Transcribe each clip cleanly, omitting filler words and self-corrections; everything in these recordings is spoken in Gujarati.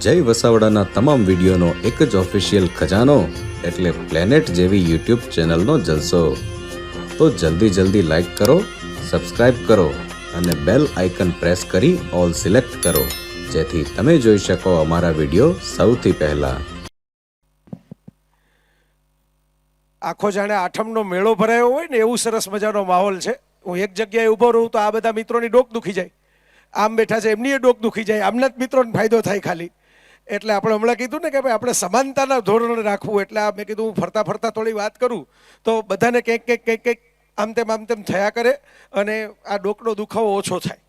જય વસાવડાના તમામ વિડીયોનો એક જ ઓફિશિયલ ખજાનો એટલે પ્લેનેટ જેવી યુટ્યુબ ચેનલનો જલસો. તો જલ્દી લાઈક કરો, સબસ્ક્રાઇબ કરો અને બેલ આઇકન પ્રેસ કરી ઓલ સિલેક્ટ કરો, જેથી તમે જોઈ શકો અમારા વિડીયો સૌથી પહેલા. આખો જાણે આઠમનો મેળો ભરાયો હોય ને એવું સરસ મજાનો માહોલ છે. હું એક જગ્યાએ ઊભો રહું તો આ બધા મિત્રોની ડોક દુખી જાય, આમ બેઠા છે એમની ડોક દુખી જાય, આમના જ મિત્રોને ફાયદો થાય ખાલી. એટલે આપણે હમણાં કીધું ને કે ભાઈ આપણે સમાનતાના ધોરણે રાખવું, એટલે મેં કીધું હું ફરતા થોડી વાત કરું તો બધાને કંઈક આમ તેમ થયા કરે અને આ ડોકનો દુખાવો ઓછો થાય,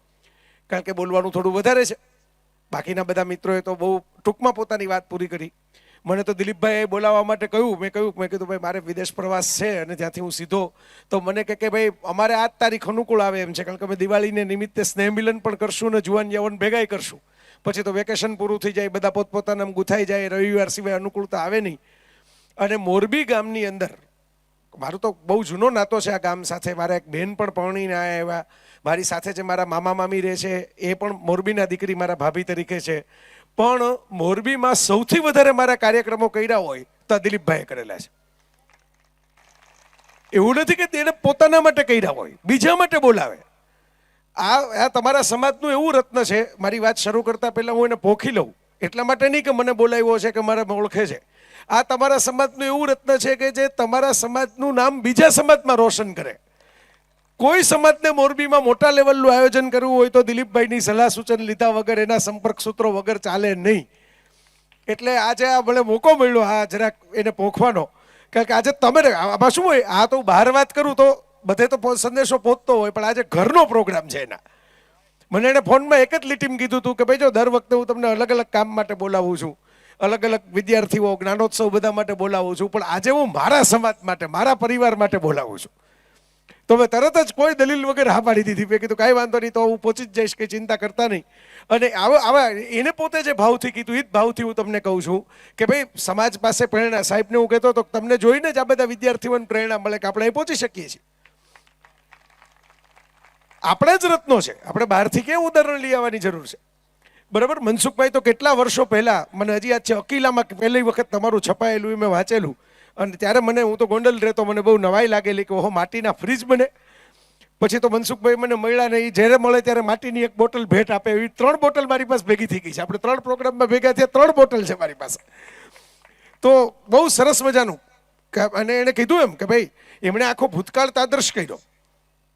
કારણ કે બોલવાનું થોડું વધારે છે. બાકીના બધા મિત્રોએ તો બહુ ટૂંકમાં પોતાની વાત પૂરી કરી. મને તો દિલીપભાઈએ બોલાવવા માટે કહ્યું, મેં કીધું ભાઈ મારે વિદેશ પ્રવાસ છે અને ત્યાંથી હું સીધો, તો મને કે ભાઈ અમારે આ જ તારીખ અનુકૂળ આવે એમ છે, કારણ કે અમે દિવાળીને નિમિત્તે સ્નેહ મિલન પણ કરશું ને જુવાન યવન ભેગાઈ કરશું. પછી તો વેકેશન પૂરું થઈ જાય, બધા પોતપોતાના ગુથાઈ જાય, રવિવાર સિવાય અનુકૂળતા આવે નહીં. અને મોરબી ગામની અંદર મારું તો બહુ જૂનો નાતો છે આ ગામ સાથે. મારા એક બેન પણ પરણીને આવ્યા, મારી સાથે જે મારા મામા મામી રહે છે એ પણ મોરબીના દીકરી મારા ભાભી તરીકે છે. પણ મોરબીમાં સૌથી વધારે મારા કાર્યક્રમો કર્યા હોય તો દિલીપભાઈએ કરેલા છે. એવું નથી કે તેને પોતાના માટે કર્યા હોય, બીજા માટે બોલાવે. આ તમારા સમાજનું એવું રત્ન છે. મારી વાત શરૂ કરતા પહેલા હું એને પોખી લઉં, એટલા માટે નહીં કે મને બોલાવ્યો છે કે મારા ઓળખે છે. આ તમારા સમાજનું એવું રત્ન છે કે જે તમારા સમાજનું નામ બીજા સમાજમાં રોશન કરે. કોઈ સમાજને મોરબીમાં મોટા લેવલનું આયોજન કરવું હોય તો દિલીપભાઈની સલાહ સૂચન લીધા વગર, એના સંપર્ક સૂત્રો વગર ચાલે નહીં. એટલે આજે આ ભલે મોકો મળ્યો આ જરાક એને પોખવાનો, કારણ કે આજે તમે આમાં શું હોય, આ તો બહાર વાત કરું તો બધે તો સંદેશો પહોંચતો હોય, પણ આજે ઘરનો પ્રોગ્રામ છે એના. મને એને ફોનમાં એક જ લીટીમાં કીધું હતું કે ભાઈ જો દર વખતે હું તમને અલગ અલગ કામ માટે બોલાવું છું, અલગ અલગ વિદ્યાર્થીઓ, જ્ઞાનોત્સવ બધા માટે બોલાવું છું, પણ આજે હું મારા સમાજ માટે, મારા પરિવાર માટે બોલાવું છું. તો મેં તરત જ કોઈ દલીલ વગર હા પાડી દીધી. મેં કીધું કાંઈ વાંધો નહીં, તો હું પહોંચી જ જઈશ, કંઈ ચિંતા કરતા નહીં. અને આવા એને પોતે જે ભાવથી કીધું એ જ ભાવથી હું તમને કહું છું કે ભાઈ સમાજ પાસે પ્રેરણા, સાહેબને હું કહેતો તો તમને જોઈને જ આ બધા વિદ્યાર્થીઓને પ્રેરણા મળે કે આપણે અહીં પહોંચી શકીએ છીએ. આપણે જ રત્નો છે, આપણે બહારથી કેવું ઉદાહરણ લઈ આવવાની જરૂર છે? બરાબર. મનસુખભાઈ તો કેટલા વર્ષો પહેલા, મને હજી યાદ છે, અકીલામાં પહેલી વખત તમારું છપાયેલું મેં વાંચેલું, અને ત્યારે હું તો ગોંડલ રહેતો, મને બહુ નવાઈ લાગેલી કે ઓહો માટીના ફ્રીજ બને. પછી તો મનસુખભાઈ મને મળ્યા ને, એ જ્યારે મળે ત્યારે માટીની એક બોટલ ભેટ આપે. એવી 3 બોટલ મારી પાસે ભેગી થઈ ગઈ છે. આપણે 3 પ્રોગ્રામમાં ભેગા થયા, 3 બોટલ છે મારી પાસે. તો બહુ સરસ મજાનું. અને એણે કીધું એમ કે ભાઈ એમણે આખો ભૂતકાળ તાદર્શ કર્યો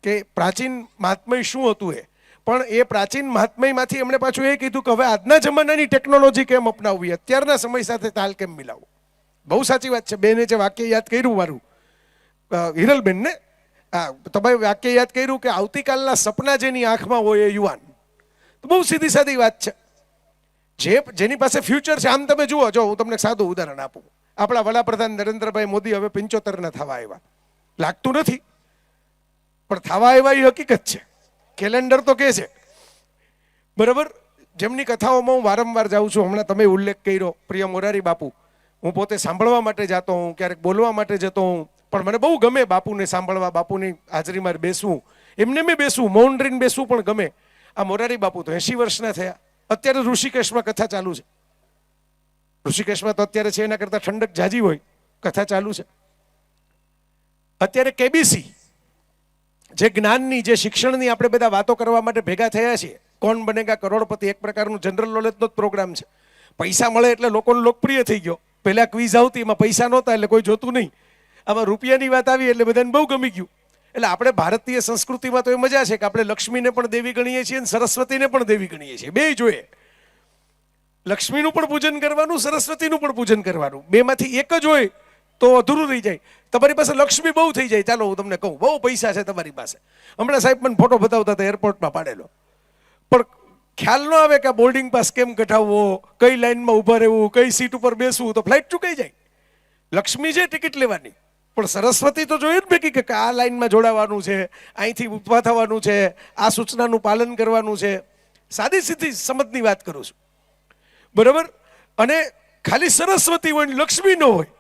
કે પ્રાચીન મહાત્મય શું હતું એ, પણ એ પ્રાચીન મહાત્મયમાંથી એમણે પાછું એ કીધું કે હવે આજના જમાનાની ટેકનોલોજી કેમ અપનાવવી, અત્યારના સમય સાથે તાલ કેમ મિલાવવું. બહુ સાચી વાત છે. બેને જે વાક્ય યાદ કર્યું મારું, હિરલબેનને, તમે વાક્ય યાદ કર્યું કે આવતીકાલના સપના જેની આંખમાં હોય એ યુવાન. તો બહુ સીધી સાદી વાત છે. જેની પાસે ફ્યુચર છે. આમ તમે જુઓ, જો હું તમને સાદું ઉદાહરણ આપું. આપણા વડાપ્રધાન નરેન્દ્રભાઈ મોદી હવે 75 થવા આવ્યા, લાગતું નથી પણ થવા આવ્યા એ હકીકત છે. કેલેન્ડર તો કે છે. બરાબર. જેમની કથાઓમાં હું વારંવાર જાઉં છું, હમણાં તમે ઉલ્લેખ કર્યો પ્રિય મોરારી બાપુ, હું પોતે સાંભળવા માટે જતો હું, ક્યારેક બોલવા માટે જતો હું, પણ મને બહુ ગમે બાપુને સાંભળવા, બાપુની હાજરીમાં બેસવું, એમને મેં બેસવું, મૌન રહીને બેસવું પણ ગમે. આ મોરારી બાપુ તો 80 વર્ષના થયા. અત્યારે ઋષિકેશમાં કથા ચાલુ છે. ઋષિકેશમાં તો અત્યારે છે એના કરતાં ઠંડક જાજી હોય, કથા ચાલુ છે. અત્યારે કેબીસી, જે જ્ઞાનની, જે શિક્ષણની આપણે બધા વાતો કરવા માટે ભેગા થયા છીએ. કોણ બનેગા કરોડપતિ એક પ્રકારનું જનરલ નોલેજનો જ પ્રોગ્રામ છે. પૈસા મળે એટલે લોકોને લોકપ્રિય થઈ ગયો. પહેલા ક્વિઝ આવતી, એમાં પૈસા નહોતા એટલે કોઈ જોતું નહીં. આમાં રૂપિયાની વાત આવી એટલે બધાને બહુ ગમી ગયું. એટલે આપણે ભારતીય સંસ્કૃતિમાં તો એ મજા છે કે આપણે લક્ષ્મીને પણ દેવી ગણીએ છીએ અને સરસ્વતીને પણ દેવી ગણીએ છીએ. બે જોઈએ. લક્ષ્મીનું પણ પૂજન કરવાનું, સરસ્વતીનું પણ પૂજન કરવાનું. બેમાંથી એક જ હોય તો અધૂરું રહી જાય. તમારી પાસે લક્ષ્મી બહુ થઈ જાય, ચાલો હું તમને કહું, બહુ પૈસા છે તમારી પાસે. હમણાં સાહેબ મને ફોટો બતાવતા હતા એરપોર્ટમાં પાડેલો, પણ ખ્યાલ ન આવે કે બોર્ડિંગ પાસ કેમ કઢાવવો, કઈ લાઈનમાં ઊભા રહેવું, કઈ સીટ ઉપર બેસવું, તો ફ્લાઇટ ચૂકાઈ જાય. લક્ષ્મી છે ટિકિટ લેવાની, પણ સરસ્વતી તો જોઈએ જ ભેગી કે આ લાઈનમાં જોડાવાનું છે, અહીંથી ઊભા થવાનું છે, આ સૂચનાનું પાલન કરવાનું છે. સાદી સીધી સમજની વાત કરું છું. બરાબર. અને ખાલી સરસ્વતી હોય, લક્ષ્મી ન હોય.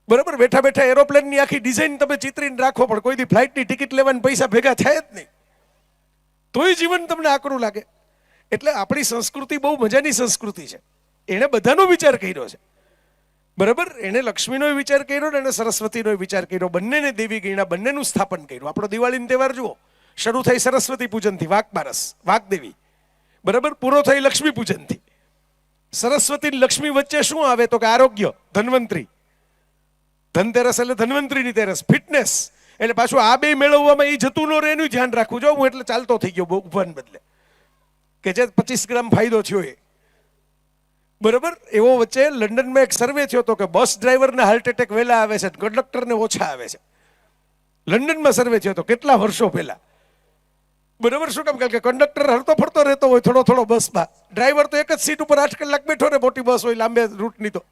બરાબર. બેઠા બેઠા એરોપ્લેનની આખી ડિઝાઇન તમે ચિત્રીને રાખો, પણ કોઈ દી ફ્લાઇટની ટિકિટ લેવાના પૈસા ભેગા થાય જ નહીં, તોય જીવન તમને આકરું લાગે. એટલે આપણી સંસ્કૃતિ બહુ મજાની સંસ્કૃતિ છે. એણે બધાનો વિચાર કર્યો છે, બરાબર. એણે લક્ષ્મીનો વિચાર કર્યો ને એને સરસ્વતીનો વિચાર કર્યો, બંનેને દેવી ગણ્યા, બંનેનું સ્થાપન કર્યું. આપણો દિવાળીનો તહેવાર જુઓ, શરૂ થઈ સરસ્વતી પૂજનથી, વાઘ બારસ, વાઘદેવી, બરાબર, પૂરો થઈ લક્ષ્મી પૂજનથી. સરસ્વતી લક્ષ્મી વચ્ચે શું આવે તો કે આરોગ્ય, ધન્વંતરી. ધનતેરસ એટલે ધન્વંતરીની તેરસ, ફિટનેસ. એટલે પાછું આ બે મેળવવામાં એ જતું ન રહે એનું ધ્યાન રાખવું. જો હું એટલે ચાલતો થઈ ગયો ઉભાને બદલે, કે જે 25 ગ્રામ ફાયદો થયો એ, બરાબર. એવો વચ્ચે લંડનમાં એક સર્વે થયો હતો કે બસ ડ્રાઈવરને હાર્ટ એટેક વહેલા આવે છે, કંડક્ટરને ઓછા આવે છે. લંડનમાં સર્વે થયો હતો કેટલા વર્ષો પહેલા, બરાબર. શું કામ? કારણ કે કંડક્ટર હરતો ફરતો રહેતો હોય થોડો થોડો બસમાં, ડ્રાઈવર તો એક જ સીટ ઉપર 8 કલાક બેઠો રહે, મોટી બસ હોય લાંબે રૂટની.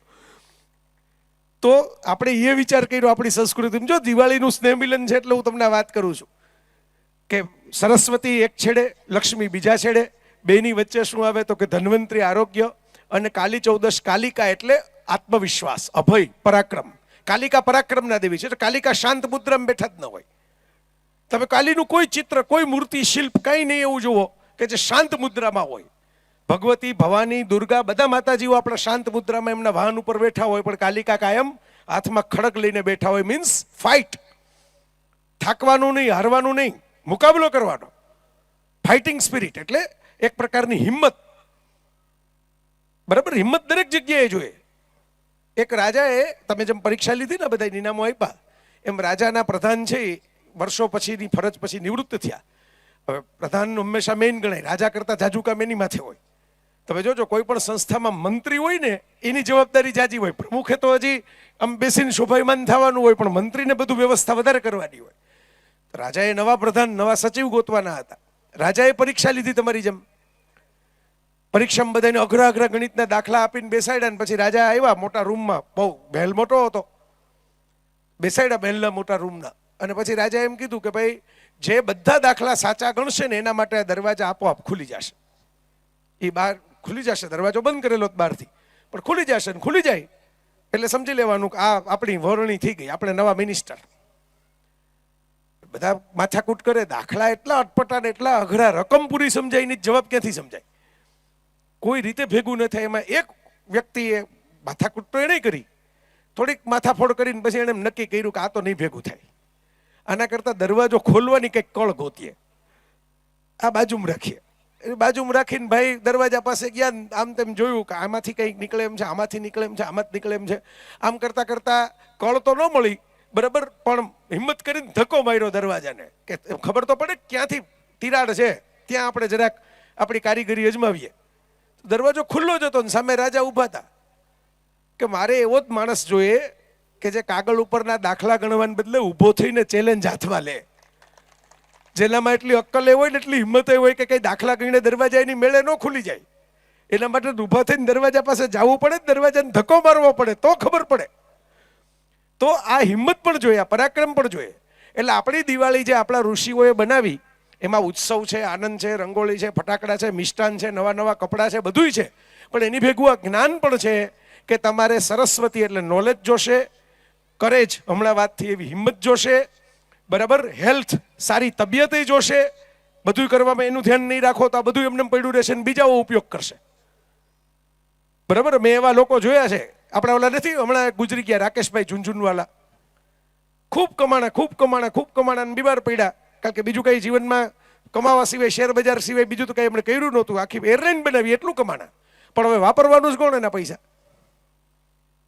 તો આપણે એ વિચાર કર્યો આપણી સંસ્કૃતિમાં. જો દિવાળીનું સ્નેહ મિલન છે એટલે હું તમને વાત કરું છું કે સરસ્વતી એક છેડે, લક્ષ્મી બીજા છેડે, બેની વચ્ચે શું આવે તો કે ધન્વંતરી, આરોગ્ય, અને કાલી ચૌદશ, કાલિકા એટલે આત્મવિશ્વાસ, અભય, પરાક્રમ. કાલિકા પરાક્રમના દેવી છે. કાલિકા શાંત મુદ્રામાં બેઠા જ ન હોય. તમે કાલીનું કોઈ ચિત્ર, કોઈ મૂર્તિ, શિલ્પ કંઈ નહીં એવું જુઓ કે જે શાંત મુદ્રામાં હોય. ભગવતી, ભવાની, દુર્ગા બધા માતાજીઓ આપણા શાંત મુદ્રામાં એમના વાહન ઉપર બેઠા હોય, પણ કાલિકા કાયમ હાથમાં ખડગ લઈને બેઠા હોય. મીન્સ ફાઇટ, થાકવાનું નહીં, હારવાનું નહીં, મુકાબલો કરવાનો, ફાઇટિંગ સ્પિરિટ એટલે એક પ્રકારની હિંમત, બરાબર. હિંમત દરેક જગ્યાએ જોઈએ. એક રાજાએ, તમે જેમ પરીક્ષા લીધી ને બધા ઇનામો આપ્યા, એમ રાજાના પ્રધાન છે વર્ષો પછીની ફરજ પછી નિવૃત્ત થયા. હવે પ્રધાન હંમેશા મેઇન ગણાય, રાજા કરતા જાજુ કામ એની માથે હોય. તમે જોજો કોઈ પણ સંસ્થામાં મંત્રી હોય ને એની જવાબદારી જાજી હોય. પ્રમુખે તો હજી આમ બેસીને શોભાયમાન થવાનું હોય, પણ મંત્રીને બધું વ્યવસ્થા વધારે કરવાની હોય. રાજાએ નવા પ્રધાન, નવા સચિવ ગોતવાના હતા. રાજાએ પરીક્ષા લીધી તમારી જેમ. પરીક્ષામાં બધાને અઘરા અઘરા ગણિતના દાખલા આપીને બેસાડ્યા, ને પછી રાજા આવ્યા મોટા રૂમમાં, બહુ મહેલ મોટો હતો, બેસાડ્યા મહેલના મોટા રૂમના. અને પછી રાજા એમ કીધું કે ભાઈ જે બધા દાખલા સાચા ગણશે ને એના માટે દરવાજા આપોઆપ ખુલી જશે. એ બહાર ખુલી જશે, દરવાજો બંધ કરેલો બહારથી, પણ ખુલી જશે. ને ખુલી જાય એટલે સમજી લેવાનું કે આ આપણી વરણી થઈ ગઈ, આપણે નવા મિનિસ્ટર. બધા માથાકૂટ કરે, દાખલા એટલા અટપટા ને એટલા અઘરા, રકમ પૂરી સમજાય ની જવાબ ક્યાંથી સમજાય, કોઈ રીતે ભેગું ન થાય. એમાં એક વ્યક્તિએ માથાકૂટ તો એને કરી, થોડીક માથાફોડ કરીને પછી એને નક્કી કર્યું કે આ તો નહીં ભેગું થાય, આના કરતાં દરવાજો ખોલવાની કંઈક કળ ગોતીએ, આ બાજુમાં રાખીએ. બાજુમાં રાખીને ભાઈ દરવાજા પાસે ગયા, આમ તેમ જોયું કે આમાંથી કંઈક નીકળે એમ છે, આમાંથી નીકળે એમ છે, આમાંથી નીકળે એમ છે. આમ કરતાં કરતાં કળ તો ન મળી, બરાબર, પણ હિંમત કરીને ધક્કો માર્યો દરવાજાને કે ખબર તો પડે ક્યાંથી તિરાડ છે, ત્યાં આપણે જરાક આપણી કારીગરી અજમાવીએ. દરવાજો ખુલ્લો જ હતો ને સામે રાજા ઊભા હતા કે મારે એવો જ માણસ જોઈએ કે જે કાગળ ઉપરના દાખલા ગણવાને બદલે ઊભો થઈને ચેલેન્જ હાથમાં લે, જેનામાં એટલી અક્કલ હોય ને એટલી હિંમત હોય કે કઈ દાખલા ગણીને દરવાજા એની મેળે ન ખુલી જાય. એના માટે ઊભા થઈને દરવાજા પાસે જવું પડે, દરવાજાને ધક્કો મારવો પડે તો ખબર પડે. તો આ હિંમત પણ જોઈએ, આ પરાક્રમ પણ જોઈએ. એટલે આપણી દિવાળી જે આપણા ઋષિઓએ બનાવી, એમાં ઉત્સવ છે, આનંદ છે, રંગોળી છે, ફટાકડા છે, મિષ્ટાન છે, નવા નવા કપડાં છે, બધું છે. પણ એની ભેગું આ જ્ઞાન પણ છે કે તમારે સરસ્વતી એટલે નોલેજ જોશે, કરેજ, હમણાં વાત થઈ એવી હિંમત જોશે, બરાબર, હેલ્થ, સારી તબિયત જોશે. બધું કરવામાં એનું ધ્યાન નહીં રાખો તો આ બધું એમને પડ્યું રહેશે ને બીજાઓ ઉપયોગ કરશે, બરાબર. મેં એવા લોકો જોયા છે, આપણા ઓલા નથી હમણાં ગુજરી ગયા રાકેશભાઈ ઝુંઝુનવાલા, ખૂબ કમાણા ને બીમાર પડ્યા, કારણ કે બીજું કઈ જીવનમાં કમાવા સિવાય, શેર બજાર સિવાય બીજું તો કઈ એમણે કર્યું નહોતું. આખી એરલાઇન બનાવી, એટલું કમાણા, પણ હવે વાપરવાનું જ કોણ એના પૈસા?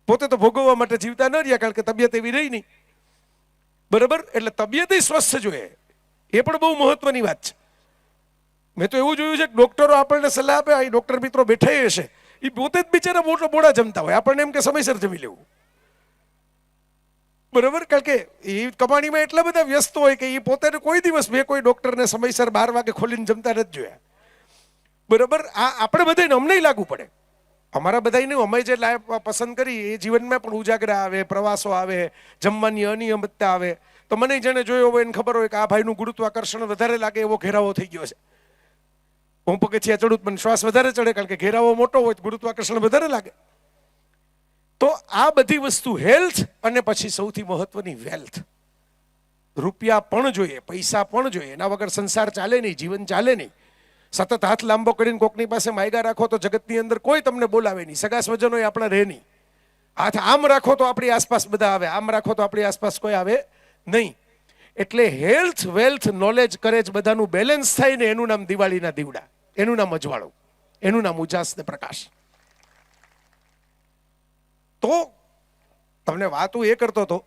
પોતે તો ભોગવવા માટે જીવતા ન રહ્યા, કારણ કે તબિયત એવી રહી નહીં, બરાબર. એટલે તબિયત સ્વસ્થ જોઈએ, એ પણ બહુ મહત્વની વાત છે. મેં તો એવું જોયું છે કે ડોક્ટરો આપણને સલાહ આપે, અહીં ડોક્ટર મિત્રો બેઠા હશે, એ પોતે જ બિચારા મોડા જમતા હોય, આપણને એમ કે સમયસર જમી લેવું, બરાબર. કારણ કે એ કમાણીમાં એટલા બધા વ્યસ્ત હોય કે એ પોતે કોઈ દિવસ મેં કોઈ ડોક્ટરને સમયસર 12 વાગે ખોલીને જમતા નથી જોયા, બરાબર. આ આપણે બધાને અમને લાગુ પડે, અમારા બધાને અમે જે પસંદ કરી એ જીવનમાં પણ ઉજાગરા આવે, પ્રવાસો આવે, જમવાની અનિયમિતતા આવે. તો મને જેને જોયો હોય એને ખબર હોય કે આ ભાઈનું ગુરુત્વાકર્ષણ વધારે લાગે એવો ઘેરાવો થઈ ગયો છે. હું પગથિયા ચડું મને શ્વાસ વધારે ચડે, કારણ કે ઘેરાવો મોટો હોય, ગુરુત્વાકર્ષણ વધારે લાગે. તો આ બધી વસ્તુ હેલ્થ, અને પછી સૌથી મહત્વની વેલ્થ. રૂપિયા પણ જોઈએ, પૈસા પણ જોઈએ, એના વગર સંસાર ચાલે નહીં, જીવન ચાલે નહીં. સતત હાથ લાંબો કરીને કોકની પાસે માયગા રાખો તો જગતની અંદર કોઈ તમને બોલાવે નહીં, સગા સ્વજનો આપણા રહે નહીં. હાથ આમ રાખો તો આપણી આસપાસ બધા આવે, આમ રાખો તો આપણી આસપાસ કોઈ આવે નહીં. એટલે હેલ્થ, વેલ્થ, નોલેજ, કરેજ બધાનું બેલેન્સ થાય ને એનું નામ દિવાળીના દીવડા, એનું નામ અજવાળું, એનું નામ ઉજાસ ને પ્રકાશ. તો તમને વાત હું એ કરતો હતો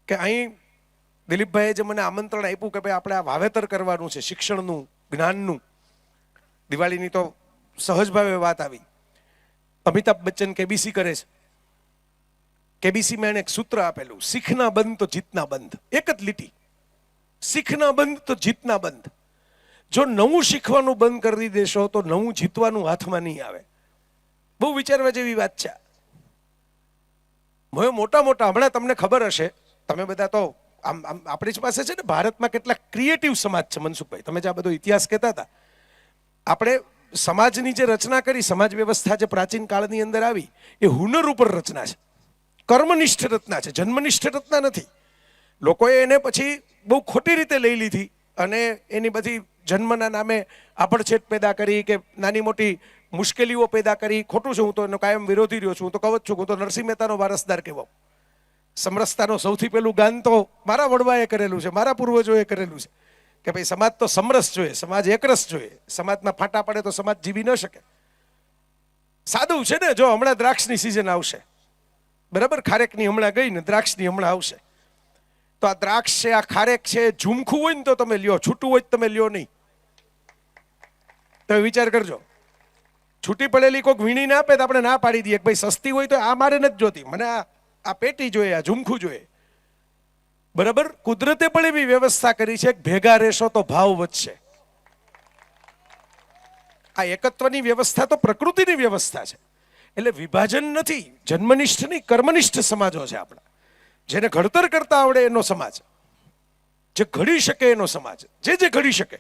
કે અહીં દિલીપભાઈએ જે મને આમંત્રણ આપ્યું કે ભાઈ આપણે આ વાવેતર કરવાનું છે શિક્ષણનું, જ્ઞાનનું. દિવાળીની તો સહજ ભાવે વાત આવી. અમિતાભ બચ્ચન કેબીસી કરે છે. કેબીસીમાં એને એક સૂત્ર આપેલું, શીખના બંધ તો જીતના બંધ. એક જ લીટી, શીખના બંધ તો જીતના બંધ. જો નવું શીખવાનું બંધ કરી દેશો તો નવું જીતવાનું હાથમાં નહીં આવે. બહુ વિચારવા જેવી વાત છે. મોટા મોટા હમણાં તમને ખબર હશે, તમે બધા તો આમ આપણી જ પાસે છે ને ભારતમાં કેટલા ક્રિએટિવ સમાજ છે. મનસુખભાઈ, તમે જે આ બધો ઇતિહાસ કહેતા હતા, આપણે સમાજની જે રચના કરી, સમાજ વ્યવસ્થા જે પ્રાચીન કાળની અંદર આવી, એ હુનર ઉપર રચના છે, કર્મનિષ્ઠ રચના છે, જન્મનિષ્ઠ રચના નથી. લોકોએ એને પછી બહુ ખોટી રીતે લઈ લીધી અને એની બધી જન્મના નામે આભડછેટ પેદા કરી કે નાની મોટી મુશ્કેલીઓ પેદા કરી. ખોટું છે, હું તો એનો કાયમ વિરોધી રહ્યો છું. હું તો કહું જ છું, હું તો નરસિંહ મહેતાનો વારસદાર કહેવાઉં. સમરસતાનો સૌથી પહેલું ગાન તો મારા વડવાએ કરેલું છે, મારા પૂર્વજોએ કરેલું છે કે ભાઈ સમાજ તો સમરસ જોઈએ, સમાજ એકરસ જોઈએ. સમાજમાં ફાટા પડે તો સમાજ જીવી ન શકે. સાદું છે ને. જો હમણાં દ્રાક્ષની સિઝન આવશે, બરાબર, ખારેકની હમણાં ગઈ ને દ્રાક્ષની હમણાં આવશે, તો આ દ્રાક્ષ છે, આ ખારેક છે, ઝુમખું હોય ને તો તમે લ્યો, છૂટું હોય તો તમે લ્યો નહીં. તમે વિચાર કરજો, છૂટી પડેલી કોઈક વીણી ના આપે તો આપણે ના પાડી દઈએ કે ભાઈ સસ્તી હોય તો આ મારે નથી જોતી, મને આ પેટી જોઈએ, આ ઝુમખું જોઈએ. બરાબર, કુદરતે પણ એવી વ્યવસ્થા કરી છે કે ભેગા રહેશો તો ભાવ વધશે. આ એકત્વની વ્યવસ્થા તો પ્રકૃતિની વ્યવસ્થા છે. એટલે વિભાજન નથી, જન્મનિષ્ઠ નહીં, કર્મનિષ્ઠ સમાજો છે આપણા. જેને ઘડતર કરતા આવડે એનો સમાજ, જે ઘડી શકે એનો સમાજ, જે ઘડી શકે.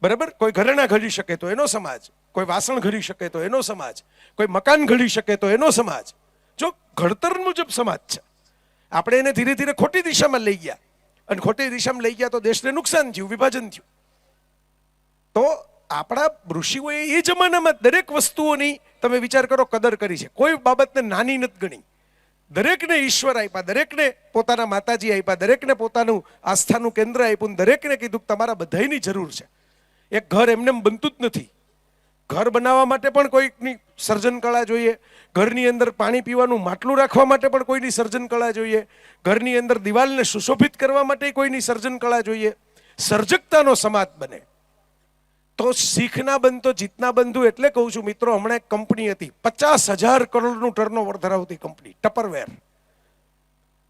બરાબર, કોઈ ઘરેણા ઘડી શકે તો એનો સમાજ, કોઈ વાસણ ઘડી શકે તો એનો સમાજ, કોઈ મકાન ઘડી શકે તો એનો સમાજ. જો ઘડતર મુજબ સમાજ છે. આપણે એને ધીરે ધીરે ખોટી દિશામાં લઈ ગયા, અને ખોટી દિશામાં લઈ ગયા તો દેશને નુકસાન થયું, વિભાજન થયું. તો આપણા ઋષિઓએ એ જમાનામાં દરેક વસ્તુઓની તમે વિચાર કરો કદર કરી છે. કોઈ બાબતને નાની નથી ગણી. દરેકને ઈશ્વર આપ્યા, દરેકને પોતાના માતાજી આપ્યા, દરેકને પોતાનું આસ્થાનું કેન્દ્ર આપ્યું, દરેકને કીધું કે તમારા બધાની જરૂર છે. એક ઘર એમને બનતું જ નથી. ઘર બનાવવા માટે પણ કોઈકની સર્જન કળા જોઈએ, ઘરની અંદર પાણી પીવાનું માટલું રાખવા માટે પણ કોઈની સર્જન કળા જોઈએ, ઘરની અંદર દિવાલને સુશોભિત કરવા માટે કોઈની સર્જન કળા જોઈએ. સર્જકતાનો સમાજ બને તો શીખના બંધ તો જીતના બંધુ. એટલે કહું છું મિત્રો, હમણાં એક કંપની હતી 50,000 કરોડનું ટર્નઓવર ધરાવતી કંપની, ટપરવેર.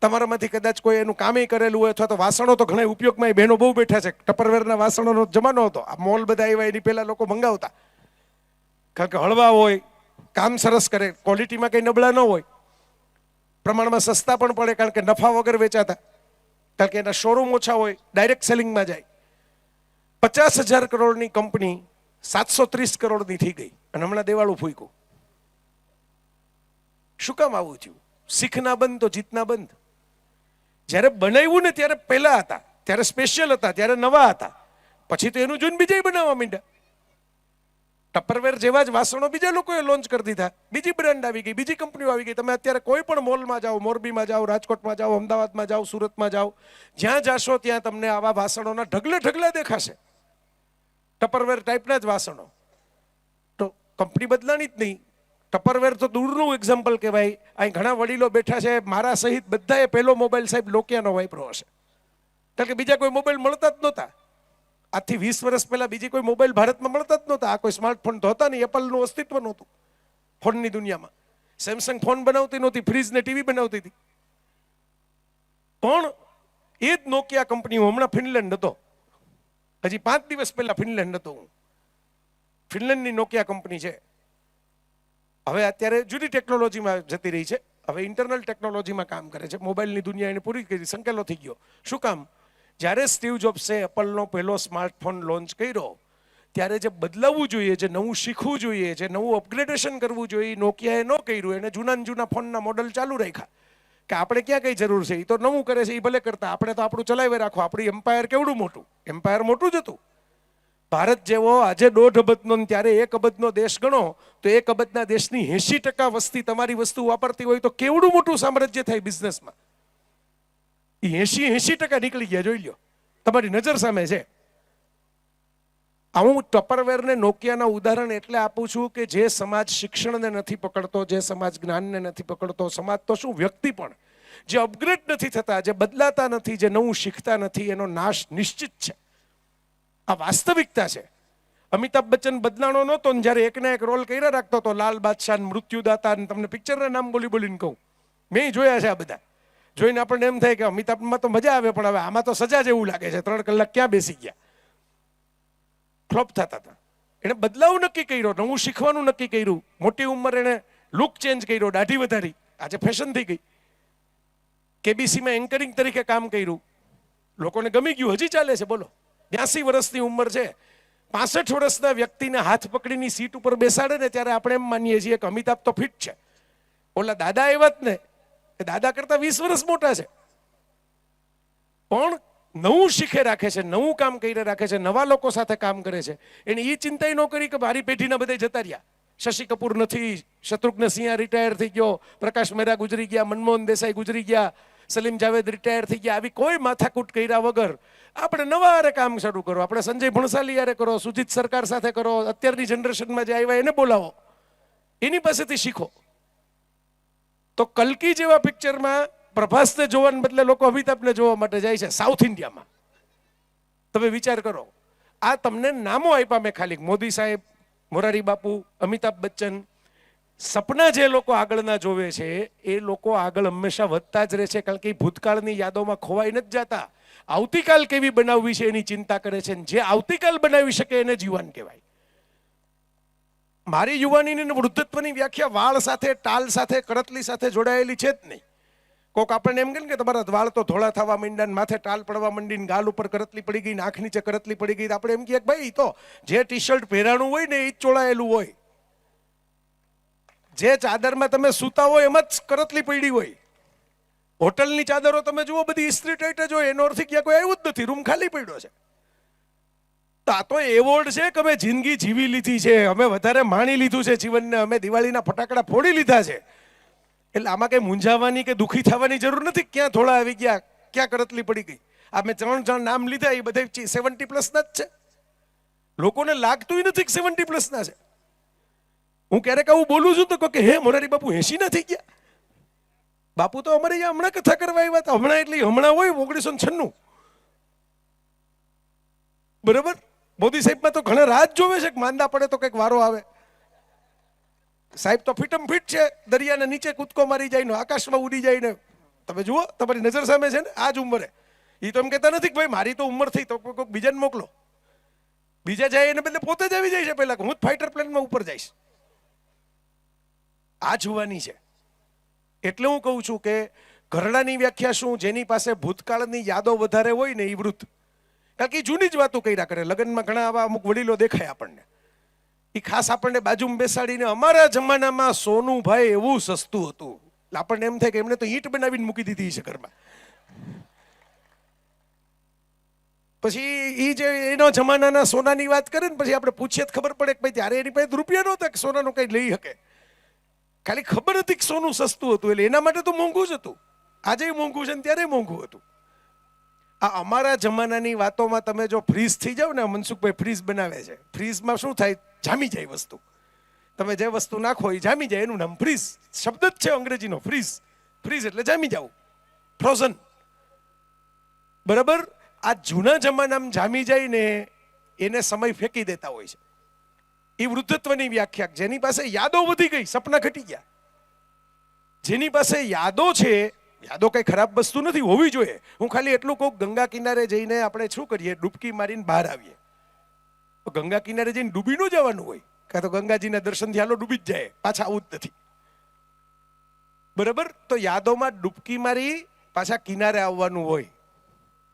તમારામાંથી કદાચ કોઈ એનું કામે કરેલું હોય, અથવા તો વાસણો તો ઘણા ઉપયોગમાં બહેનો બહુ બેઠા છે. ટપરવેરના વાસણોનો જમાનો હતો. આ મોલ બધા આવ્યા એની પહેલા લોકો મંગાવતા, કારણ કે હળવા હોય, કામ સરસ કરે, ક્વોલિટીમાં કંઈ નબળા ન હોય, પ્રમાણમાં સસ્તા પણ પડે, કારણ કે નફા વગર વેચાતા, કારણ કે એના શોરૂમ ઓછા હોય, ડાયરેક્ટ સેલિંગમાં જાય. 50,000 કરોડની કંપની 730 કરોડની થઈ ગઈ અને હમણાં દેવાળું ફૂંક્યું. શું કામ આવું થયું? શીખના બંધ તો જીતના બંધ. જ્યારે બનાવ્યું ને ત્યારે પહેલા હતા, ત્યારે સ્પેશિયલ હતા, ત્યારે નવા હતા, પછી તો એનું જોઈને બીજા બનાવવા માંડ્યા. ટપરવેર જેવા જ વાસણો બીજા લોકોએ લોન્ચ કરી દીધા, બીજી બ્રાન્ડ આવી ગઈ, બીજી કંપનીઓ આવી ગઈ. તમે અત્યારે કોઈ પણ મોલમાં જાઓ, મોરબીમાં જાઓ, રાજકોટમાં જાઓ, અમદાવાદમાં જાઓ, સુરતમાં જાઓ, જ્યાં જાશો ત્યાં તમને આવા વાસણોના ઢગલા દેખાશે. ટપરવેર ટાઈપના જ વાસણો. તો કંપની બદલાની જ નહીં. ટપરવેર તો દૂરનું એક્ઝામ્પલ કહેવાય. અહીં ઘણા વડીલો બેઠા છે, મારા સહિત બધાએ પહેલો મોબાઈલ સાહેબ નોકિયાનો વાપર્યો હશે, કારણ કે બીજા કોઈ મોબાઈલ મળતા જ નહોતા. આજથી 20 વર્ષ પહેલા બીજી કોઈ મોબાઈલ ભારતમાં મળતા જ નહોતા. આ કોઈ સ્માર્ટફોન તો હતા નહીં, એપલનું અસ્તિત્વ નહોતું ફોનની દુનિયામાં. સેમસંગ ફોન બનાવતી નહોતી, ફ્રીજ ને ટીવી બનાવતી હતી. પણ એ જ નોકિયા કંપની, હમણાં ફિનલેન્ડ હતો, હજી 5 દિવસ પહેલા ફિનલેન્ડ હતો હું. ફિનલેન્ડની નોકિયા કંપની છે. હવે અત્યારે જુદી ટેકનોલોજીમાં જતી રહી છે. હવે ઇન્ટરનલ ટેકનોલોજીમાં કામ કરે છે. મોબાઈલની દુનિયા એને પૂરી કરી, સંકેલો થઈ ગયો. શું કામ? જ્યારે સ્ટીવ જોબ્સે એપલનો પહેલો સ્માર્ટફોન લોન્ચ કર્યો, ત્યારે જે બદલાવવું જોઈએ, જે નવું શીખવું જોઈએ, જે નવું અપગ્રેડેશન કરવું જોઈએ, નોકિયાએ ન કર્યું. એને જૂના ફોનના મોડલ ચાલુ રાખ્યા કે આપણે ક્યાં કઈ જરૂર છે, એ તો નવું કરે છે, એ ભલે કરતા, આપણે તો આપણું ચલાવી રાખો. આપણી એમ્પાયર કેવડું મોટું, એમ્પાયર મોટું જ હતું. ભારત જેવો આજે 1.5 અબજનો ને ત્યારે 1 અબજનો દેશ ગણો તો 1 અબજના દેશની 80% વસ્તી તમારી વસ્તુ વાપરતી હોય તો કેવડું મોટું સામ્રાજ્ય થાય બિઝનેસમાં. એ 80% નીકળી ગયા, જોઈ લ્યો, તમારી નજર સામે છે. હું ટપરવેર ને નોકિયાના ઉદાહરણ એટલે આપું છું કે જે સમાજ શિક્ષણને નથી પકડતો, જે સમાજ જ્ઞાનને નથી પકડતો, સમાજ તો શું વ્યક્તિ પણ જે અપગ્રેડ નથી થતા, જે બદલાતા નથી, જે નવું શીખતા નથી, એનો નાશ નિશ્ચિત છે. આ વાસ્તવિકતા છે. અમિતાભ બચ્ચન બદલાણો નહોતો ને જ્યારે એકના એક રોલ કર્યા રાખતો હતો, લાલ બાદશાહ, મૃત્યુદાતા, તમને પિક્ચરના નામ બોલી બોલીને કહું, મેં જોયા છે આ બધા. જોઈને આપણને એમ થાય કે અમિતાભમાં તો મજા આવે, પણ હવે આમાં તો સજા જેવું લાગે છે. 3 કલાક ક્યાં બેસી ગયા, ફ્લોપ થતા હતા. એને બદલાવ નક્કી કર્યો, નવું શીખવાનું નક્કી કર્યું. મોટી ઉંમર એને લુક ચેન્જ કર્યો, દાઢી વધારી, આજે ફેશન થઈ ગઈ. કેબીસીમાં એન્કરિંગ તરીકે કામ કર્યું, લોકોને ગમી ગયું, હજી ચાલે છે. બોલો, 82 વર્ષની ઉંમર છે. 65 વર્ષના વ્યક્તિને હાથ પકડીની સીટ ઉપર બેસાડે ને ત્યારે આપણે એમ માનીએ છીએ કે અમિતાભ તો ફિટ છે. ઓલા દાદા એવા જ ને, કે દાદા કરતા 20 વર્ષ મોટા છે, પણ નવું શીખે રાખે છે, નવું કામ કરી રાખે છે, નવા લોકો સાથે કામ કરે છે. એને એ ચિંતા ન કરી કે મારી પેઢીના બધા જતા રહ્યા. શશી કપૂર નથી, શત્રુઘ્ન સિંહા રિટાયર થઈ ગયો, પ્રકાશ મહેરા ગુજરી ગયા, મનમોહન દેસાઈ ગુજરી ગયા, સલીમ જાવેદ રિટાયર થઈ ગયા. આવી કોઈ માથાકૂટ કર્યા વગર આપણે નવા હારે કામ શરૂ કરો. આપણે સંજય ભણસાલી હારે કરો, સુજીત સરકાર સાથે કરો, અત્યારની જનરેશનમાં જે આવ્યા એને બોલાવો, એની પાસેથી શીખો. તો કલ્કી જેવા પિક્ચરમાં પ્રભાસને જોવાને બદલે લોકો અમિતાભને જોવા માટે જાય છે સાઉથ ઇન્ડિયામાં. તમે વિચાર કરો, આ તમને નામો આપ્યા મેં ખાલી, મોદી સાહેબ, મોરારી બાપુ, અમિતાભ બચ્ચન. સપના જે લોકો આગળના જોવે છે એ લોકો આગળ હંમેશા વધતા જ રહે છે, કારણ કે ભૂતકાળની યાદોમાં ખોવાઈ નથી જતા. આવતીકાલ કેવી બનાવવી છે એની ચિંતા કરે છે. જે આવતીકાલ બનાવી શકે એને જીવન કહેવાય. મારી યુવાનીની વૃદ્ધત્વની વ્યાખ્યા વાળ સાથે, ટાલ સાથે, કરતલી સાથે જોડાયેલી છે જ નહીં. કોક આપણને એમ કહે કે તમારા વાળ તો ધોળા થવા માંડ્યા, માથે ટાલ પડવા માંડીને, ગાલ ઉપર કરતલી પડી ગઈ, આંખ નીચે કરતલી પડી ગઈ. આપણે એમ કહીએ કે ભાઈ તો જે ટી શર્ટ પહેરાણું હોય ને એ જ ચોળાયેલું હોય, જે ચાદરમાં તમે સૂતા હોય એમાં જ કરતલી પડી હોય. હોટલની ચાદરો તમે જુઓ બધી ઇસ્ત્રી ટાઈટ જ હોય, એનો અર્થ ક્યાં કોઈ આવ્યું જ નથી, રૂમ ખાલી પડ્યો છે. તો આ તો એવોર્ડ છે કે અમે જિંદગી જીવી લીધી છે, અમે વધારે માણી લીધું છે જીવનને, અમે દિવાળીના ફટાકડા ફોડી લીધા છે. એટલે આમાં કઈ મૂંઝાવાની કે દુઃખી થવાની જરૂર નથી. ક્યાં થોડા આવી ગયા, ક્યાં કરતલી પડી ગઈ. આ મેં 3 નામ લીધા એ બધા 70+ ના જ છે. લોકોને લાગતું નથી કે 70+ ના છે. હું ક્યારેક આવું બોલું છું તો કે હે મોરારી બાપુ 80 ના થઈ ગયા. બાપુ તો અમારે અહીંયા હમણાં કથા કરવા આવ્યા હતા. હમણાં એટલે હમણાં હોય 1996. બરાબર. મોદી સાહેબમાં તો ઘણા રાહ જોવે છે કે માંદા પડે તો કંઈક વારો આવે. સાહેબ તો ફિટમ ફિટ છે, દરિયાને નીચે કૂદકો મારી જાય ને આકાશમાં ઉડી જાય ને. તમે જુઓ, તમારી નજર સામે છે ને, આ જ ઉંમરે. એ તો એમ કહેતા નથી કે ભાઈ મારી તો ઉંમર થઈ તો કોઈક બીજાને મોકલો. બીજા જાય એને બદલે પોતે જ આવી જાય છે પહેલા કે હું જ ફાઇટર પ્લેનમાં ઉપર જઈશ. આ જોવાની છે. એટલે હું કહું છું કે ઘરડાની વ્યાખ્યા શું? જેની પાસે ભૂતકાળની યાદો વધારે હોય ને એ વૃદ્ધ. કારણ કે જૂની જ વાતો કર્યા કરે. લગ્નમાં ઘણા આવા અમુક વડીલો દેખાય આપણને. એ ખાસ આપણને બાજુમાં બેસાડીને અમારા જમાનામાં સોનું ભાઈ એવું સસ્તું હતું. આપણને એમ થાય કે એમને તો ઈંટ બનાવીને મૂકી દીધી છે ઘરમાં. પછી એ જે એનો જમાનાના સોનાની વાત કરે ને પછી આપણે પૂછીએ તો ખબર પડે કે ભાઈ ત્યારે એની પાસે રૂપિયા નહોતા કે સોનાનું કંઈ લઈ શકે. ખાલી ખબર હતી કે સોનું સસ્તું હતું એટલે એના માટે તો મોંઘું જ હતું. આજે મોંઘું છે ને ત્યારે મોંઘું હતું. આ અમારા જમાનાની વાતોમાં તમે જો ફ્રીઝ થઈ જાવ ને, મનસુખભાઈ ફ્રીઝ બનાવે છે. ફ્રીઝમાં શું થાય? જામી જાય વસ્તુ. તમે જે વસ્તુ નાખો એ જામી જાય, એનું નામ ફ્રીઝ. શબ્દ જ છે અંગ્રેજીનો ફ્રીઝ. ફ્રીઝ એટલે જામી જાવ, ફ્રોઝન. બરાબર. આ જૂના જમાનામાં જામી જાય ને એને સમય ફેંકી દેતા હોય છે. એ વૃદ્ધત્વની વ્યાખ્યા. જેની પાસે યાદો વધી ગઈ, સપના ઘટી ગયા. જેની પાસે યાદો છે, યાદો કઈ ખરાબ વસ્તુ નથી, હોવી જોઈએ. હું ખાલી એટલું કહું, ગંગા કિનારે જઈને આપણે શું કરીએ? ડૂબકી મારીને બહાર આવીએ. ગંગા કિનારે જઈને ડૂબી ન જવાનું હોય, કાં તો ગંગાજીના દર્શનથી હાલો ડૂબી જ જાય, પાછા આવું જ નથી. બરાબર. તો યાદોમાં ડૂબકી મારી પાછા કિનારે આવવાનું હોય,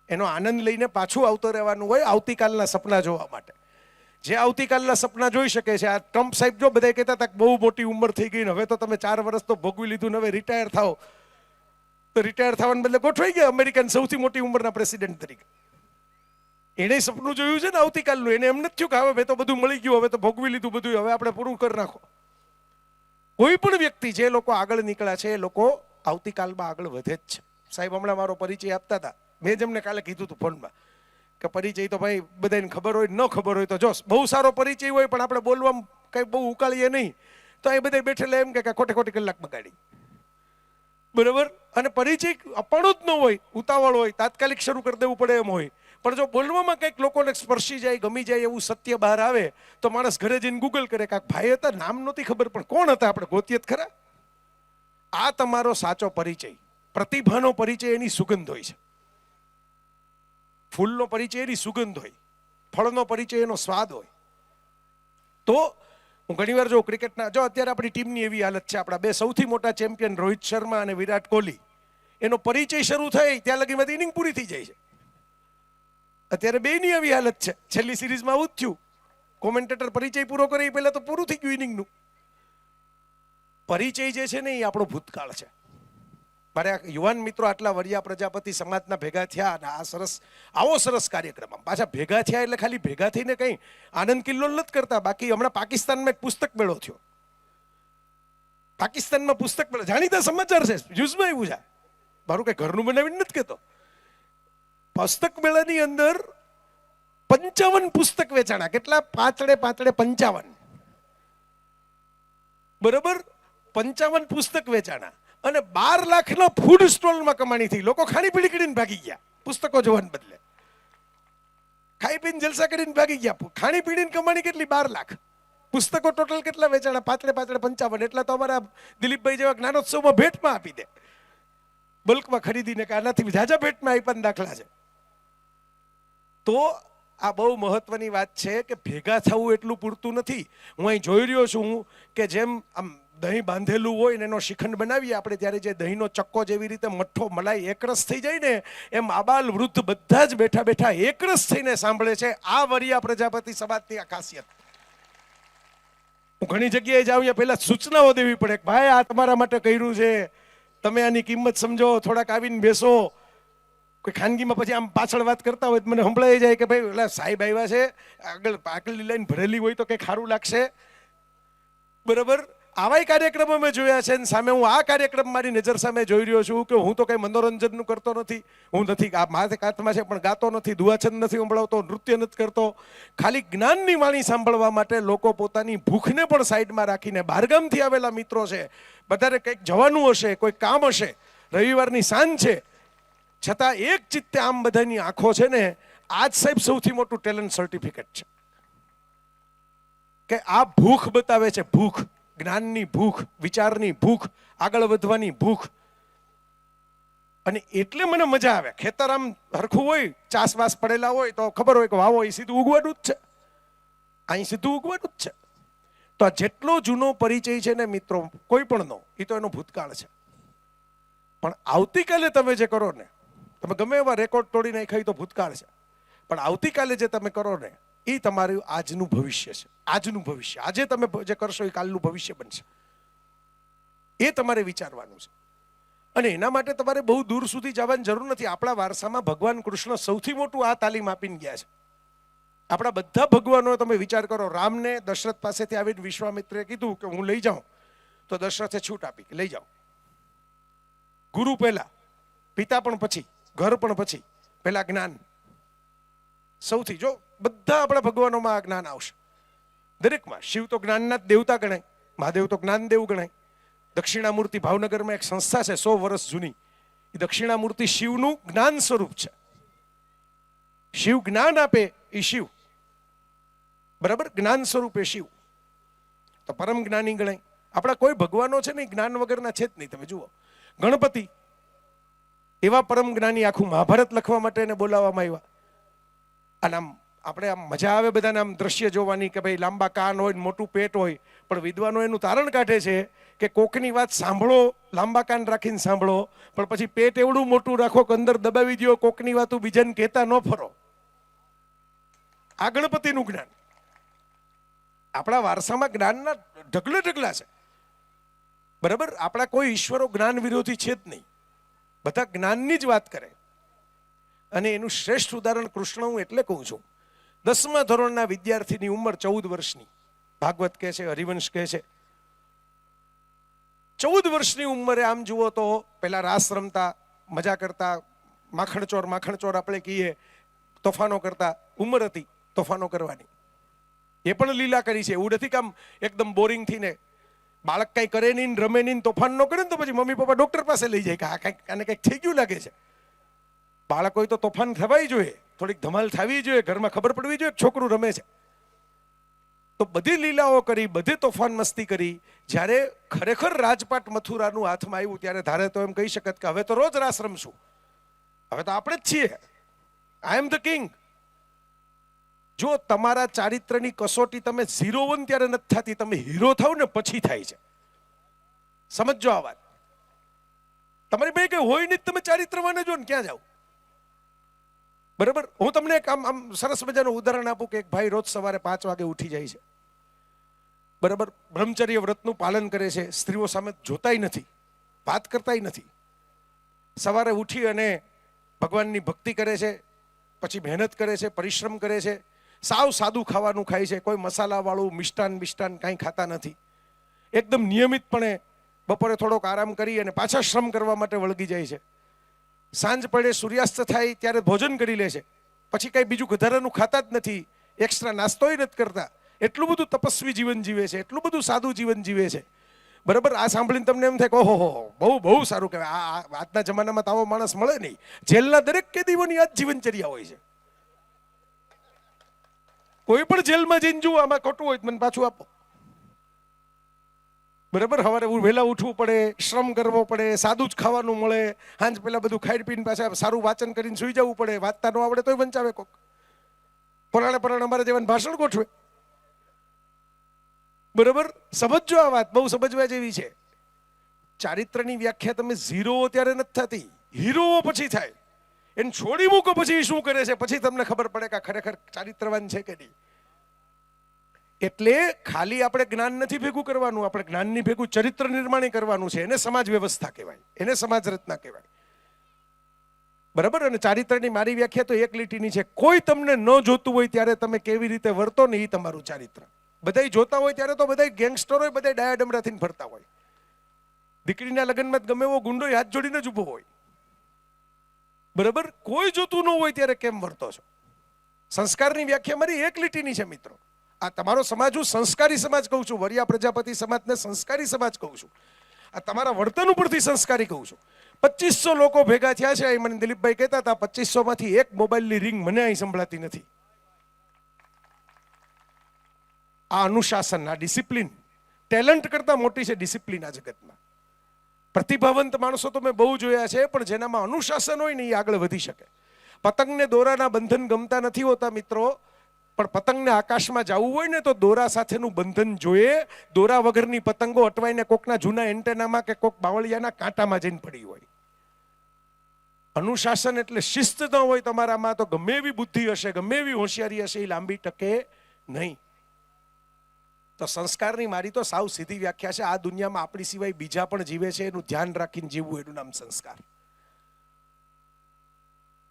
એનો આનંદ લઈને પાછું આવતો રહેવાનું હોય, આવતીકાલના સપના જોવા માટે. જે આવતીકાલના સપના જોઈ શકે છે. આ ટ્રમ્પ સાહેબ જો બધા કહેતા હતા કે બહુ મોટી ઉંમર થઈ ગઈ ને હવે તો તમે 4 વર્ષ તો ભોગવી લીધું ને હવે રિટાયર થાવ, તો રિટાયર થવાને બદલે ગોઠવાઈ ગયા અમેરિકન સૌથી મોટી ઉંમરના પ્રેસિડેન્ટ તરીકે. એણે સપનું જોયું છે ને આવતીકાલનું, એને એમ નથી થયું કે હવે મેં તો બધું મળી ગયું, હવે તો ભોગવી લીધું બધું, હવે આપણે પૂરું કરી નાખો. કોઈ પણ વ્યક્તિ જે લોકો આગળ નીકળ્યા છે એ લોકો આવતીકાલમાં આગળ વધે જ છે. સાહેબ હમણાં મારો પરિચય આપતા હતા, મેં જ એમને કાલે કીધું હતું ફોનમાં કે પરિચય તો ભાઈ બધાને ખબર હોય, ન ખબર હોય તો જો બહુ સારો પરિચય હોય પણ આપણે બોલવામાં કંઈ બહુ ઉકાળીએ નહીં તો એ બધા બેઠેલા એમ કે ખોટે ખોટી કલાક બગાડી. બરાબર? અને પરિચય અપાણો જ ન હોય, ઉતાવળ હોય, તાત્કાલિક શરૂ કરી દેવું પડે એમ હોય. પણ જો બોલવામાં કંઈક લોકોને સ્પર્શી જાય, ગમી જાય એવું સત્ય બહાર આવે તો માણસ ઘરે જઈને ગૂગલ કરે કે ભાઈ હતા, નામ નહોતી ખબર પણ કોણ હતા, આપણે ગોતીએ જ ખરા. આ તમારો સાચો પરિચય. પ્રતિભાનો પરિચય એની સુગંધ હોય છે, ફૂલનો પરિચય એની સુગંધ હોય, ફળનો પરિચય એનો સ્વાદ હોય. તો હું ઘણીવાર જો ક્રિકેટના, જો અત્યારે આપણી ટીમની એવી હાલત છે, આપણા બે સૌથી મોટા ચેમ્પિયન રોહિત શર્મા અને વિરાટ કોહલી, એનો પરિચય શરૂ થાય ત્યાં લગીમાં ઇનિંગ પૂરી થઈ જાય છે. અત્યારે બેની આવી હાલત છે. છેલ્લી સિરીઝમાં આવું જ થયું, કોમેન્ટેટર પરિચય પૂરો કરે પહેલા તો પૂરું થઈ ગયું ઇનિંગનું. પરિચય જે છે ને એ આપણો ભૂતકાળ છે. મારે આ યુવાન મિત્રો આટલા વરિયા પ્રજાપતિ સમાજના ભેગા થયા અને આ સરસ, આવો સરસ કાર્યક્રમ, પાછા ભેગા થયા એટલે ખાલી ભેગા થઈને કંઈ આનંદ કિલ્લો નથી કરતા. બાકી હમણાં પાકિસ્તાનમાં એક પુસ્તક મેળો થયો, પાકિસ્તાનમાં પુસ્તક મેળો, જાણીતા સમાચાર છે, ન્યૂઝમાં આવ્યું છે, મારું કઈ ઘરનું બનાવીને નથી કહેતો. પુસ્તક મેળાની અંદર 55 પુસ્તક વેચાણા. કેટલા? પાંચડે 55. બરાબર? 55 પુસ્તક વેચાણા અને 12 લાખના ફૂડ સ્ટોલમાં કમાણી થઈ. લોકો ખાણીપીણી કરીને ભાગી ગયા, પુસ્તકો જોવાને બદલે ખાઈ પીને જલસા કરીને ભાગી ગયા. ખાણીપીણીની કમાણી કેટલી? 12 લાખ. પુસ્તકો ટોટલ કેટલા વેચાણા? પાંચડે 55. એટલા તો અમારા દિલીપભાઈ જેવા જ્ઞાનોત્સવમાં ભેટમાં આપી દે, બલ્કમાં ખરીદીને, કે આનાથી જાજા ભેટમાં આપ્યાના દાખલા છે. તો આ બહુ મહત્વની વાત છે કે ભેગા થવું એટલું પૂરતું નથી. હું અહીં જોઈ રહ્યો છું કે જેમ આમ દહીં બાંધેલું હોય ને એનો શ્રીખંડ બનાવીએ આપણે, ત્યારે જે દહીંનો ચક્કો જેવી રીતે મઠ્ઠો મલાઈ એકરસ થઈ જાય ને, એમ આબાલ વૃદ્ધ બધા જ બેઠા બેઠા એકરસ થઈને સાંભળે છે. આ વરિયા પ્રજાપતિ સમાજની આ ખાસિયત. હું ઘણી જગ્યાએ જાઉં, ત્યાં પહેલા સૂચનાઓ દેવી પડે કે ભાઈ આ તમારા માટે કર્યું છે, તમે આની કિંમત સમજો, થોડાક આવીને બેસો. કોઈ ખાનગીમાં પછી આમ પાછળ વાત કરતા હોય તો મને સંભળાઈ જાય કે ભાઈ એટલે સાહેબ આવ્યા છે, આગળ પાકલી લાઈન ભરેલી હોય તો કંઈક સારું લાગશે. બરાબર? આવા કાર્યક્રમો મેં જોયા છે. સામે હું આ કાર્યક્રમ મારી નજર સામે જોઈ રહ્યો છું કે હું તો કંઈ મનોરંજનનું કરતો નથી, હું નથી આ માથે કાથમાં છે પણ ગાતો નથી, દુઆછંદ નથી સંભળાવતો, નૃત્ય નથી કરતો. ખાલી જ્ઞાનની વાણી સાંભળવા માટે લોકો પોતાની ભૂખને પણ સાઈડમાં રાખીને, બહારગામથી આવેલા મિત્રો છે, બધાને કંઈક જવાનું હશે, કોઈ કામ હશે, રવિવારની સાંજ છે, છતાં એક ચિત્તે આમ બધાની આંખો છે ને. આજ સાહેબ સૌથી મોટું ટેલેન્ટ સર્ટિફિકેટ છે કે આ ભૂખ બતાવે છે, ભૂખ, જ્ઞાનની ભૂખ, વિચારની ભૂખ, આગળ વધવાની ભૂખ. અને એટલે મને મજા આવે. ખેતર આમ હરખું હોય, ચાસવાસ પડેલા હોય તો ખબર હોય કે વાવો એ સીધું ઉગવાનું જ છે, અહીં સીધું ઉગવાનું જ છે. તો આ જેટલો જૂનો પરિચય છે ને મિત્રો કોઈ પણનો, એ તો એનો ભૂતકાળ છે. પણ આવતીકાલે તમે જે કરો ને, તમે ગમે એવા રેકોર્ડ તોડી નાખાય તો ભૂતકાળ છે, પણ આવતીકાલે જે તમે કરો ને એ તમારું આજનું ભવિષ્ય છે. આજનું ભવિષ્ય, આજે તમે જે કરશો એ કાલનું ભવિષ્ય બનશે. એ તમારે વિચારવાનું છે. અને એના માટે તમારે બહુ દૂર સુધી જવાની જરૂર નથી. આપણા વારસામાં ભગવાન કૃષ્ણ સૌથી મોટું આ તાલીમ આપીને ગયા છે. આપણા બધા ભગવાનો તમે વિચાર કરો, રામને દશરથ પાસેથી આવીને વિશ્વામિત્રે કીધું કે હું લઈ જાઉં, તો દશરથે છૂટ આપી કે લઈ જાઓ. ગુરુ પહેલા, પિતા પણ પછી, ઘર પણ પછી, પહેલા જ્ઞાન સૌથી. જો બધા આપણા ભગવાનોમાં આ જ્ઞાન આવશે, દરેકમાં. શિવ તો જ્ઞાનના જ દેવતા ગણાય, મહાદેવ તો જ્ઞાનદેવ ગણાય. દક્ષિણામૂર્તિ ભાવનગરમાં એક સંસ્થા છે 100 વર્ષ જૂની, એ દક્ષિણામૂર્તિ શિવનું જ્ઞાન સ્વરૂપ છે. શિવ જ્ઞાન આપે એ શિવ, બરાબર? જ્ઞાન સ્વરૂપે શિવ તો પરમ જ્ઞાની ગણાય. આપણા કોઈ ભગવાનો છે ને જ્ઞાન વગરના છે જ નહીં. તમે જુઓ ગણપતિ, એવા પરમ જ્ઞાની, આખું મહાભારત લખવા માટે એને બોલાવવામાં આવ્યા. અને આમ આપણે આમ મજા આવે બધાને આમ દ્રશ્ય જોવાની કે ભાઈ લાંબા કાન હોય, મોટું પેટ હોય, પણ વિદ્વાનો એનું તારણ કાઢે છે કે કોકની વાત સાંભળો, લાંબા કાન રાખીને સાંભળો, પણ પછી પેટ એવડું મોટું રાખો કે અંદર દબાવી દો, કોકની વાતું બીજાને કહેતા ન ફરો. આ ગણપતિનું જ્ઞાન. આપણા વારસામાં જ્ઞાનના ઢગલા ઢગલા છે, બરાબર? આપણા કોઈ ઈશ્વરો જ્ઞાન વિરોધી છે જ નહીં, બધા જ્ઞાનની જ વાત કરે. અને એનું શ્રેષ્ઠ ઉદાહરણ કૃષ્ણ હું એટલે કહું છું. 10મા ધોરણના વિદ્યાર્થીની ઉંમર 14 વર્ષની. ભાગવત કહે છે, હરિવંશ કહે છે 14 વર્ષની ઉંમરે આમ જુઓ તો પેલા રાસ રમતા, મજા કરતા, માખણચોર આપણે કહીએ, તોફાનો કરતા. ઉંમર હતી તોફાનો કરવાની. એ પણ લીલા કરી છે. એવું નથી કામ એકદમ બોરિંગ થઈને બાળક કઈ કરે નહીં, રમે નહીં, તોફાન ન કરે ને તો પછી મમ્મી પપ્પા ડોક્ટર પાસે લઈ જાય કે આ કંઈક આને કંઈક થઈ ગયું લાગે છે. બાળકોએ તો તોફાન થવાય જોઈએ, થોડીક ધમાલ થવી જોઈએ, ઘરમાં ખબર પડવી જોઈએ છોકરું રમે છે. તો બધી લીલાઓ કરી, બધી તોફાન મસ્તી કરી. જ્યારે ખરેખર રાજપાટ મથુરાનું હાથમાં આવ્યું ત્યારે ધારે તો એમ કહી શકત કે હવે તો રોજ રાસ રમશું, હવે તો આપણે જ છીએ, આઈ એમ ધ કિંગ. જો તમારા ચારિત્રની કસોટી તમે 0 ત્યારે નથી થતી, તમે હીરો થાવ ને પછી થાય છે. સમજો આ વાત. તમારી ભાઈ કઈ હોય નહીં, તમે ચારિત્રવાને જો ને ક્યાં જાવ. બરાબર. હું તમને એક આમ સરસ મજાનું ઉદાહરણ આપું કે એક ભાઈ રોજ સવારે 5 વાગે ઉઠી જાય છે. બરાબર. બ્રહ્મચર્ય વ્રતનું પાલન કરે છે, સ્ત્રીઓ સામે જોતાય નથી, વાત કરતાય નથી. સવારે ઉઠી અને ભગવાનની ભક્તિ કરે છે, પછી મહેનત કરે છે, પરિશ્રમ કરે છે. સાવ સાદું ખાવાનું ખાય છે, કોઈ મસાલાવાળું મિષ્ટાન કાંઈ ખાતા નથી. એકદમ નિયમિતપણે બપોરે થોડોક આરામ કરી અને પાછા શ્રમ કરવા માટે વળગી જાય છે. સાંજ પડે, સૂર્યાસ્ત થાય ત્યારે ભોજન કરી લે છે, પછી કંઈ બીજું વધારાનું ખાતા જ નથી, એક્સ્ટ્રા નાસ્તોય નથી કરતા. એટલું બધું તપસ્વી જીવન જીવે છે, એટલું બધું સાદું જીવન જીવે છે. બરાબર. આ સાંભળીને તમને એમ થાય કે ઓહો બહુ સારું કહેવાય. આજના જમાનામાં તો આવો માણસ મળે નહીં. જેલના દરેક કેદીઓની આ જ જીવનચર્યા હોય છે. કોઈ પણ જેલમાં જઈને જુઓ, આમાં ખોટું હોય મને પાછું આપો. બરાબર. સવારે વહેલા ઉઠવું પડે, શ્રમ કરવો પડે, સાદું જ ખાવાનું મળે, હાંજ પેલા બધું ખાઈ પીને પાછા સારું વાંચન કરીને સુઈ જવું પડે. વાંચતા ન આવડે તોય વંચાવે કોક, પરાણે અમારે જેવાને ભાષણ ગોઠવે. બરાબર. સમજો આ વાત, બહુ સમજવા જેવી છે. ચારિત્રની વ્યાખ્યા તમે 0 ત્યારે નથી થતી, હીરો પછી થાય. એને છોડી મૂકો પછી શું કરે છે, પછી તમને ખબર પડે કે ખરેખર ચારિત્રવાન છે કે નહીં. એટલે ખાલી આપણે જ્ઞાન નથી ભેગું કરવાનું, આપણે જ્ઞાનની ભેગું ચરિત્ર નિર્માણ કરવાનું છે. એને સમાજ વ્યવસ્થા કહેવાય, એને સમાજ રચના કહેવાય. બરાબર. અને ચારિત્રની મારી વ્યાખ્યા તો એક લીટીની છે. કોઈ તમને ન જોતું હોય ત્યારે તમે કેવી રીતે વર્તો ને એ તમારું ચારિત્ર. બધાય જોતા હોય ત્યારે તો બધાય ગેંગસ્ટર હોય, બધાય ડાયા ડમરા થઈને ફરતા હોય. દીકરીના લગ્નમાં ગમે એવો ગુંડો હાથ જોડીને જ ઊભો હોય. બરાબર. કોઈ જોતું ન હોય ત્યારે કેમ વર્તો છો. સંસ્કારની વ્યાખ્યા મારી એક લીટીની છે મિત્રો. આ તમારો સમાજ હું સંસ્કારી સમાજ કહું છું, વરિયા પ્રજાપતિ સમાજને સંસ્કારી સમાજ કહું છું. આ તમારા વર્તન ઉપરથી સંસ્કારી કહું છું. 2500 લોકો ભેગા થયા છે. મને દિલીપભાઈ કહેતા હતા 2500 માંથી એક મોબાઈલની રિંગ મને અહીં સંભળાતી નથી. આ અનુશાસન, આ ડિસિપ્લિન ટેલેન્ટ કરતા મોટી છે. ડિસિપ્લિન આ જગતમાં પ્રતિભાવંત માણસો તો મેં બહુ જોયા છે, પણ જેનામાં અનુશાસન હોય ને એ આગળ વધી શકે. પતંગને દોરાના બંધન ગમતા નથી હોતા મિત્રો, પણ પતંગને આકાશમાં જવું હોય ને તો દોરા સાથેનું બંધન જોઈએ. દોરા વગરની પતંગો અટવાઈને કોકના જૂના એન્ટેનામાં કે કોક બાવળિયાના કાંટામાં જઈને પડી હોય. અનુશાસન એટલે શિસ્ત ન હોય તમારામાં તો ગમે એવી બુદ્ધિ હશે, ગમે એવી હોશિયારી હશે, એ લાંબી ટકે નહીં. તો સંસ્કારની મારી તો સાવ સીધી વ્યાખ્યા છે. આ દુનિયામાં આપણી સિવાય બીજા પણ જીવે છે, એનું ધ્યાન રાખીને જીવવું, એનું નામ સંસ્કાર.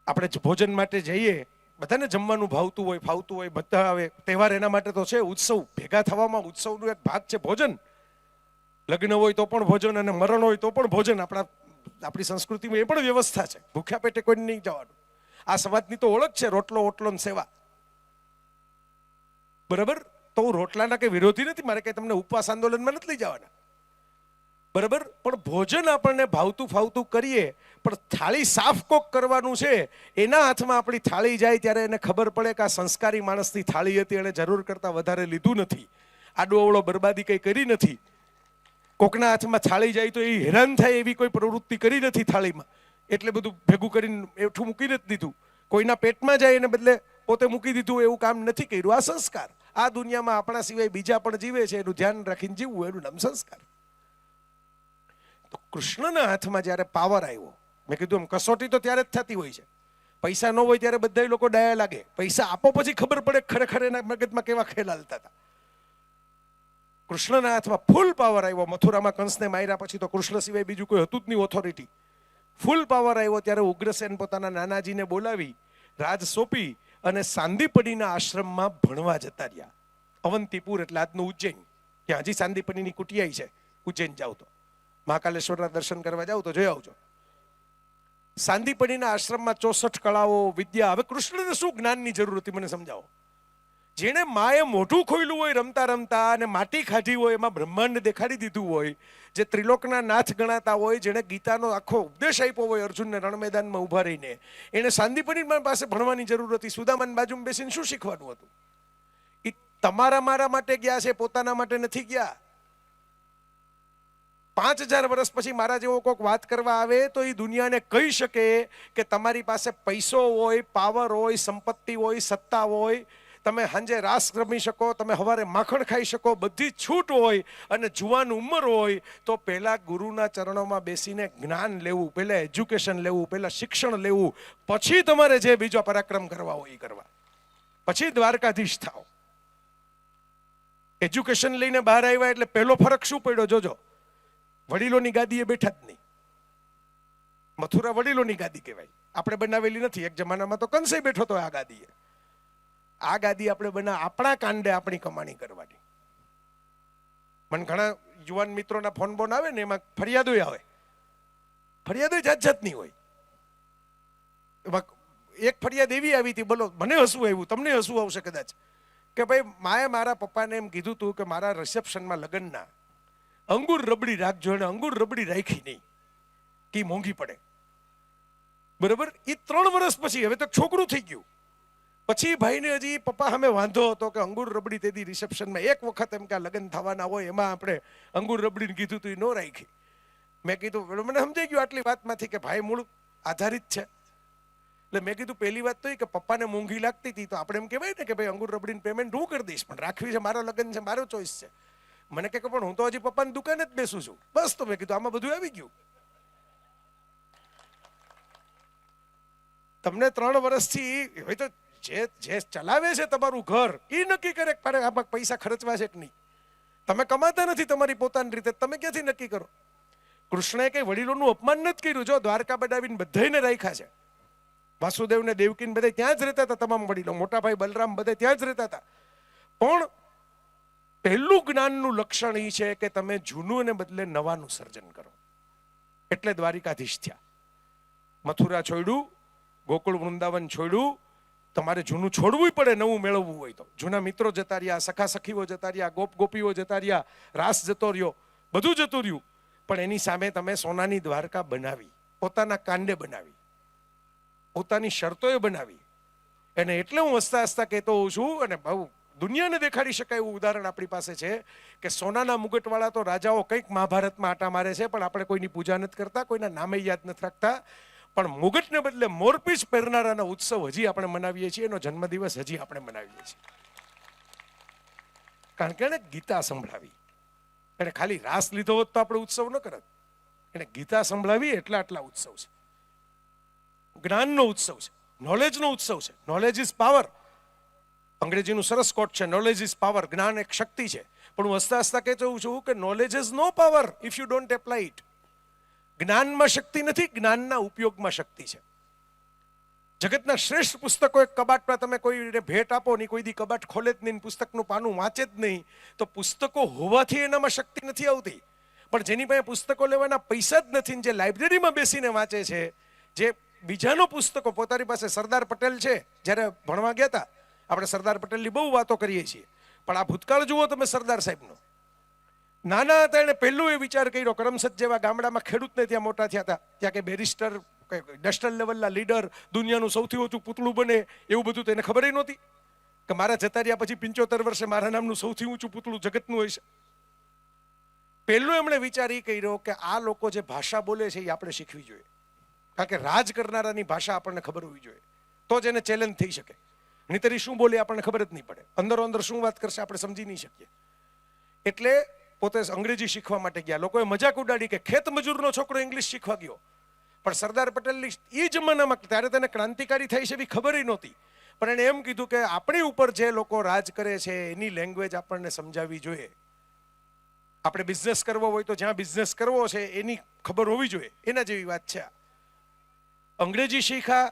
આપણે ભોજન માટે જઈએ, બધાને જમવાનું ભાવતું હોય, ફાવતું હોય, બધા આવે. તહેવાર એના માટે તો છે. ઉત્સવ ભેગા થવામાં ઉત્સવનો એક ભાગ છે ભોજન. લગ્ન હોય તો પણ ભોજન, અને મરણ હોય તો પણ ભોજન. આપણી સંસ્કૃતિમાં એ પણ વ્યવસ્થા છે. ભૂખ્યા પેટે કોઈ નહીં જવાનું. આ સમાજની તો ઓળખ છે, રોટલો ઓટલો ને સેવા. બરાબર. તો હું રોટલાના કઈ વિરોધી નથી, મારે કઈ તમને ઉપવાસ આંદોલનમાં નથી લઈ જવાના. બરાબર. પણ ભોજન આપણને ભાવતું ફાવતું કરીએ, પણ થાળી સાફ કોક કરવાનું છે. એના હાથમાં આપણી થાળી જાય ત્યારે એને ખબર પડે કે આ સંસ્કારી માણસની થાળી હતી, એને જરૂર કરતા વધારે લીધું નથી, આડો અવળો બરબાદી કઈ કરી નથી. કોકના હાથમાં થાળી જાય તો એ હેરાન થાય એવી કોઈ પ્રવૃત્તિ કરી નથી થાળીમાં, એટલે બધું ભેગું કરીને એઠું મૂકી નથી દીધું. કોઈના પેટમાં જાય એને બદલે પોતે મૂકી દીધું, એવું કામ નથી કર્યું. આ સંસ્કાર. આ દુનિયામાં આપણા સિવાય બીજા પણ જીવે છે, એનું ધ્યાન રાખીને જીવવું, એનું નામ સંસ્કાર. તો કૃષ્ણના હાથમાં જ્યારે પાવર આવ્યો, મેં કીધું એમ કસોટી તો ત્યારે જ થતી હોય છે. પૈસા ન હોય ત્યારે બધા લોકો ડાયા લાગે. પૈસા આપો પછી ખબર પડે ખરેખર એના મગજમાં કેવા ખેલ હાલતા હતા. કૃષ્ણના હાથમાં ફૂલ પાવર આવ્યો. મથુરામાં કંસને માર્યા પછી તો કૃષ્ણ સિવાય બીજું કોઈ હતું જ નહીં ઓથોરિટી. ફૂલ પાવર આવ્યો ત્યારે ઉગ્રસેન પોતાના નાનાજીને બોલાવી રાજ સોંપી અને સાંદીપનીના આશ્રમમાં ભણવા જતા રહ્યા. અવંતીપુર એટલે આજનું ઉજ્જૈન, ત્યાં હજી સાંદીપનીની કુટિયાઈ છે. ઉજ્જૈન જાવ તો, મહાકાલેશ્વરના દર્શન કરવા જાવ તો જોઈ આવજો. સાંદીપનીના આશ્રમમાં 64 કળાઓ, વિદ્યા. હવે કૃષ્ણને શું જ્ઞાનની જરૂર હતી મને સમજાવો. જેણે માએ મોઢું ખોલ્યું હોય રમતા રમતા અને માટી ખાધી હોય, એમાં બ્રહ્માંડ દેખાડી દીધું હોય, જે ત્રિલોકના નાથ ગણાતા હોય, જેણે ગીતાનો આખો ઉપદેશ આપ્યો હોય અર્જુનને રણ મેદાનમાં ઊભા રહીને, એને સાંદીપની પાસે ભણવાની જરૂર હતી. સુદામાની બાજુમાં બેસીને શું શીખવાનું હતું? એ તમારા મારા માટે ગયા છે, પોતાના માટે નથી ગયા. 5000 વર્ષ પછી મારા જેવો કોઈક વાત કરવા આવે તો એ દુનિયાને કહી શકે કે તમારી પાસે પૈસો હોય, પાવર હોય, સંપત્તિ હોય, સત્તા હોય, તમે સાંજે રાસ રમી શકો, તમે સવારે માખણ ખાઈ શકો, બધી છૂટ હોય અને જુવાન ઉંમર હોય, તો પહેલા ગુરુના ચરણોમાં બેસીને જ્ઞાન લેવું, પહેલા એજ્યુકેશન લેવું, પહેલા શિક્ષણ લેવું, પછી તમારે જે બીજો પરાક્રમ કરવા હોય એ કરવા, પછી દ્વારકાધીશ થાવ. એજ્યુકેશન લઈને બહાર આવ્યા એટલે પહેલો ફરક શું પડ્યો જોજો. વડીલોની ગાદીએ બેઠા જ નહીં. મથુરા વડીલોની ગાદી કહેવાય, આપણે બનાવેલી નથી. એક જમાનામાં તો કંસે બેઠો તો આ ગાદીએ. આ ગાદી આપણે આપણા કાંડે આપણી કમાણી કરવાની. મને ઘણા યુવાન મિત્રોના ફોન બોન આવે ને, એમાં ફરિયાદો આવે. ફરિયાદો જાત જાતની હોય. એમાં એક ફરિયાદ એવી આવી હતી, બોલો, મને હસવું આવ્યું, તમને હસવું આવશે કદાચ, કે ભાઈ માએ મારા પપ્પાને એમ કીધું હતું કે મારા રિસેપ્શનમાં લગ્નના અંગુર રબડી રાખજો, અને અંગુર રબડી રાખી નહીં કે મોંઘી પડે. બરાબર. એ 3 વર્ષ પછી, હવે તો છોકરું થઈ ગયું, પછી ભાઈને હજી પપ્પા સામે વાંધો હતો કે અંગુર રબડી તેદી રિસેપ્શનમાં એક વખત એમ કે લગ્ન થવાના હોય, એમાં આપણે અંગુર રબડીને કીધું તું, એ ન રાખી. મેં કીધું, મને સમજાઈ ગયું આટલી વાતમાંથી કે ભાઈ મૂળ આધારિત છે. એટલે મેં કીધું પહેલી વાત તો એ કે પપ્પાને મોંઘી લાગતી હતી તો આપણે એમ કહેવાય ને કે ભાઈ અંગુર રબડીને પેમેન્ટ હું કરી દઈશ, પણ રાખવી છે, મારો લગ્ન છે, મારો ચોઈસ છે. મને કે પણ હું તો હજી પપ્પાની દુકાને જ બેસું છું. બસ, તો મેં કીધું આમાં બધું આવી ગયું. તમને 3 વર્ષથી હવે તો જે ચલાવે છે તમારું ઘર, એ નક્કી કરે કે આમાં પૈસા ખર્ચવા છે કે નહીં. તમે કમાતા નથી તમારી પોતાની રીતે, તમે ક્યાંથી નક્કી કરો? કૃષ્ણએ કઈ વડીલોનું અપમાન નથી કર્યું. જો દ્વારકા બનાવીને બધાને રાખ્યા છે. વાસુદેવ ને દેવકી બધા ત્યાં જ રહેતા હતા, તમામ વડીલો, મોટા ભાઈ બલરામ બધા ત્યાં જ રહેતા હતા. પણ પહેલું જ્ઞાનનું લક્ષણ એ છે કે તમે જૂનું ને બદલે નવાનું સર્જન કરો. એટલે દ્વારિકાધીશ થયા. મથુરા છોડ્યું, ગોકુળ વૃંદાવન છોડ્યું. તમારે જૂનું છોડવું પડે નવું મેળવવું હોય તો. જૂના મિત્રો જતા રહ્યા, સખા સખીઓ જતા રહ્યા, ગોપ ગોપીઓ જતા રહ્યા, રાસ જતો રહ્યો, બધું જતું રહ્યું. પણ એની સામે તમે સોનાની દ્વારકા બનાવી, પોતાના કાંડે બનાવી, પોતાની શરતોએ બનાવી. અને એટલે હું હસતા હસતા કહેતો હોઉં છું, અને બહુ દુનિયાને દેખાડી શકાય એવું ઉદાહરણ આપણી પાસે છે કે સોનાના મુગટવાળા તો રાજાઓ કંઈક મહાભારતમાં આટા મારે છે, પણ આપણે કોઈની પૂજા નથી કરતા, કોઈના નામે યાદ નથી રાખતા. પણ મુગટને બદલે મોરપીસ પહેરનારાના ઉત્સવ હજી આપણે મનાવીએ છીએ, એનો જન્મદિવસ હજી આપણે મનાવીએ છીએ. કારણ કે એને ગીતા સંભળાવી. એને ખાલી રાસ લીધો હોત તો આપણે ઉત્સવ ન કરત. એને ગીતા સંભળાવી એટલે આટલા ઉત્સવ છે. જ્ઞાનનો ઉત્સવ છે, નોલેજનો ઉત્સવ છે. Knowledge is power. અંગ્રેજીનું સરસ કોટ છે, નોલેજ ઇઝ પાવર. જ્ઞાન એક શક્તિ છે. પણ હું હસતા હસતા કહેતો છું કે knowledge is no power if you don't apply it. જ્ઞાનમાં શક્તિ નથી, જ્ઞાનના ઉપયોગમાં શક્તિ છે. જગતના શ્રેષ્ઠ પુસ્તકો એક કબાટમાં તમે કોઈને ભેટ આપો ને, કોઈ દી કબાટ ખોલે જ નહીં, પુસ્તકનું પાનું વાંચે જ નહીં, તો પુસ્તકો હોવાથી એનામાં શક્તિ નથી આવતી. પણ જેની પાસે પુસ્તકો લેવાના પૈસા જ નથી, જે લાઇબ્રેરીમાં બેસીને વાંચે છે, જે બીજાનો પુસ્તકો, પોતાની પાસે સરદાર પટેલ છે, જ્યારે ભણવા ગયા હતા આપણે સરદાર પટેલની બહુ વાતો કરીએ છીએ, પણ આ ભૂતકાળ જુઓ તમે સરદાર સાહેબનો. નાના હતા એને પહેલું એ વિચાર કર્યો, કરમસદ જેવા ગામડામાં ખેડૂતને ત્યાં મોટા થયા હતા, ત્યાં કે બેરિસ્ટર, નેશનલ લેવલના લીડર, દુનિયાનું સૌથી ઓછું પૂતળું બને, એવું બધું તો એને ખબર નહોતી કે મારા જતા રહ્યા પછી 75 વર્ષે મારા નામનું સૌથી ઊંચું પૂતળું જગતનું હોય છે. પહેલું એમણે વિચાર એ કર્યો કે આ લોકો જે ભાષા બોલે છે એ આપણે શીખવી જોઈએ. કારણ કે રાજ કરનારાની ભાષા આપણને ખબર હોવી જોઈએ, તો જ એને ચેલેન્જ થઈ શકે. નહીંતર શું બોલે આપણને ખબર જ નહીં પડે. અંદરો અંદર શું વાત કરશે આપણે સમજી નહીં શકીએ. એટલે પોતે અંગ્રેજી શીખવા માટે ગયા. લોકોએ મજાક ઉડાડી કે ખેત મજૂરનો છોકરો ઇંગ્લિશ શીખવા ગયો. પણ સરદાર પટેલની એ જમાનામાં ત્યારે તેને ક્રાંતિકારી થઈ છે એવી ખબર નહોતી. પણ એને એમ કીધું કે આપણી ઉપર જે લોકો રાજ કરે છે એની લેંગ્વેજ આપણને સમજાવવી જોઈએ. આપણે બિઝનેસ કરવો હોય તો જ્યાં બિઝનેસ કરવો છે એની ખબર હોવી જોઈએ. એના જેવી વાત છે. અંગ્રેજી શીખ્યા,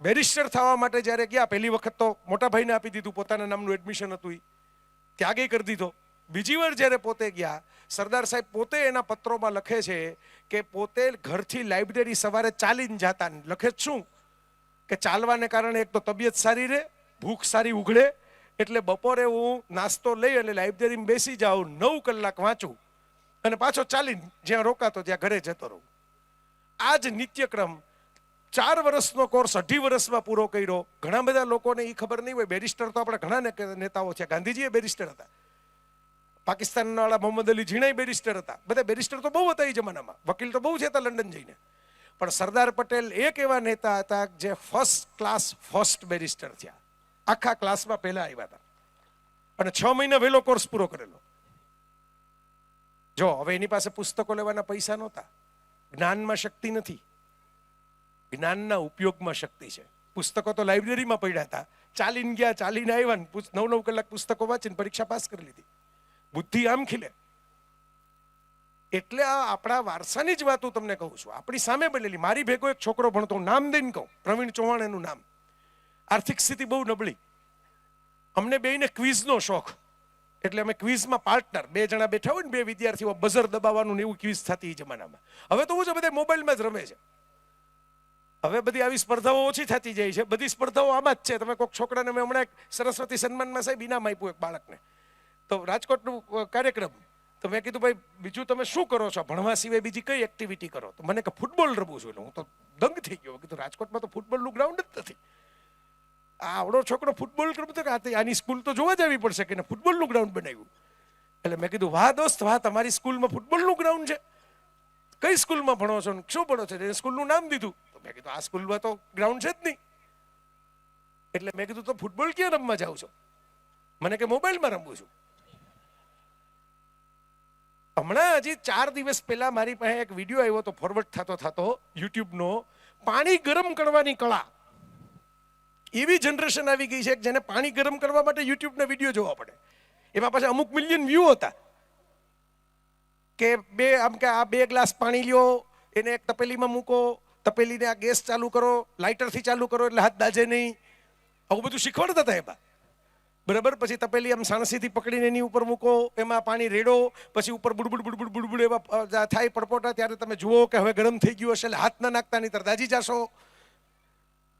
બેરિસ્ટર થવા માટે જ્યારે ગયા, પહેલી વખત તો મોટા ભાઈને આપી દીધું, પોતાના નામનું એડમિશન હતું, ત્યાગે કરી દીધો. બીજી વાર જ્યારે પોતે ગયા, સરદાર સાહેબ પોતે એના પત્રોમાં લખે છે કે પોતે ઘરથી લાઇબ્રેરી સવારે ચાલીને જતા. લખે શું કે ચાલવાને કારણે એક તો તબિયત સારી રહે, ભૂખ સારી ઉઘડે, એટલે બપોરે હું નાસ્તો લઈ અને લાઇબ્રેરીમાં બેસી જાઉં, 9 કલાક વાંચું અને પાછો ચાલીને જ્યાં રોકાતો ત્યાં ઘરે જતો રહું. આ જ નિત્યક્રમ 4 વર્ષનો કોર્સ 2.5 વર્ષમાં પૂરો કર્યો. ઘણા બધા લોકોને એ ખબર નહીં હોય, બેરિસ્ટર તો આપણા ઘણા નેતાઓ છે. ગાંધીજી એ બેરિસ્ટર હતા, પાકિસ્તાનના વાળા મોહમ્મદ અલી ઝીણા બેરિસ્ટર હતા, બધા બેરિસ્ટર તો બહુ હતા એ જમાનામાં, વકીલ તો બહુ છે હતા લંડન જઈને. પણ સરદાર પટેલ એક એવા નેતા હતા જે ફર્સ્ટ ક્લાસ ફર્સ્ટ બેરિસ્ટર થયા, આખા ક્લાસમાં પહેલા આવ્યા હતા અને 6 મહિના વહેલો કોર્સ પૂરો કરેલો. જો હવે એની પાસે પુસ્તકો લેવાના પૈસા નહોતા. જ્ઞાનમાં શક્તિ નથી, જ્ઞાનના ઉપયોગમાં શક્તિ છે. પુસ્તકો તો લાઇબ્રેરીમાં પડ્યા હતા, ચાલીને ગયા, ચાલીને આવ્યા, 9 કલાક પુસ્તકો વાંચીને પરીક્ષા પાસ કરી લીધી. બુદ્ધિ આમ ખીલે. એટલે આ આપણા વારસાની જ વાત હું તમને કહું છું, આપણી સામે બનેલી. મારી ભેગો એક છોકરો ભણતો, નામ દઈને કહું, પ્રવીણ ચૌહાણ એનું નામ. આર્થિક સ્થિતિ બહુ નબળી. અમને બેયને ક્વિઝનો શોખ, એટલે અમે ક્વિઝમાં પાર્ટનર, 2 જણા બેઠા હોય ને, 2 વિદ્યાર્થીઓ, બઝર દબાવવાનું ને એવું ક્વિઝ થતી એ જમાનામાં. હવે તો હું છે બધા મોબાઈલમાં જ રમે છે. હવે બધી આવી સ્પર્ધાઓ ઓછી થતી જાય છે. બધી સ્પર્ધાઓ આમાં જ છે. તમે કોઈક છોકરાને, મેં હમણાં સરસ્વતી સન્માનમાં સાહેબ ઇનામ આપ્યું એક બાળકને, તો રાજકોટનું કાર્યક્રમ. તો મેં કીધું ભાઈ બીજું તમે શું કરો છો, ભણવા સિવાય બીજી કઈ એક્ટિવિટી કરો? તો મને કે ફૂટબોલ રમું છું. એટલે હું તો દંગ થઈ ગયો. કીધું રાજકોટમાં તો ફૂટબોલનું ગ્રાઉન્ડ જ નથી. આવડો છોકરો ફૂટબોલ રમતો, આની સ્કૂલ તો જોવા જ આવી પડશે કે ફૂટબોલનું ગ્રાઉન્ડ બનાવ્યું. એટલે મેં કીધું વાહ દોસ્ત વાહ, તમારી સ્કૂલમાં ફૂટબોલનું ગ્રાઉન્ડ છે? કઈ સ્કૂલમાં ભણો છો, શું ભણો છો? એને સ્કૂલનું નામ દીધું. તો મેં કીધું આ સ્કૂલમાં તો ગ્રાઉન્ડ છે જ નહીં. એટલે મેં કીધું તો ફૂટબોલ ક્યાં રમવા જાઉં છો? મને કે મોબાઈલમાં રમું છું. હમણાં હજી 4 દિવસ પહેલા મારી પાસે એક વિડીયો આવ્યો તો, ફોરવર્ડ થતો યુટ્યુબનો, પાણી ગરમ કરવાની કળા. એવી જનરેશન આવી ગઈ છે જેને પાણી ગરમ કરવા માટે યુટ્યુબના વિડીયો જોવા પડે. એમાં પાછા અમુક મિલિયન વ્યૂ હતા કે આ 2 ગ્લાસ પાણી લ્યો, એને એક તપેલીમાં મૂકો, તપેલીને આ ગેસ ચાલુ કરો, લાઇટરથી ચાલુ કરો એટલે હાથ દાજે નહીં. આવું બધું શીખવાડતા હતા એમાં, બરાબર. પછી તપેલી આમ સાણસીથી પકડીને એની ઉપર મૂકો, એમાં પાણી રેડો, પછી ઉપર બુડબુડ બુડબુડ બુડબુડ એવા થાય પડપોટા, ત્યારે તમે જુઓ કે હવે ગરમ થઈ ગયું હશે, એટલે હાથ ના નાખતા, નહીં તર દાજી જશો.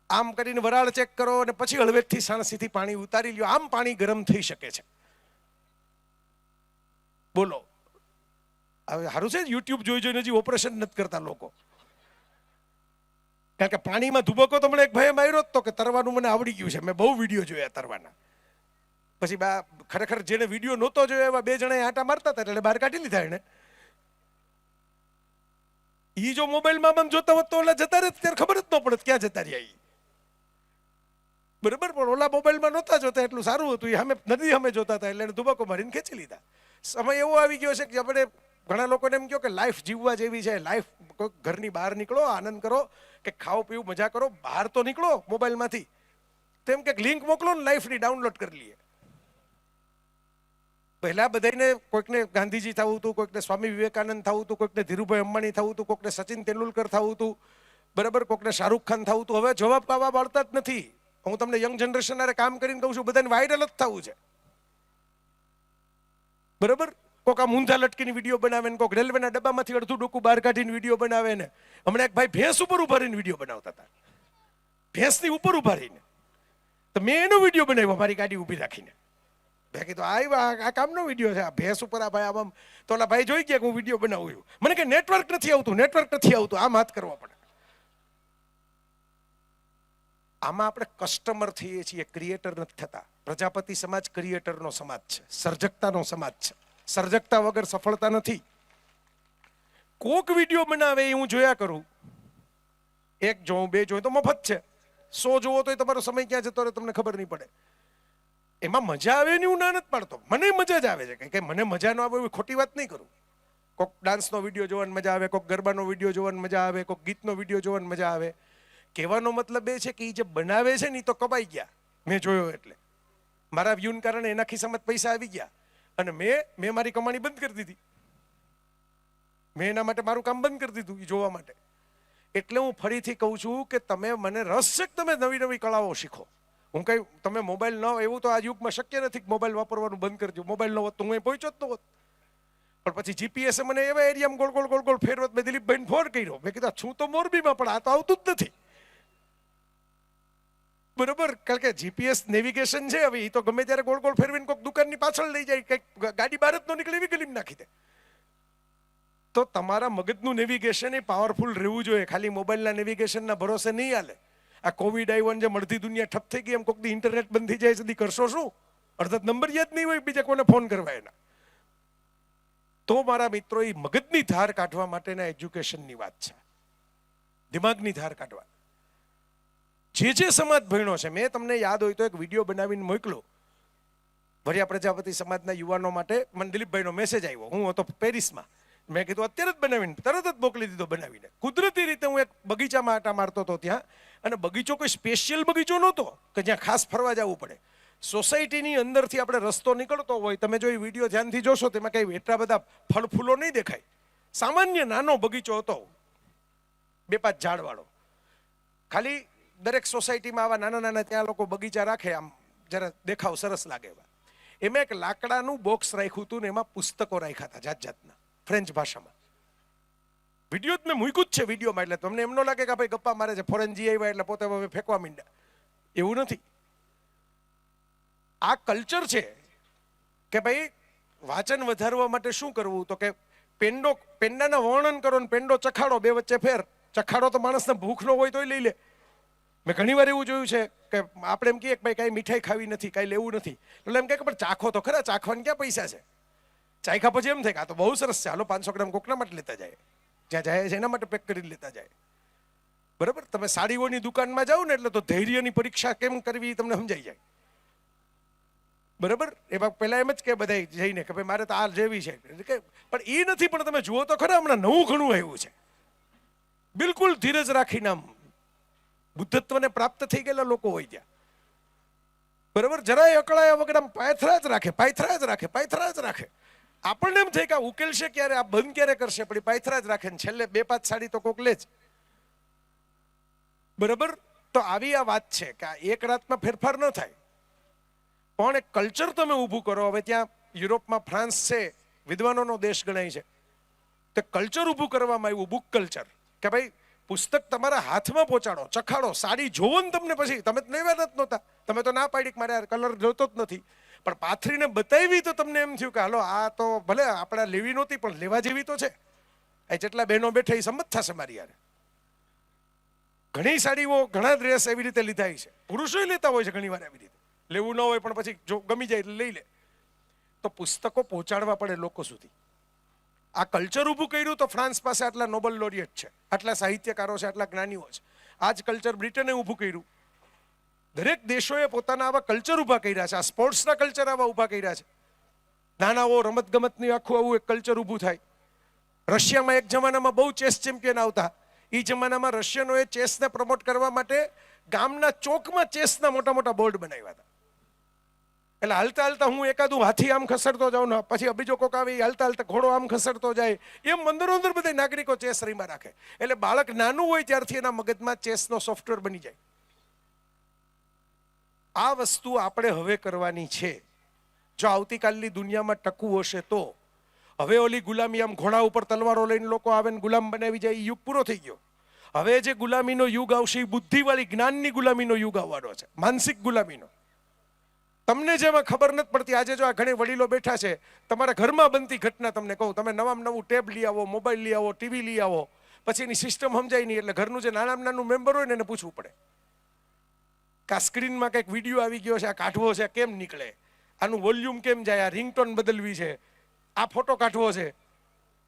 આમ કરીને વરાળ ચેક કરો અને પછી હળવેથી સાણસીથી પાણી ઉતારી લ્યો. આમ પાણી ગરમ થઈ શકે છે. બોલો, હવે સારું છે યુટ્યુબ જોઈ જોઈને હજી ઓપરેશન નથી કરતા લોકો. કારણ કે પાણીમાં ધુબકો તો મને એક ભાઈએ માર્યો તો કે તરવાનું મને આવડી ગયું છે. મેં બહુ વિડીયો જોયા તરવાના. પછી ખરેખર જેને વિડીયો નહોતો જોયો એવા 2 જણા આંટા મારતા હતા એટલે બહાર કાઢી લીધા એને. ઈ જો મોબાઈલમાં આમ જોતા હોત તો ઓલા જતા રહે, ત્યારે ખબર જ ન પડે ક્યાં જતા રહ્યા. બરાબર, પણ ઓલા મોબાઈલમાં નહોતા જોતા એટલું સારું હતું. એ અમે નદી અમે જોતા હતા એટલે એને ધુબાકો મારીને ખેંચી લીધા. સમય એવો આવી ગયો છે કે આપણે ઘણા લોકોને એમ કહો કે લાઈફ જીવવા જેવી છે. લાઈફ કોઈ ઘરની બહાર નીકળો, આનંદ કરો, કે ખાઓ પીવું મજા કરો, બહાર તો નીકળો મોબાઈલમાંથી. તેમ કે લિંક મોકલો ને લાઈફની ડાઉનલોડ કરી લઈએ. પહેલા બધાને કોઈકને ગાંધીજી થવું હતું, કોઈકને સ્વામી વિવેકાનંદ થવું હતું, કોઈકને ધીરુભાઈ અંબાણી થવું હતું, કોઈકને સચિન તેંડુલકર થવું હતું, બરાબર, કોઈકને શાહરૂખ ખાન થવું હતું. હવે જવાબ પાવા મળતા જ નથી. હું તમને યંગ જનરેશન હારે કામ કરીને કહું છું, બધાને વાયરલ જ થવું છે. બરાબર, કોઈક આમ ઊંધા લટકીને વિડીયો બનાવે ને, કોઈક રેલવેના ડબ્બામાંથી અડધું ડોકું બહાર કાઢીને વિડીયો બનાવે ને. હમણાં એક ભાઈ ભેંસ ઉપર ઉભા રહીને વિડીયો બનાવતા હતા, ભેંસની ઉપર ઉભા રહીને. તો મેં એનો વિડીયો બનાવ્યો મારી ગાડી ઊભી રાખીને. મેં કીધું આ કામનો વિડીયો છે, આ ભેંસ ઉપર આ ભાઈ આમ. તો ઓલા ભાઈ જોઈ ગયા કે હું વિડીયો બનાવું છું. મને કે નેટવર્ક નથી આવતું, આમ હાથ કરવો પડે. આમાં આપણે કસ્ટમર થઈએ છીએ, ક્રિએટર નથી થતા. પ્રજાપતિ સમાજ ક્રિએટરનો સમાજ છે, સર્જકતાનો સમાજ છે. સર્જકતા વગર સફળતા નથી. કોક વિડીયો બનાવે એ હું જોયા કરું, 1 જોઉં 2 જોઉં તો મફત છે. 100 જોવો તો તમારો સમય ક્યાં જતો રહે તમને ખબર નહીં પડે. એમાં મજા આવે એની હું ના નથી પાડતો, મને મજા જ આવે છે. કે મને મજા ન આવે એવી ખોટી વાત નહીં કરું. કોઈક ડાન્સનો વિડીયો જોવાની મજા આવે, કોઈક ગરબાનો વિડીયો જોવાની મજા આવે, કોઈક ગીતનો વિડીયો જોવાની મજા આવે. કહેવાનો મતલબ એ છે કે એ જે બનાવે છે ને એ તો કમાઈ ગયા, મેં જોયો એટલે. મારા વ્યૂને કારણે એના ખિસ્સામાં પૈસા આવી ગયા અને મેં મારી કમાણી બંધ કરી દીધી. મેં એના માટે મારું કામ બંધ કરી દીધું એ જોવા માટે. એટલે હું ફરીથી કહું છું કે તમે મને રસ છે કે તમે નવી નવી કળાઓ શીખો. હું કઈ તમે મોબાઈલ ન હોય એવું તો આ યુગમાં શક્ય નથી કે મોબાઈલ વાપરવાનું બંધ કરજો. મોબાઈલ ન હોત તો હું અહીં પહોંચ્યો જ ન હોત. પણ પછી જીપીએસે મને એવા એરિયામાં ગોળ ગોળ ગોળ ગોળ ફેરવત. મેં દિલીપભાઈને ફોન કર્યો, મેં કીધું છું તો મોરબીમાં પણ આ તો આવતું જ નથી. બરોબર, કારણ કે જીપીએસ નેવિગેશન છે. હવે એ તો ગમે ત્યારે ગોળ ગોળ ફેરવીને કોઈક દુકાનની પાછળ લઈ જાય, કંઈક ગાડી બહાર જ ન નીકળે એવી ગલીમાં નાખી દે. તો તમારા મગજનું નેવિગેશન એ પાવરફુલ રહેવું જોઈએ. ખાલી મોબાઈલના નેવિગેશનના ભરોસે નહીં હાલે. આ કોવિડ આવ્યો ને જે અડધી દુનિયા ઠપ થઈ ગઈ, એમ કોઈક દી ઇન્ટરનેટ બંધ થઈ જાય સુધી કરશો શું? અડધા નંબર યાદ નહીં હોય બીજા કોને ફોન કરવા એના. તો મારા મિત્રો, એ મગજની ધાર કાઢવા માટેના એજ્યુકેશનની વાત છે, દિમાગની ધાર કાઢવા. જે સમાજ ભણ્યો છે, મેં તમને યાદ હોય તો એક વિડીયો બનાવીને મોકલો વરિયા પ્રજાપતિ સમાજના યુવાનો માટે. મને દિલીપભાઈનો મેસેજ આવ્યો, હું હતો પેરિસમાં. મેં કીધું અત્યારે જ બનાવીને તરત જ મોકલી દીધો બનાવીને. કુદરતી રીતે હું એક બગીચામાં આટા મારતો હતો ત્યાં, અને બગીચો કોઈ સ્પેશિયલ બગીચો નહોતો કે જ્યાં ખાસ ફરવા જવું પડે. સોસાયટીની અંદરથી આપણે રસ્તો નીકળતો હોય, તમે જો એ વિડીયો ધ્યાનથી જોશો તેમાં કઈ એટલા બધા ફળ ફૂલો નહીં દેખાય. સામાન્ય નાનો બગીચો હતો, 2-5 ઝાડવાળો. ખાલી દરેક સોસાયટીમાં આવા નાના નાના ત્યાં લોકો બગીચા રાખે, આમ જરા દેખાવ સરસ લાગે એવા. એમાં એક લાકડાનું બોક્સ રાખ્યું હતું ને એમાં પુસ્તકો રાખ્યા હતા જાત જાતના, ફ્રેન્ચ ભાષામાં. વિડીયો જ મેં મૂક્યું જ છે વિડીયોમાં. એટલે તમને એમ ન લાગે કે ભાઈ ગપ્પા મારે છે, ફોરેન જી આવ્યા એટલે પોતે હવે ફેંકવા માંડ્યા, એવું નથી. આ કલ્ચર છે કે ભાઈ વાંચન વધારવા માટે શું કરવું, તો કે પેંડાના વર્ણન કરો ને પેંડો ચખાડો, બે વચ્ચે ફેર. ચખાડો તો માણસને ભૂખ ન હોય તોય લઈ લે. મેં ઘણી વાર એવું જોયું છે કે આપણે એમ કહીએ કે ભાઈ કાંઈ મીઠાઈ ખાવી નથી, કાંઈ લેવું નથી, એટલે એમ કહે કે પણ ચાખો તો ખરા, ચાખવાની ક્યાં પૈસા છે? ચાખ્યા પછી એમ થાય કે આ તો બહુ સરસ છે, હાલો 500 ગ્રામ કોકના માટે લેતા જાય, જ્યાં જાય છે એના માટે પેક કરીને લેતા જાય. બરાબર, તમે સાડીઓની દુકાનમાં જાઓ ને એટલે તો ધૈર્યની પરીક્ષા કેમ કરવી તમને સમજાઈ જાય. બરાબર, એમાં પહેલા એમ જ કે બધા જઈને કે ભાઈ મારે તો આ જેવી છે, પણ એ નથી. પણ તમે જુઓ તો ખરા, હમણાં નવું ઘણું આવ્યું છે. બિલકુલ ધીરજ રાખીને આમ બુદ્ધત્વને પ્રાપ્ત થઈ ગયેલા લોકો હોય ત્યાં. બરાબર, જરાય અકળાયા વગર આમ પાયથરા જ રાખે, પાયથરા જ રાખે, પાયથરા જ રાખે. આપણને એમ થાય કે આ ઉકેલશે ક્યારે, આ બંધ ક્યારે કરશે, પણ પાયથરા જ રાખે ને છેલ્લે 2-5 સાડી તો કોક લે જ. બરાબર, તો આવી આ વાત છે કે આ એક રાતમાં ફેરફાર ન થાય, પણ એક કલ્ચર તમે ઊભું કરો. હવે ત્યાં યુરોપમાં ફ્રાન્સ છે, વિદ્વાનોનો દેશ ગણાય છે. તો કલ્ચર ઊભું કરવામાં આવ્યું, બુક કલ્ચર, કે ભાઈ પુસ્તક તમારા હાથમાં પહોંચાડો, ચખાડો. સાડી જોવો ને તમને, પછી તમે તો લેવા જ નહોતા, તમે તો ના પાડી કે મારે કલર જોતો જ નથી, પણ પાથરીને બતાવી તો તમને એમ થયું કે હાલો આ તો ભલે આપણે લેવી નહોતી પણ લેવા જેવી તો છે. એ જેટલા બહેનો બેઠા એ સમજ થશે મારી યાર. ઘણી સાડીઓ, ઘણા ડ્રેસ એવી રીતે લીધા છે, પુરુષો લેતા હોય છે ઘણી વાર એવી રીતે. લેવું ન હોય પણ પછી જો ગમી જાય એટલે લઈ લે. તો પુસ્તકો પહોંચાડવા પડે લોકો સુધી. આ કલ્ચર ઊભું કર્યું તો ફ્રાન્સ પાસે આટલા નોબલ લોરિયેટ છે, આટલા સાહિત્યકારો છે, આટલા જ્ઞાનીઓ છે. આ જ કલ્ચર બ્રિટને ઊભું કર્યું. દરેક દેશોએ પોતાના આવા કલ્ચર ઊભા કર્યા છે. આ સ્પોર્ટ્સના કલ્ચર આવા ઊભા કર્યા છે. નાનાઓ રમતગમતની આખું આવું એક કલ્ચર ઊભું થાય. રશિયામાં એક જમાનામાં બહુ ચેસ ચેમ્પિયન આવતા. એ જમાનામાં રશિયનોએ ચેસને પ્રમોટ કરવા માટે ગામના ચોકમાં ચેસના મોટા મોટા બોર્ડ બનાવ્યા હતા. એટલે હાલતા હાલતા હું એકાદું હાથી આમ ખસડતો જાઉં ને પછી બીજો કોક આવે હાલતા હાલતા ઘોડો આમ ખસડતો જાય, એમ અંદરો અંદર બધા નાગરિકો ચેસ રહીમાં રાખે. એટલે બાળક નાનું હોય ત્યારથી એના મગજમાં ચેસનો સોફ્ટવેર બની જાય. આ વસ્તુ આપણે હવે કરવાની છે જો આવતીકાલની દુનિયામાં ટકવું હશે તો. હવે ઓલી ગુલામી, આમ ઘોડા ઉપર તલવારો લઈને લોકો આવે ને ગુલામ બનાવી જાય, એ યુગ પૂરો થઈ ગયો. હવે જે ગુલામીનો યુગ આવશે એ બુદ્ધિવાળી જ્ઞાનની ગુલામીનો યુગ આવવાનો છે, માનસિક ગુલામીનો. તમને જેમાં ખબર નથી પડતી. આજે જો આ ઘણી વડીલો બેઠા છે, તમારા ઘરમાં બનતી ઘટના તમને કહું, તમે નવામાં નવું ટેબ લઈ આવો, મોબાઈલ લઈ આવો, ટીવી લઈ આવો, પછી એની સિસ્ટમ સમજાય નહીં, એટલે ઘરનું જે નાનામાં નાનું મેમ્બર હોય ને એને પૂછવું પડે કે આ સ્ક્રીનમાં કંઈક વિડીયો આવી ગયો છે, આ કાઢવો છે, કેમ નીકળે, આનું વોલ્યુમ કેમ જાય, આ રિંગટોન બદલવી છે, આ ફોટો કાઢવો છે.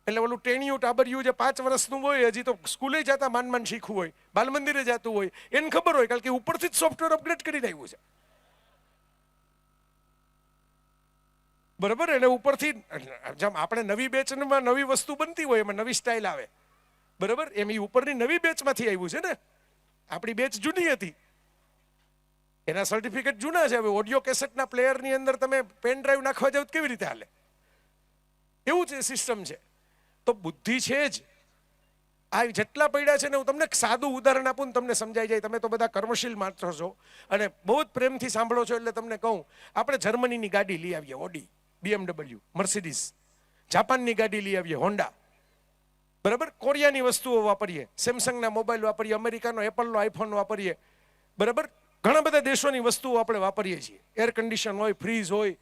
એટલે ઓલું ટેણિયું ટાબરિયું જે 5 વર્ષનું હોય, હજી તો સ્કૂલે જતા માંડ શીખવું હોય, બાલ મંદિરે જતું હોય, એને ખબર હોય કારણ કે ઉપરથી જ સોફ્ટવેર અપગ્રેડ કરીને આવ્યું છે. બરાબર, એટલે ઉપરથી જેમ આપણે નવી બેચમાં નવી વસ્તુ બનતી હોય, એમાં નવી સ્ટાઇલ આવે. બરાબર, એમ એ ઉપરની નવી બેચમાંથી આવ્યું છે ને. આપણી બેચ જૂની હતી, એના સર્ટિફિકેટ જૂના છે. હવે ઓડિયો કેસેટના પ્લેયરની અંદર તમે પેન ડ્રાઈવ નાખવા જાવ કેવી રીતે હાલે? એવું છે સિસ્ટમ છે. તો બુદ્ધિ છે જ. આ જેટલા પડ્યા છે ને હું તમને એક સાદું ઉદાહરણ આપું ને તમને સમજાઈ જાય. તમે તો બધા કર્મશીલ માત્ર છો અને બહુ જ પ્રેમથી સાંભળો છો એટલે તમને કહું. આપણે જર્મનીની ગાડી લઈ આવીએ, ઓડી, BMW, મર્સિડીઝ. જાપાનની ગાડી લઈ આવીએ, હોન્ડા. બરાબર, કોરિયાની વસ્તુઓ વાપરીએ, સેમસંગના મોબાઈલ વાપરીએ, અમેરિકાનો એપલનો આઈફોન વાપરીએ. બરાબર, ઘણા બધા દેશોની વસ્તુઓ આપણે વાપરીએ છીએ. એર કન્ડિશન હોય, ફ્રીજ હોય.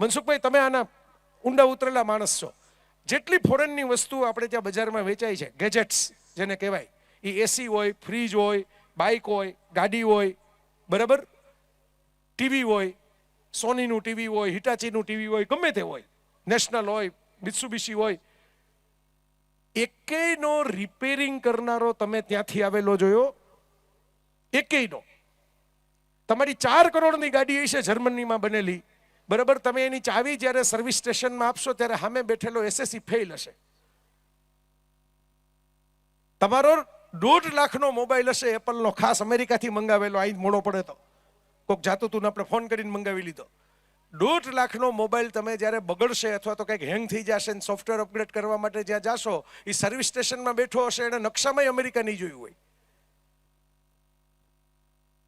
મનસુખભાઈ, તમે આના ઊંડા ઉતરેલા માણસ છો. જેટલી ફોરેનની વસ્તુઓ આપણે ત્યાં બજારમાં વેચાય છે, ગેજેટ્સ જેને કહેવાય, એ એસી હોય, ફ્રીજ હોય, બાઇક હોય, ગાડી હોય, બરાબર, ટીવી હોય, સોનીનું ટીવી હોય, હિટાચીનું ટીવી હોય, ગમે તે હોય, નેશનલ હોય, મિત્સુબિશી હોય, એકેયનો રિપેરિંગ કરનારો તમે ત્યાંથી આવેલો જોયો? એકેયનો. તમારી 4 કરોડની ગાડી હશે જર્મનીમાં બનેલી, બરાબર, તમે એની ચાવી જ્યારે સર્વિસ સ્ટેશનમાં આપશો ત્યારે સામે બેઠેલો એસએસસી ફેલ હશે. તમારો 1.5 લાખનો મોબાઈલ હશે એપલનો, ખાસ અમેરિકાથી મંગાવેલો, અહીં મોડો પડે તો કોઈક જાતું તું આપણે ફોન કરીને મંગાવી લીધો. 1.5 લાખનો મોબાઈલ તમે જ્યારે બગડશે અથવા તો કંઈક હેંગ થઈ જશે ને સોફ્ટવેર અપગ્રેડ કરવા માટે જ્યાં જાશો, એ સર્વિસ સ્ટેશનમાં બેઠો હશે, એને નકશામાં અમેરિકા નહીં જોયું હોય.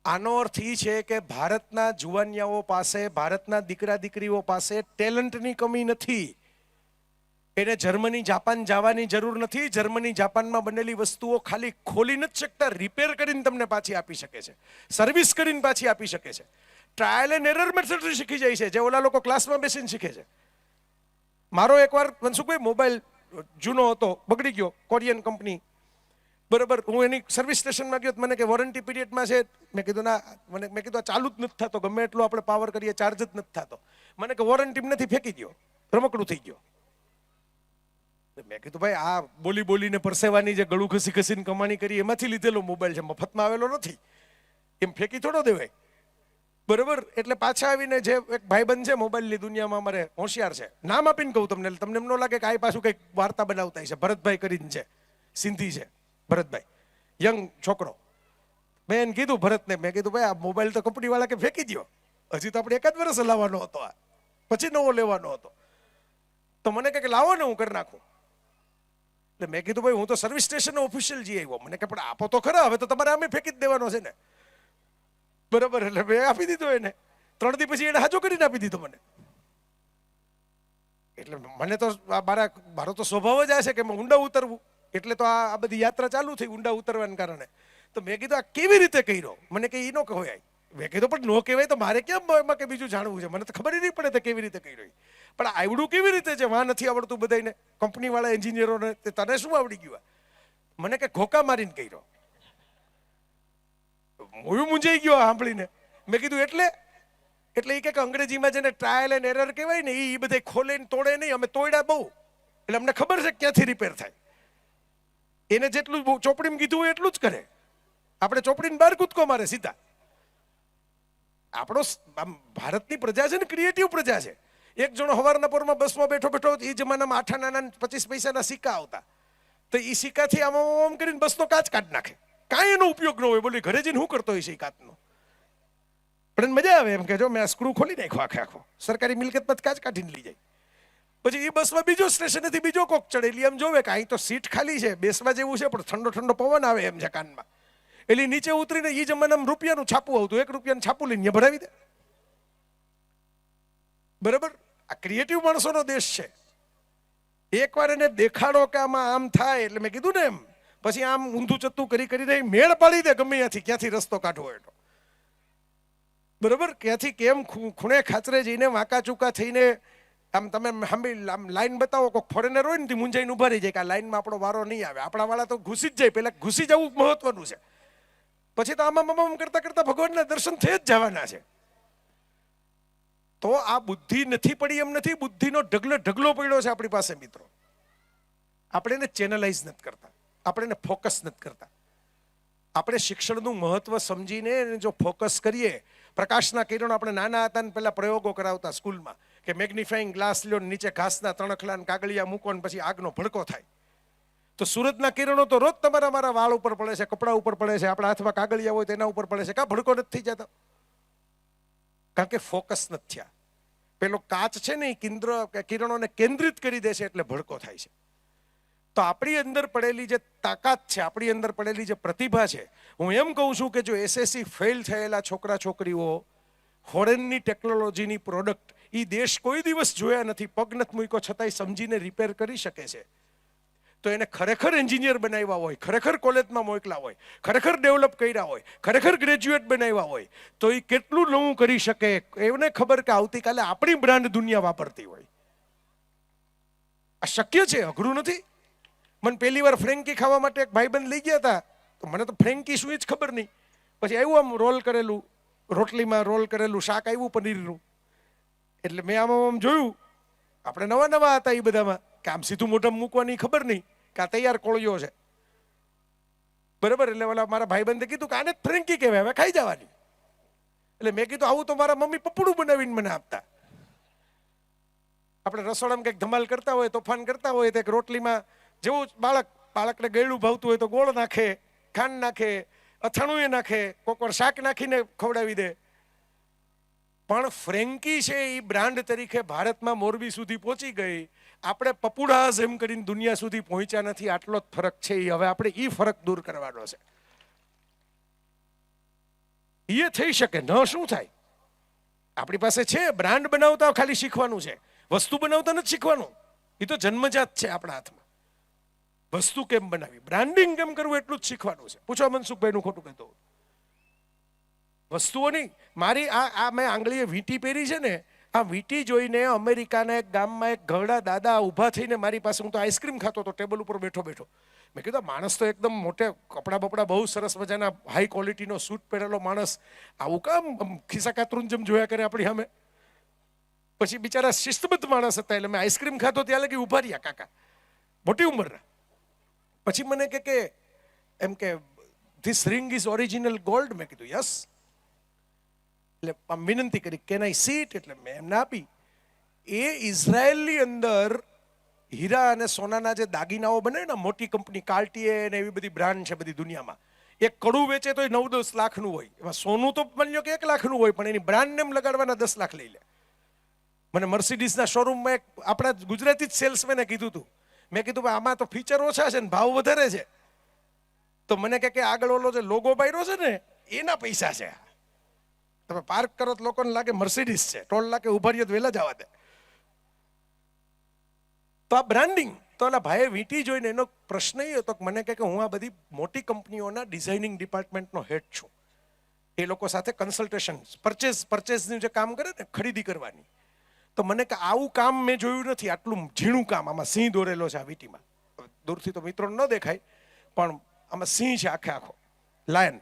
આનો અર્થ એ છે કે ભારતના જુવાનિયાઓ પાસે, ભારતના દીકરા દીકરીઓ પાસે ટેલેન્ટની કમી નથી. એને જર્મની જાપાન જવાની જરૂર નથી. જર્મની જાપાનમાં બનેલી વસ્તુઓ ખાલી ખોલી નથી શકતા, રિપેર કરીને તમને પાછી આપી શકે છે, સર્વિસ કરીને પાછી આપી શકે છે. ટ્રાયલ એન્ડ એરર મેથડ શીખી જાય છે, જે ઓલા લોકો ક્લાસમાં બેસીને શીખે છે. મારો એકવાર મનસુખભાઈ મોબાઈલ જૂનો હતો, બગડી ગયો, કોરિયન કંપની, બરાબર. હું એની સર્વિસ સ્ટેશનમાં ગયો, મને કે વોરંટી પીરિયડમાં છે. મેં કીધું ના, મેં કીધું આ ચાલુ જ નથી થતો, ગમે એટલું આપણે પાવર કરીએ ચાર્જ જ નથી થતો. મને કે વોરંટી નથી, ફેંકી દો, રમકડું થઈ ગયો. મેં કીધું ભાઈ આ બોલી બોલીને પરસેવાની જે ગળું ઘસી ઘસીને કમાણી કરી એમાંથી લીધેલો મોબાઈલ છે, મફતમાં આવેલો નથી, એમ ફેંકી થોડો દેવાય. બરાબર, એટલે પાછા આવીને જે એક ભાઈબંધ છે મોબાઈલની દુનિયામાં અમારે હોશિયાર છે, નામ આપીને કહું તમને, તમને એમ ન લાગે કે આ પાછું કંઈક વાર્તા બનાવતા છે. ભરતભાઈ કરીને છે, સિંધી છે, ભરતભાઈ, યંગ છોકરો. મેં એને કીધું ભરતને, મેં કીધું ભાઈ આ મોબાઈલ તો કંપનીવાળા કે ફેંકી દો, હજી તો આપણે 1 જ વર્ષ લાવવાનો હતો, આ પછી નવો લેવાનો હતો. તો મને કે લાવો ને હું કરી નાખું. એટલે મેં કીધું ભાઈ હું તો સર્વિસ સ્ટેશનનો ઓફિશિયલ જઈ આવ્યો. મને કે પણ આપો તો ખરા, હવે તો તમારે આમે ફેંકી જ દેવાનો છે ને. બરાબર, એટલે મેં આપી દીધો એને. 3 દી પછી એને હાજો કરીને આપી દીધો મને. એટલે મને તો મારો તો સ્વભાવ જ આ છે કે ઊંડા ઉતરવું, એટલે તો આ બધી યાત્રા ચાલુ થઈ ઊંડા ઉતરવાને કારણે. તો મેં કીધું આ કેવી રીતે કર્યો? મને કે ઈ નો કહેવાય. મેં કીધું પણ નો કહેવાય તો મારે કેમ એમાં કે બીજું જાણવું છે? મને તો ખબર નહીં પડે તો કેવી રીતે કર્યો. પણ આવડું કેવી રીતે છે? વાં નથી આવડતું બધાને, કંપનીવાળા એન્જિનિયરોને. તને શું આવડી ગયું? મને કે ઘોકા મારીને કર્યો. હું મૂંઝાઈ ગયો સાંભળીને. મેં કીધું એટલે એ કે અંગ્રેજીમાં જેને ટ્રાયલ એન્ડ એરર કહેવાય ને, એ બધા ખોલે ને તોડે નહીં. અમે તોડ્યા બહુ, એટલે અમને ખબર છે ક્યાંથી રિપેર થાય. એને જેટલું ચોપડીમાં કીધું હોય એટલું જ કરે. આપણે ચોપડીને બહાર કૂદકો મારે સીધા. આપણો ભારતની પ્રજા છે ને ક્રિએટિવ પ્રજા છે. એક જણો સવારના પોરમાં બસમાં બેઠો બેઠો, એ જમાનામાં 8 આના 25 પૈસાના સિક્કા આવતા, તો એ સિક્કાથી આમ કરીને બસનો કાચ કાઢી નાખે. કાંઈ એનો ઉપયોગ ન હોય. બોલી ઘરે જઈને શું કરતો હોય છે એ કાચનો? પણ એને મજા આવે એમ કે જો મેં આ સ્ક્રૂ ખોલી નાખ્યો આખો, સરકારી મિલકતમાં કાચ કાઢીને લઈ જાય. પછી એ બસમાં બીજો સ્ટેશનેથી બીજો કોક ચડેલી એમ જોવે કે અહીં તો સીટ ખાલી છે, બેસવા જેવું છે, પણ ઠંડો ઠંડો પવન આવે એમ છે કાનમાં. એટલે નીચે ઉતરીને એ જમાનામાં રૂપિયાનું છાપું આવતું, 1 રૂપિયાનું છાપું લઈને ભરાવી દે. બરાબર, આ ક્રિએટિવ માણસોનો દેશ છે. એકવાર એને દેખાડો કે આમાં આમ થાય, એટલે મેં કીધું ને એમ, પછી આમ ઊંધું ચત્તું કરી કરીને મેળ પાડી દે ગમે ત્યાંથી, ક્યાંથી રસ્તો કાઢવો એનો. બરાબર, ક્યાંથી કેમ ખૂણે ખાચરે જઈને વાંકા ચૂકા થઈને આમ તમે સાંભળી આમ લાઈન બતાવો, કોઈ ફોરેનર હોય ને મૂંઝાઈને ઉભા રહી જાય કે આ લાઈનમાં આપણો વારો નહીં આવે. આપણા વાળા તો ઘૂસી જ જાય, પહેલા ઘૂસી જવું મહત્વનું છે. પછી તો આમ કરતા કરતા ભગવાનના દર્શન થઈ જ જવાના છે. તો આ બુદ્ધિ નથી પડી એમ નથી, બુદ્ધિનો ઢગલો પડ્યો છે આપણી પાસે મિત્રો. આપણે એને ચેનલાઇઝ નથી કરતા, આપણે એને ફોકસ નથી કરતા. આપણે શિક્ષણનું મહત્વ સમજીને એને જો ફોકસ કરીએ. પ્રકાશના કિરણો, આપણે નાના હતા ને પહેલા પ્રયોગો કરાવતા સ્કૂલમાં કે મેગ્નિફાઈંગ ગ્લાસ લ્યો, નીચે ઘાસના તણખલા ને કાગળિયા મૂકો ને પછી આગનો ભડકો થાય. તો સૂરજના કિરણો તો રોજ મારા વાળ ઉપર પડે છે, કપડા ઉપર પડે છે, આપણા હાથમાં કાગળિયા હોય તેના ઉપર પડે છે. કાં ભડકો નથી થઈ જતો? કારણ કે ફોકસ નથી થયા. પેલો કાચ છે ને એ કિરણોને કેન્દ્રિત કરી દે છે એટલે ભડકો થાય છે. તો આપણી અંદર પડેલી જે તાકાત છે, આપણી અંદર પડેલી જે પ્રતિભા છે, હું એમ કહું છું કે જો એસએસસી ફેલ થયેલા છોકરા છોકરીઓ ફોરેનની ટેકનોલોજીની પ્રોડક્ટ એ દેશ કોઈ દિવસ જોયા નથી, પગ નથી મૂક્યો, છતાંય સમજીને રિપેર કરી શકે છે, તો એને ખરેખર એન્જિનિયર બનાવ્યા હોય, ખરેખર કોલેજમાં મોકલા હોય, ખરેખર ડેવલપ કર્યા હોય, ખરેખર ગ્રેજ્યુએટ બનાવ્યા હોય, તો એ કેટલું નવું કરી શકે. એને ખબર કે આવતીકાલે આપણી બ્રાન્ડ દુનિયા વાપરતી હોય. આ શક્ય છે, અઘરું નથી. મને પહેલી વાર ફ્રેન્કી ખાવા માટે એક ભાઈબંધ લઈ ગયા હતા, તો મને તો ફ્રેન્કી શું જ ખબર નહીં. પછી આવ્યું આમ રોલ કરેલું, રોટલીમાં રોલ કરેલું શાક આવ્યું પનીરનું. એટલે મેં આમ જોયું, આપણે નવા નવા હતા એ બધામાં, કે આમ સીધું મોઢામાં મૂકવાની ખબર નહીં કે આ તૈયાર કોળિયો છે, બરાબર. એટલે ઓલા મારા ભાઈબંધે કીધું કે આને જ ફ્રેન્કી કહેવાય, હવે ખાઈ જવાની. એટલે મેં કીધું આવું તો મારા મમ્મી પપડું બનાવીને મને આપતા. આપણે રસોડામાં કંઈક ધમાલ કરતા હોય, તોફાન કરતા હોય, તો એક રોટલીમાં જેવું બાળકને ગળ્યું ભાવતું હોય તો ગોળ નાખે, ખાંડ નાખે, અથાણું નાખે, કોક વાર શાક નાખીને ખવડાવી દે. પણ ફ્રેન્કી છે એ બ્રાન્ડ તરીકે ભારતમાં મોરબી સુધી પહોંચી ગઈ. આપણે પપુડાસ એમ કરીને દુનિયા સુધી પહોંચ્યા નથી. આટલો જ ફરક છે. હવે આપણે એ ફરક દૂર કરવાનો છે. એ થઈ શકે ન શું થાય? આપણી પાસે છે બ્રાન્ડ બનાવતા, ખાલી શીખવાનું છે. વસ્તુ બનાવતા નથી શીખવાનું, એ તો જન્મજાત છે આપણા હાથમાં. વસ્તુ કેમ બનાવી, બ્રાન્ડિંગ કેમ કરવું, એટલું જ શીખવાનું છે. પૂછો મનસુખભાઈ નું ખોટું કહેતો વસ્તુઓ નહીં. મારી આ મેં આંગળીએ વીંટી પહેરી છે ને, આ વીંટી જોઈને અમેરિકાના એક ગામમાં એક ઘરડા દાદા ઊભા થઈને મારી પાસે, હું તો આઈસ્ક્રીમ ખાતો હતો ટેબલ ઉપર બેઠો બેઠો, મેં કીધું માણસ તો એકદમ મોટે કપડા બપડા બહુ સરસ મજાના હાઈ ક્વોલિટીનો સૂટ પહેરેલો માણસ આવું કામ ખિસ્સા કાતરું જેમ જોયા કરે આપણી સામે. પછી બિચારા શિસ્તબદ્ધ માણસ હતા, એટલે મેં આઈસ્ક્રીમ ખાતો ત્યાં લગી ઊભા રહ્યા કાકા, મોટી ઉંમરના. પછી મને કે એમ કે this ring is original gold. મેં કીધું યસ. એટલે આમ વિનંતી કરી, કેન આઈ સી ઇટ? એટલે મેં એમને આપી. એ ઇઝરાયલની અંદર હીરા અને સોનાના જે દાગીનાઓ બને ને, મોટી કંપની કાર્ટિયર ને એવી બધી બ્રાન્ડ છે બધી દુનિયામાં, એક કડું વેચે તો 9-10 લાખનું હોય. એમાં સોનું તો માની લો કે 1 લાખનું હોય, પણ એની બ્રાન્ડ નેમ લગાડવાના 10 લાખ લઈ લે. મને મર્સિડીઝના શોરૂમમાં એક આપણા ગુજરાતી જ સેલ્સમેને કીધું હતું. મેં કીધું ભાઈ આમાં તો ફીચર ઓછા છે ને ભાવ વધારે છે. તો મને કે આગળ ઓલો જે લોગો બાયરો છે ને એના પૈસા છે. તમે પાર્ક કરો તો લોકોને લાગે મર્સિડીઝ છે, ટોલ લાગે ઉભા રહ્યો તો વહેલા જવા દે. તો આ બ્રાન્ડિંગ. તો ઓલા ભાઈએ વીંટી જોઈને એનો પ્રશ્ન એ હતો કે મને કે હું આ બધી મોટી કંપનીઓના ડિઝાઇનિંગ ડિપાર્ટમેન્ટનો હેડ છું. એ લોકો સાથે કન્સલ્ટેશન, પરચેઝનું જે કામ કરે ને, ખરીદી કરવાની. તો મને કે આવું કામ મેં જોયું નથી, આટલું ઝીણું કામ. આમાં સિંહ દોરેલો છે આ વીંટીમાં, દૂરથી તો મિત્રોને ન દેખાય, પણ આમાં સિંહ છે આખો લાયન.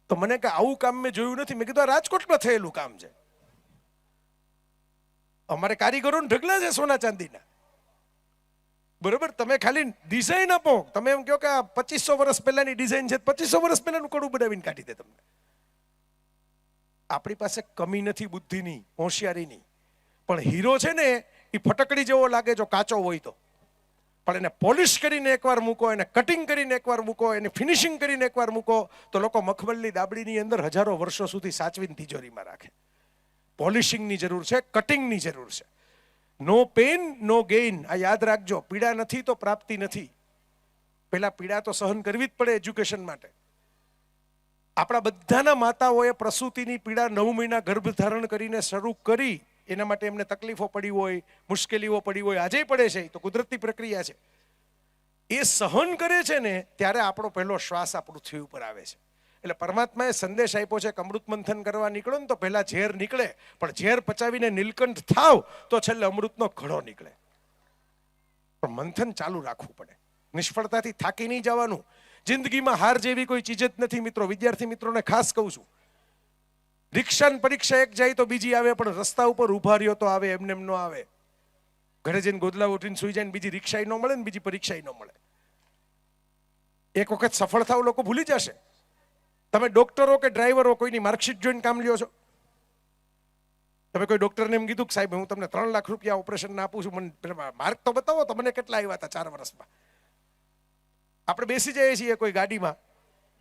તો મને કે આવું કામ મેં જોયું નથી. મેં કીધું આ રાજકોટમાં થયેલું કામ છે. અમારે કારીગરોને ઢગલા છે સોના ચાંદીના, બરોબર. તમે ખાલી ડિઝાઇન આપો, તમે એમ કહો કે આ 2500 વર્ષ પહેલાની ડિઝાઇન છે, 2500 વર્ષ પહેલાનું કડું બનાવીને કાઢી દે તમને. આપણી પાસે કમી નથી બુદ્ધિની, હોશિયારીની, પણ હીરો છે ને એ ફટકડી જેવો લાગે જો કાચો હોય તો, પણ એને પોલિશ કરીને એકવાર મૂકો, એને કટિંગ કરીને એકવાર મૂકો, એને ફિનિશિંગ કરીને એકવાર મૂકો, તો લોકો મખમલની દાબડીની અંદર હજારો વર્ષો સુધી સાચવીને તિજોરીમાં રાખે. પોલિશિંગની જરૂર છે, કટિંગની જરૂર છે. નો પેન નો ગેઇન. આ યાદ રાખજો. પીડા નથી તો પ્રાપ્તિ નથી. પેલા પીડા તો સહન કરવી જ પડે એજ્યુકેશન માટે. આપણા બધાના માતાઓએ પ્રસૂતિની પીડા 9 મહિના ગર્ભ ધારણ કરીને શરૂ કરી. એના માટે એમને તકલીફો પડી હોય, મુશ્કેલીઓ પડી હોય, આજે પડે છે, તો કુદરતી પ્રક્રિયા છે. એ સહન કરે છે ને ત્યારે આપણો પહેલો શ્વાસ આ પૃથ્વી ઉપર આવે છે. એટલે પરમાત્માએ સંદેશ આપ્યો છે કે અમૃત મંથન કરવા નીકળો ને તો પહેલા ઝેર નીકળે, પણ ઝેર પચાવીને નીલકંઠ થાવ તો છેલ્લે અમૃતનો ઘડો નીકળે. પણ મંથન ચાલુ રાખવું પડે. નિષ્ફળતાથી થાકી નહીં જવાનું. જિંદગીમાં હાર જેવી કોઈ ચીજ જ નથી મિત્રો. વિદ્યાર્થી મિત્રોને ખાસ કહું છું, રિક્ષાની પરીક્ષા એક જાય તો બીજી આવે, પણ રસ્તા ઉપર ઉભા રહ્યો તો આવે, એમને એમ ન આવે. ઘરે જઈને ગોદલા ઉઠીને સુઈ જાય ને બીજી રિક્ષા ન મળે ને બીજી પરીક્ષા ન મળે. એક વખત સફળ થાવ લોકો ભૂલી જશે. તમે ડોક્ટરો કે ડ્રાઈવરો કોઈની માર્કશીટ જોઈને કામ લ્યો છો? તમે કોઈ ડોક્ટરને એમ કીધું કે સાહેબ હું તમને 3 લાખ રૂપિયા ઓપરેશન આપું છું, મને માર્ક તો બતાવો, તમને કેટલા આવ્યા હતા 4 વર્ષમાં? આપણે બેસી જઈએ છીએ કોઈ ગાડીમાં,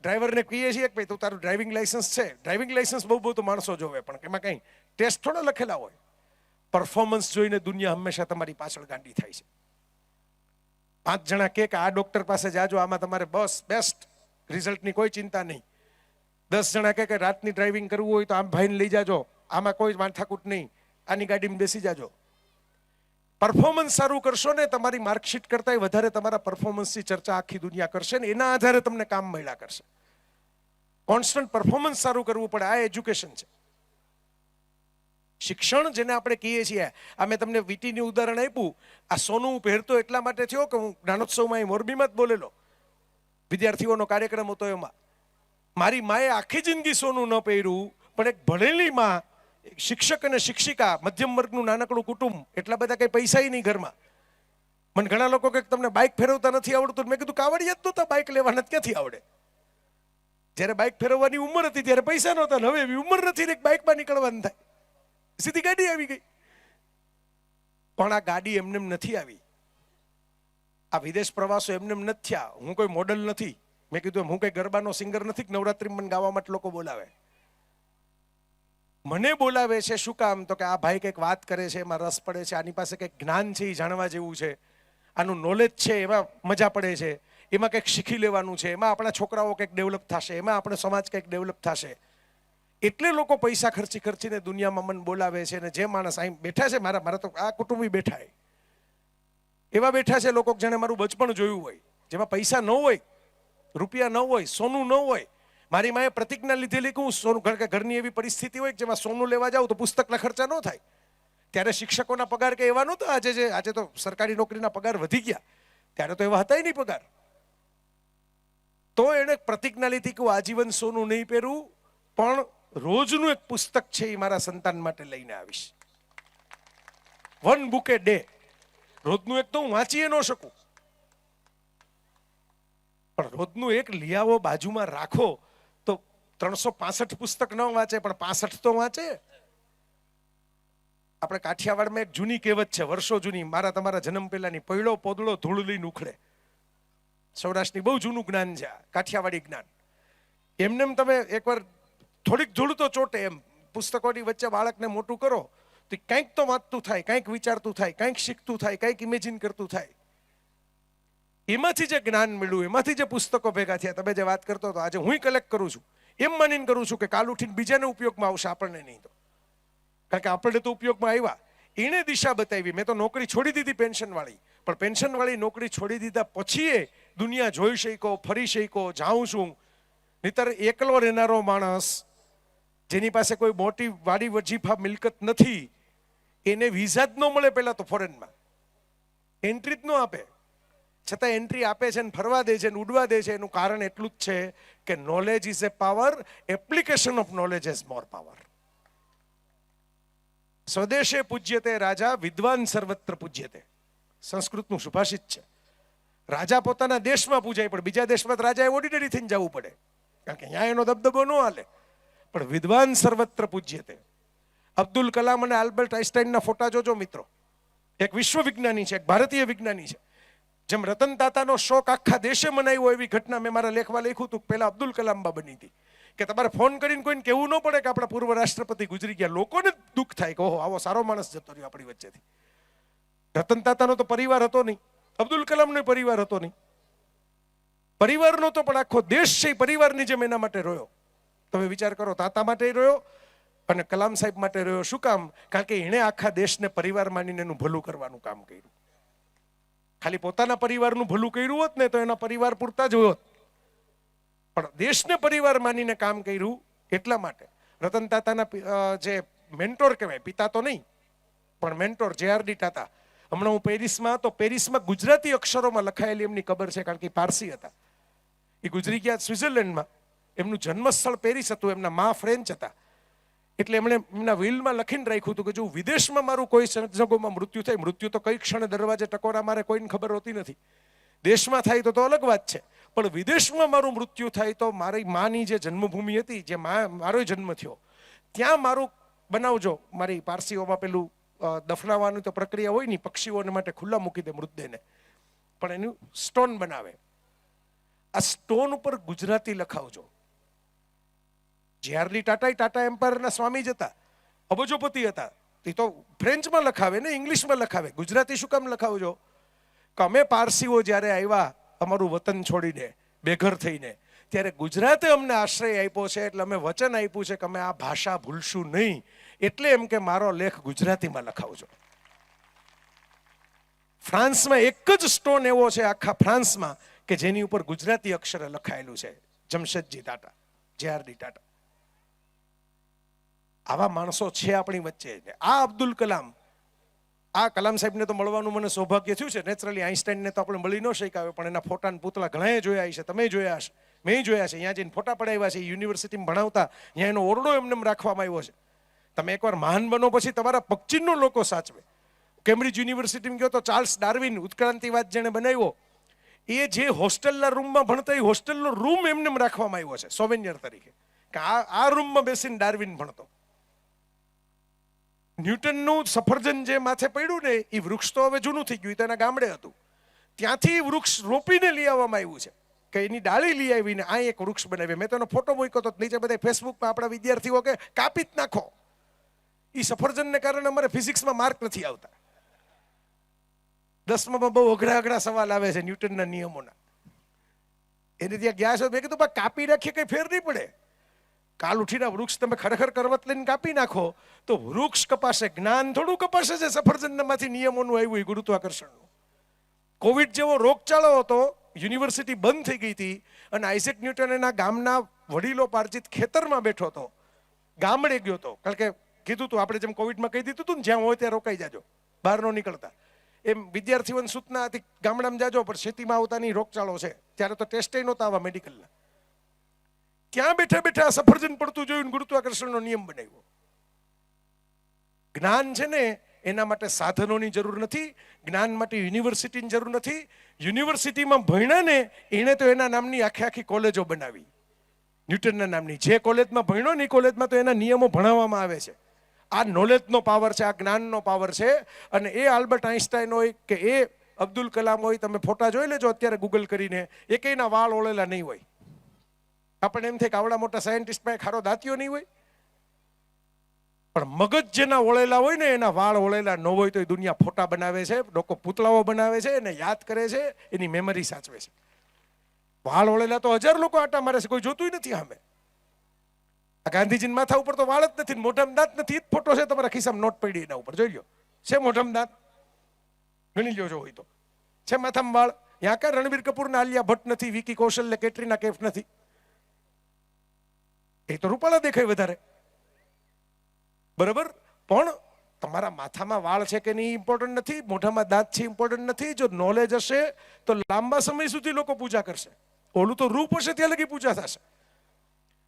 ડ્રાઈવરને કહીએ છીએ કે ભાઈ તું તારું ડ્રાઇવિંગ લાયસન્સ છે. ડ્રાઇવિંગ લાયસન્સ બહુ તો માણસો જોવે, પણ એમાં કંઈ ટેસ્ટ થોડા લખેલા હોય. પરફોર્મન્સ જોઈને દુનિયા હંમેશા તમારી પાછળ ગાંડી થાય છે. 5 જણા કે આ ડોક્ટર પાસે જાજો, આમાં તમારે બસ બેસ્ટ રિઝલ્ટની કોઈ ચિંતા નહીં. 10 જણા કે રાતની ડ્રાઇવિંગ કરવું હોય તો આમ ભાઈને લઈ જાજો, આમાં કોઈ માથાકૂટ નહીં, આની ગાડીમાં બેસી જાજો. પરફોર્મન્સ સારું કરશો ને, તમારી માર્કશીટ કરતાંય વધારે તમારા પરફોર્મન્સની ચર્ચા આખી દુનિયા કરશે ને એના આધારે તમને કામ મળ્યા કરશે. કોન્સ્ટન્ટ પરફોર્મન્સ સારું કરવું પડે, આ એજ્યુકેશન છે. શિક્ષણ જેને આપણે કહીએ છીએ, આ મેં તમને વીટીની ઉદાહરણ આપ્યું. આ સોનું હું પહેરતો એટલા માટે થયો કે હું જ્ઞાનોત્સવમાં અહીં મોરબીમાં જ બોલેલો, વિદ્યાર્થીઓનો કાર્યક્રમ હતો એમાં. મારી માએ આખી જિંદગી સોનું ન પહેર્યું, પણ એક ભણેલી માં, શિક્ષક અને શિક્ષિકા, મધ્યમ વર્ગનું નાનકડું કુટુંબ, એટલા બધા કઈ પૈસાય નહીં ઘરમાં. મને ઘણા લોકો કે તમને બાઇક ફેરવતા નથી આવડતું. મેં કીધું કાવડિયા જ નહોતા, બાઇક લેવાના ક્યાંથી આવડે? જ્યારે બાઇક ફેરવવાની ઉંમર હતી ત્યારે પૈસા નહોતા, હવે એવી ઉંમર નથી ને બાઇકમાં નીકળવાનું થાય, સીધી ગાડી આવી ગઈ. પણ આ ગાડી એમને નથી આવી, આ વિદેશ પ્રવાસો એમને નથી થયા. હું કોઈ મોડલ નથી, મેં કીધું હું કઈ ગરબાનો સિંગર નથી કે નવરાત્રી મને ગાવા માટે લોકો બોલાવે. મને બોલાવે છે શું કામ? તો કે આ ભાઈ કંઈક વાત કરે છે, એમાં રસ પડે છે, આની પાસે કંઈક જ્ઞાન છે, એ જાણવા જેવું છે, આનું નોલેજ છે, એમાં મજા પડે છે, એમાં કંઈક શીખી લેવાનું છે, એમાં આપણા છોકરાઓ કંઈક ડેવલપ થશે, એમાં આપણો સમાજ કંઈક ડેવલપ થશે. એટલે લોકો પૈસા ખર્ચીને દુનિયામાં મને બોલાવે છે. અને જે માણસ અહીં બેઠા છે, મારા તો આ કુટુંબી બેઠા છે, એવા બેઠા છે લોકો જેને મારું બચપણ જોયું હોય, જેમાં પૈસા ન હોય, રૂપિયા ન હોય, સોનું ન હોય. મારી માએ પ્રતિજ્ઞા લીધેલી કે હું સોનું, ઘરની એવી પરિસ્થિતિ હોય કે જેમાં સોનું લેવા જાવ તો પુસ્તકના ખર્ચા ન થાય. ત્યારે શિક્ષકોના પગાર કે એવા નહોતા. આજે તો સરકારી નોકરીના પગાર વધી ગયા, ત્યારે તો એવા હતા નહીં પગાર. તો એણે પ્રતિજ્ઞા લીધી કે હું આજીવન સોનું નહીં પહેરું, પણ રોજનું એક પુસ્તક છે એ મારા સંતાન માટે લઈને આવીશ. 1 book a day. રોજનું એક તો હું વાંચી ન શકું, પણ રોજનું એક લઈ આવો, બાજુમાં રાખો તો 365 પુસ્તક ન વાંચે પણ 65 તો વાંચે. આપણે કાઠિયાવાડમાં એક જૂની કહેવત છે, વર્ષો જૂની, મારા તમારા જન્મ પહેલાની, પૈડો પોદળો ધૂળ લઈને ઉખડે. સૌરાષ્ટ્રની બહુ જૂનું જ્ઞાન છે, કાઠિયાવાડી જ્ઞાન. એમને તમે એકવાર થોડીક ધૂળ તો ચોટે એમ પુસ્તકોની વચ્ચે બાળકને મોટું કરો તો કંઈક તો વાંચતું થાય, કંઈક વિચારતું થાય, કંઈક શીખતું થાય, કંઈક ઇમેજિન કરતું થાય. એમાંથી જે જ્ઞાન મળ્યું, એમાંથી જે પુસ્તકો ભેગા થયા, તમે જે વાત કરતો હતો, આજે હું કલેક્ટ કરું છું, એમ માનીને કરું છું કે કાલ ઉઠીને બીજાને ઉપયોગમાં આવશે, આપણને નહીં. તો કારણ કે આપણે તો ઉપયોગમાં આવ્યા, એણે દિશા બતાવી. મેં તો નોકરી છોડી દીધી પેન્શનવાળી, પણ પેન્શનવાળી નોકરી છોડી દીધા પછી દુનિયા જોઈ શક્યો, ફરી શક્યો, જાઉં છું. નહીતર એકલો રહેનારો માણસ જેની પાસે કોઈ મોટી વાડી વજીફા મિલકત નથી, એને વિઝા જ ન મળે પહેલા તો ફોરેનમાં, એન્ટ્રી જ ન આપે. છતાં એન્ટ્રી આપે છે ને ફરવા દે છે ને ઉડવા દે છે. એનું કારણ એટલું જ છે કે knowledge is a power, application of knowledge is more power. સ્વદેશે પૂજ્યતે રાજા, વિદ્વાન સર્વત્ર પૂજ્યતે. સંસ્કૃતનું સુભાષિત છે. રાજા પોતાના દેશમાં પૂજાય, પણ બીજા દેશમાં રાજાએ ઓર્ડિનરી થઈને જવું પડે, કારણ કે અહીંયા એનો દબદબો ન હાલે. પણ વિદ્વાન સર્વત્ર પૂજ્યતે. અબ્દુલ કલામ અને આલ્બર્ટ આઇન્સ્ટાઈનના ફોટા જોજો મિત્રો. એક વિશ્વ વિજ્ઞાની છે, એક ભારતીય વિજ્ઞાની છે. જેમ રતન તાતાનો શોખ આખા દેશે મનાવ્યો, એવી ઘટના મેં મારા લેખમાં લખ્યું હતું. પહેલા અબ્દુલ કલામમાં બની હતી કે તમારે ફોન કરીને કોઈને કહેવું ન પડે કે આપણા પૂર્વ રાષ્ટ્રપતિ ગુજરી ગયા. લોકોને દુઃખ થાય કે ઓહો, આવો સારો માણસ જતો રહ્યો આપણી વચ્ચેથી. રતન તાતાનો તો પરિવાર હતો નહીં, અબ્દુલ કલામનો પરિવાર હતો નહીં. પરિવાર નહોતો, પણ આખો દેશ છે પરિવારની જેમ એના માટે રોયો. તમે વિચાર કરો, તાતા માટે રોયો અને કલામ સાહેબ માટે રહ્યો. શું કામ? કારણ કે એણે આખા દેશને પરિવાર માનીને એનું ભલું કરવાનું કામ કર્યું. ખાલી પોતાના પરિવારનું ભલું કર્યું હોત ને તો એના પરિવાર પૂરતા જ હોત, પણ દેશને પરિવાર માનીને કામ કર્યું. એટલા માટે રતન તાતાના જે મેન્ટોર કહેવાય, પિતા તો નહીં પણ મેન્ટોર, JRD તાતા. હમણાં હું પેરિસમાં હતો, પેરિસમાં ગુજરાતી અક્ષરોમાં લખાયેલી એમની કબર છે, કારણ કે પારસી હતા. એ ગુજરી ગયા સ્વિટ્ઝરલેન્ડમાં. એમનું જન્મસ્થળ પેરિસ હતું, એમના મા ફ્રેન્ચ હતા. એટલે એમણે એમના વિલમાં લખીને રાખ્યું હતું કે જો વિદેશમાં મારું કોઈ સંજોગોમાં મૃત્યુ થાય, મૃત્યુ તો કઈ ક્ષણે દરવાજે ટકોરા મારે કોઈને ખબર હોતી નથી. દેશમાં થાય તો અલગ વાત છે, પણ વિદેશમાં મારું મૃત્યુ થાય તો મારી માની જે જન્મભૂમિ હતી, જે મારો જન્મ થયો, ત્યાં મારું બનાવજો. મારી પારસીઓમાં પેલું દફનાવવાની તો પ્રક્રિયા હોય ને, પક્ષીઓને માટે ખુલ્લા મૂકી દે મૃતદેહને, પણ એનું સ્ટોન બનાવે. આ સ્ટોન ઉપર ગુજરાતી લખાવજો. JRD ટાટા એમ્પાયરના સ્વામી જ હતા, અબજોપતિ હતા. એ તો ફ્રેન્ચમાં લખાવે ને ઇંગ્લિશમાં લખાવે, ગુજરાતી શું કામ લખાવજો? કે અમે પારસીઓ જ્યારે આવ્યા અમારું વતન છોડીને બેઘર થઈને, ત્યારે ગુજરાતે અમને આશ્રય આપ્યો છે, એટલે અમે વચન આપ્યું છે કે અમે આ ભાષા ભૂલશું નહીં, એટલે એમ કે મારો લેખ ગુજરાતીમાં લખાવજો. ફ્રાન્સમાં એક જ સ્ટોન એવો છે આખા ફ્રાન્સમાં કે જેની ઉપર ગુજરાતી અક્ષરે લખાયેલું છે, જમશેદજી ટાટા, JRD ટાટા. આવા માણસો છે આપણી વચ્ચે. આ અબ્દુલ કલામ, આ કલામ સાહેબને તો મળવાનું મને સૌભાગ્ય થયું છે. નેચરલી આઈન્સ્ટાઈનને તો આપણે મળી ન શક્યા, પણ એના ફોટા ને પૂતળા ઘણાએ જોયા છે, તમે જોયા હશે, મેં જોયા છે. અહીંયા જઈને ફોટા પડાવ્યા છે, યુનિવર્સિટીમાં ભણાવતા, અહીંયા એનો ઓરડો એમને રાખવામાં આવ્યો છે. તમે એકવાર મહાન બનો પછી તમારા પગચિહ્નો લોકો સાચવે. કેમ્બ્રિજ યુનિવર્સિટીમાં ગયો તો ચાર્લ્સ ડાર્વિન, ઉત્ક્રાંતિવાદ જેણે બનાવ્યો, એ જે હોસ્ટેલના રૂમમાં ભણતા એ હોસ્ટેલનો રૂમ એમને રાખવામાં આવ્યો છે સોવેનિયર તરીકે, કે આ રૂમમાં બેસીને ડાર્વિન ભણતો. ન્યૂટનનું સફરજન જે માથે પડ્યું ને એ વૃક્ષ તો હવે જૂનું થઈ ગયું, તેના ગામડે હતું, ત્યાંથી વૃક્ષ રોપીને લઈ આવવામાં આવ્યું છે, કે એની ડાળી લઈ આવીને આ એક વૃક્ષ બનાવી. મેં તેનો ફોટો મૂક્યો તો નીચે બધા ફેસબુકમાં આપણા વિદ્યાર્થીઓ કે કાપી જ નાખો. એ સફરજનને કારણે અમારે ફિઝિક્સમાં માર્ક નથી આવતા. 10માં બહુ અઘરા સવાલ આવે છે ન્યૂટનના નિયમોના. એને ત્યાં ગયા છો, મેં કીધું બા કાપી રાખીએ કઈ ફેર નહીં પડે. કાલ ઉઠીના વૃક્ષ તમે ખરેખર કરવત લઈને કાપી નાખો તો વૃક્ષ કપાશે, જ્ઞાન થોડું કપાશે. છે સફરજનમાંથી નિયમોનું આવ્યું ગુરુત્વાકર્ષણનું. કોવિડ જેવો રોગચાળો હતો, યુનિવર્સિટી બંધ થઈ ગઈ હતી, અને આઇઝેક ન્યૂટન એના ગામના વડીલો પાર્જિત ખેતરમાં બેઠો હતો, ગામડે ગયો હતો. કારણ કે કીધું તું આપણે જેમ કોવિડમાં કહી દીધું હતું ને, જ્યાં હોય ત્યાં રોકાઈ જાજો, બહાર ન નીકળતા. એમ વિદ્યાર્થીઓને સૂચના હતી ગામડામાં જાજો, પણ ખેતીમાં આવતાની રોગચાળો છે. ત્યારે તો ટેસ્ટે નહોતા આવા મેડિકલના. ત્યાં બેઠા બેઠા સફરજન પડતું જોયું, ગુરુત્વાકર્ષણનો નિયમ બનાવ્યો. જ્ઞાન છે ને એના માટે સાધનોની જરૂર નથી, જ્ઞાન માટે યુનિવર્સિટીની જરૂર નથી. યુનિવર્સિટીમાં ભણ્યા ને એને તો એના નામની આખી કોલેજો બનાવી, ન્યૂટનના નામની. જે કોલેજમાં ભણ્યો ને એ કોલેજમાં તો એના નિયમો ભણાવવામાં આવે છે. આ નોલેજનો પાવર છે, આ જ્ઞાનનો પાવર છે. અને એ આલ્બર્ટ આઇન્સ્ટાઈન હોય કે એ અબ્દુલ કલામ હોય, તમે ફોટા જોઈ લેજો અત્યારે ગૂગલ કરીને, એકેયના વાળ ઓળેલા નહીં હોય. આપણને એમ થાય કે આવડા મોટા સાયન્ટિસ્ટ પાસે ખારો દાંતિયો નહીં હોય, પણ મગજ જેના ઓળેલા હોય ને એના વાળ ઓળેલા ન હોય તો એ દુનિયા ફોટા બનાવે છે, લોકો પૂતળાઓ બનાવે છે, એને યાદ કરે છે, એની મેમરી સાચવે છે. વાળ ઓળેલા તો 1000 લોકો આટા મારે છે, કોઈ જોતું નથી. સામે ગાંધીજીના માથા ઉપર તો વાળ જ નથી, મોઢામાં દાંત નથી. જ ફોટો છે તમારા ખિસ્સામાં નોટ પડી એના ઉપર, જોઈ લો. છે મોઢામાં દાંત? ગણી લ્યો જો હોય તો. છે માથામાં વાળ? યા કા રણબીર કપૂર ના આલિયા ભટ્ટ નથી, વિકી કૌશલ ને કેટરીના કૈફ નથી. એ તો રૂપાળા દેખાય વધારે, બરાબર. પણ તમારા માથામાં વાળ છે કે નહીં ઇમ્પોર્ટન્ટ નથી, મોઢામાં દાંત છે ઇમ્પોર્ટન્ટ નથી. જો નોલેજ હશે તો લાંબા સમય સુધી લોકો પૂજા કરશે. ઓલું તો રૂપ હશે ત્યાં લગી પૂજા થશે.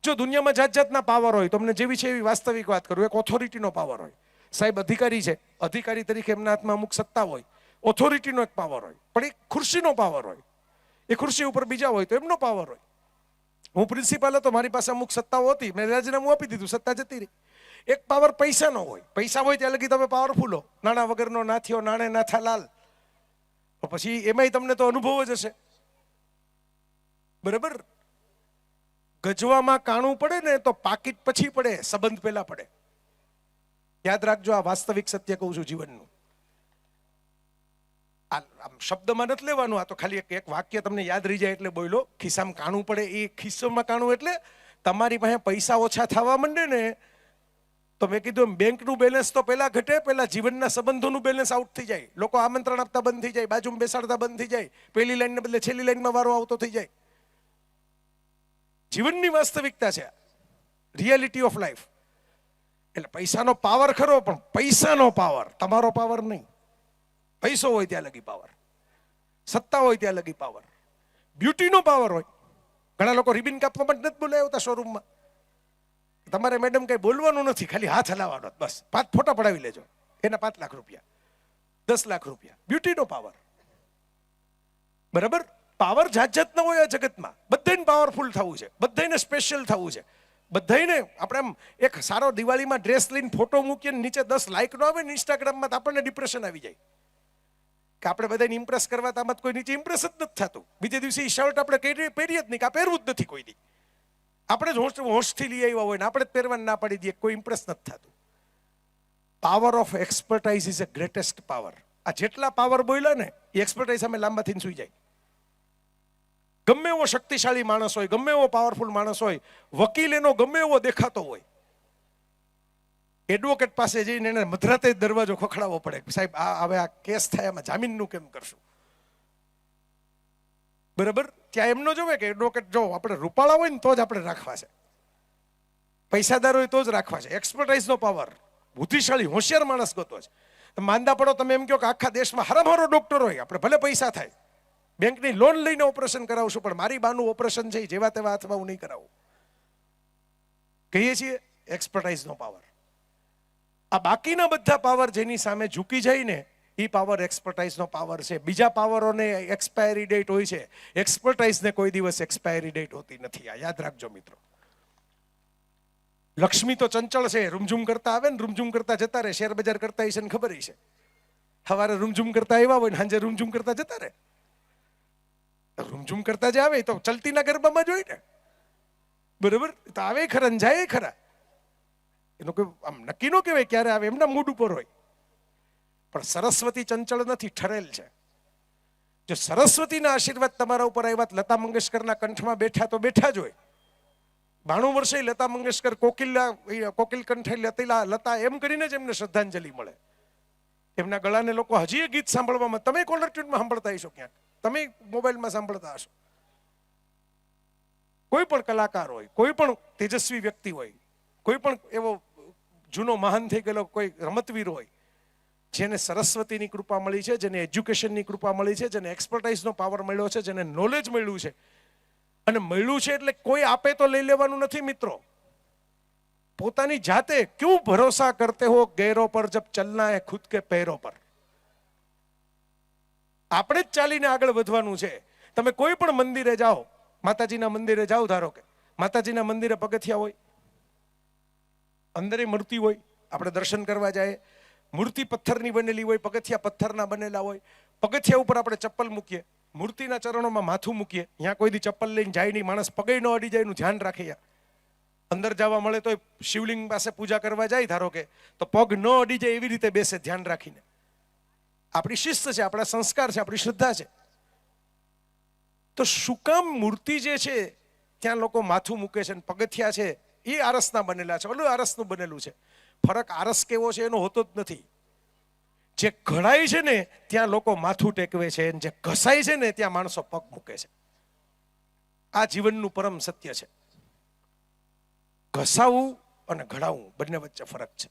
જો દુનિયામાં જાત જાતના પાવર હોય, તમને જેવી છે એવી વાસ્તવિક વાત કરું, એક ઓથોરિટીનો પાવર હોય. સાહેબ અધિકારી છે, અધિકારી તરીકે એમના હાથમાં અમુક સત્તા હોય, ઓથોરિટીનો એક પાવર હોય. પણ એક ખુરશીનો પાવર હોય, એ ખુરશી ઉપર બીજા હોય તો એમનો પાવર હોય. હું પ્રિન્સિપાલ હતો, મારી પાસે અમુક સત્તાઓ હતી, મેં રાજીનામું આપી દીધું, સત્તા જતી રહી. એક પાવર પૈસાનો હોય, પૈસા હોય ત્યાં લગી તમે પાવરફુલ હો. નાણા વગરનો ના થયો નાણે ના થા લાલ. પછી એમાંય તમને તો અનુભવ જ હશે, બરાબર. ગજવામાં કાણું પડે ને તો પાકીટ પછી પડે, સંબંધ પહેલા પડે. યાદ રાખજો, આ વાસ્તવિક સત્ય કહું છું જીવનનું. આમ શબ્દમાં નથી લેવાનું, આ તો ખાલી એક વાક્ય તમને યાદ રહી જાય એટલે બોલો. ખિસ્સામાં કાણું પડે, એ ખિસ્સામાં કાણું એટલે તમારી પાસે પૈસા ઓછા થવા માંડે ને તો મેં કીધું બેંકનું બેલેન્સ તો પહેલા ઘટે, પહેલા જીવનના સંબંધોનું બેલેન્સ આઉટ થઈ જાય. લોકો આમંત્રણ આપતા બંધ થઈ જાય, બાજુમાં બેસાડતા બંધ થઈ જાય, પહેલી લાઈનને બદલે છેલ્લી લાઈનમાં વારો આવતો થઈ જાય. જીવનની વાસ્તવિકતા છે, રિયાલિટી ઓફ લાઈફ. એટલે પૈસાનો પાવર ખરો, પણ પૈસાનો પાવર તમારો પાવર નહીં. પૈસો હોય ત્યાં લગી પાવર, સત્તા હોય ત્યાં લગી પાવર. બ્યુટીનો પાવર હોય. ઘણા લોકો રિબિન કાપવા માટે નથી બોલાવતા શોરૂમમાં. તમારે મેડમ કઈ બોલવાનું નથી, ખાલી હાથ હલાવવાનો, બસ 5 ફોટા પડાવી લેજો, એના 5 લાખ રૂપિયા, 10 લાખ રૂપિયા. બ્યુટીનો પાવર, બરાબર. પાવર જાત જાતના હોય આ જગતમાં. બધાને પાવરફુલ થવું છે, બધાને સ્પેશિયલ થવું છે, બધાને. આપણે આમ એક સારો દિવાળીમાં ડ્રેસ લઈને ફોટો મૂકીએ નીચે 10 લાઈક નો આવે ને ઇન્સ્ટાગ્રામમાં, તો આપણને ડિપ્રેશન આવી જાય કે આપણે બધાને ઇમ્પ્રેસ કરવા, તો આમાં કોઈ નીચે ઇમ્પ્રેસ જ નથી થતું. બીજે દિવસે એ શર્ટ આપણે પહેરીએ જ નહીં, કે આ પહેરવું જ નથી કોઈ દી. આપણે જ હોશથી લઈ આવ્યા હોય ને આપણે જ પહેરવાને ના પાડી દઈએ, કોઈ ઇમ્પ્રેસ નથી થતું. Power of expertise is a greatest power. આ જેટલા પાવર બોલ્યા ને એ એક્સપર્ટાઇઝ સામે લાંબા થઈને સુઈ જાય. ગમે એવો શક્તિશાળી માણસ હોય, ગમે એવો પાવરફુલ માણસ હોય, વકીલ એનો ગમે એવો દેખાતો હોય, એડવોકેટ પાસે જઈને એને મધરાતે દરવાજો ખખડાવવો પડે, સાહેબ હવે આ કેસ થાય, આમાં જામીનનું કેમ કરશું? બરાબર? ત્યાં એમ ન જોવે કે એડવોકેટ જો આપણે રૂપાળા હોય ને તો જ આપણે રાખવા છે, પૈસાદાર હોય તો જ રાખવા છે. એક્સપર્ટાઇઝનો પાવર, બુદ્ધિશાળી હોશિયાર માણસ ગોતો છે. માંદા પડો તમે એમ કહો કે આખા દેશમાં હારામારો ડોક્ટર હોય, આપણે ભલે પૈસા થાય, બેંકની લોન લઈને ઓપરેશન કરાવશું, પણ મારી બાનું ઓપરેશન છે જેવા તેવા હાથમાં હું નહીં કરાવું. કહીએ છીએ એક્સપર્ટાઇઝનો પાવર. આ બાકીના બધા પાવર જેની સામે ઝૂકી જાય ને એ પાવર એક્સપર્ટાઇઝનો પાવર છે. બીજા પાવરોને એક્સપાયરી ડેટ હોય છે, એક્સપર્ટાઇઝને કોઈ દિવસ એક્સપાયરી ડેટ હોતી નથી. આ યાદ રાખજો મિત્રો. લક્ષ્મી તો ચંચળ છે, રૂમઝૂમ કરતા આવે ને રૂમઝૂમ કરતા જતા રહે. શેર બજાર કરતા હશે ને ખબર છે, સવારે રૂમઝૂમ કરતા આવ્યા હોય ને સાંજે રૂમઝૂમ કરતા જતા રહે. રૂમઝૂમ કરતા જ આવે તો ચલતીના ગરબામાં જ હોય ને, બરોબર? તો આવે ખરા ને જાય ખરા, એનો કોઈ આમ નક્કી નો કહેવાય ક્યારે આવે, એમના મૂડ ઉપર હોય. પણ સરસ્વતી ચંચળ નથી, ઠરેલ છે. જો સરસ્વતીના આશીર્વાદ તમારા ઉપર આવ્યા, લતા મંગેશકરના કંઠમાં બેઠા તો બેઠા જ હોય. 92 વર્ષે લતા મંગેશકર કોકિલ કંઠે લતા એમ કરીને જ એમને શ્રદ્ધાંજલિ મળે. એમના ગળાને લોકો હજી એ ગીત સાંભળવામાં, તમે કોલર ટ્યુનમાં સાંભળતા હશો, ક્યાંક તમે મોબાઈલમાં સાંભળતા હશો. કોઈ પણ કલાકાર હોય, કોઈ પણ તેજસ્વી વ્યક્તિ હોય, કોઈ પણ એવો જૂનો મહાન થઈ ગયેલો કોઈ રમતવીર હોય, જેને સરસ્વતીની કૃપા મળી છે, જેને એજ્યુકેશનની કૃપા મળી છે, જેને એક્સપર્ટાઇઝનો પાવર મળ્યો છે, જેને નોલેજ મળ્યું છે, અને મળ્યું છે એટલે કોઈ આપે તો લઈ લેવાનું નથી મિત્રો. પોતાની જાતે ક્યું ભરોસા કરતે હો ગેરો પર જબ ચલના હે ખુદ કે પૈરો પર. આપણે જ ચાલીને આગળ વધવાનું છે. તમે કોઈ પણ મંદિરે જાઓ, માતાજીના મંદિરે જાઓ, ધારો કે માતાજીના મંદિરે પગથિયા હોય, અંદરે મૂર્તિ હોય, આપણે દર્શન કરવા જાય, મૂર્તિ પથ્થરની બનેલી હોય, પગથિયા પથ્થરના બનેલા હોય, પગથિયા ઉપર આપણે ચપ્પલ મૂકીએ, મૂર્તિના ચરણોમાં માથું મૂકીએ. ત્યાં કોઈ દી ચપ્પલ લઈને જાય નહીં, માણસ પગે ન અડી જાય એનું ધ્યાન રાખે. અંદર જવા મળે તો શિવલિંગ પાસે પૂજા કરવા જાય ધારો કે, તો પગ ન અડી જાય એવી રીતે બેસે ધ્યાન રાખીને. આપણી શિસ્ત છે, આપણા સંસ્કાર છે, આપણી શ્રદ્ધા છે. તો શું કામ મૂર્તિ જે છે ત્યાં લોકો માથું મૂકે છે, પગથિયા છે એ આરસના બનેલા છે, ઓલું આરસનું બનેલું છે. ફરક આરસ કેવો છે એનો હોતો જ નથી. જે ઘડાય છે ને ત્યાં લોકો માથું ટેકવે છે, જે ઘસાય છે ને ત્યાં માણસો પગ મૂકે છે. આ જીવનનું પરમ સત્ય છે. ઘસાવું અને ઘડાવું બંને વચ્ચે ફરક છે.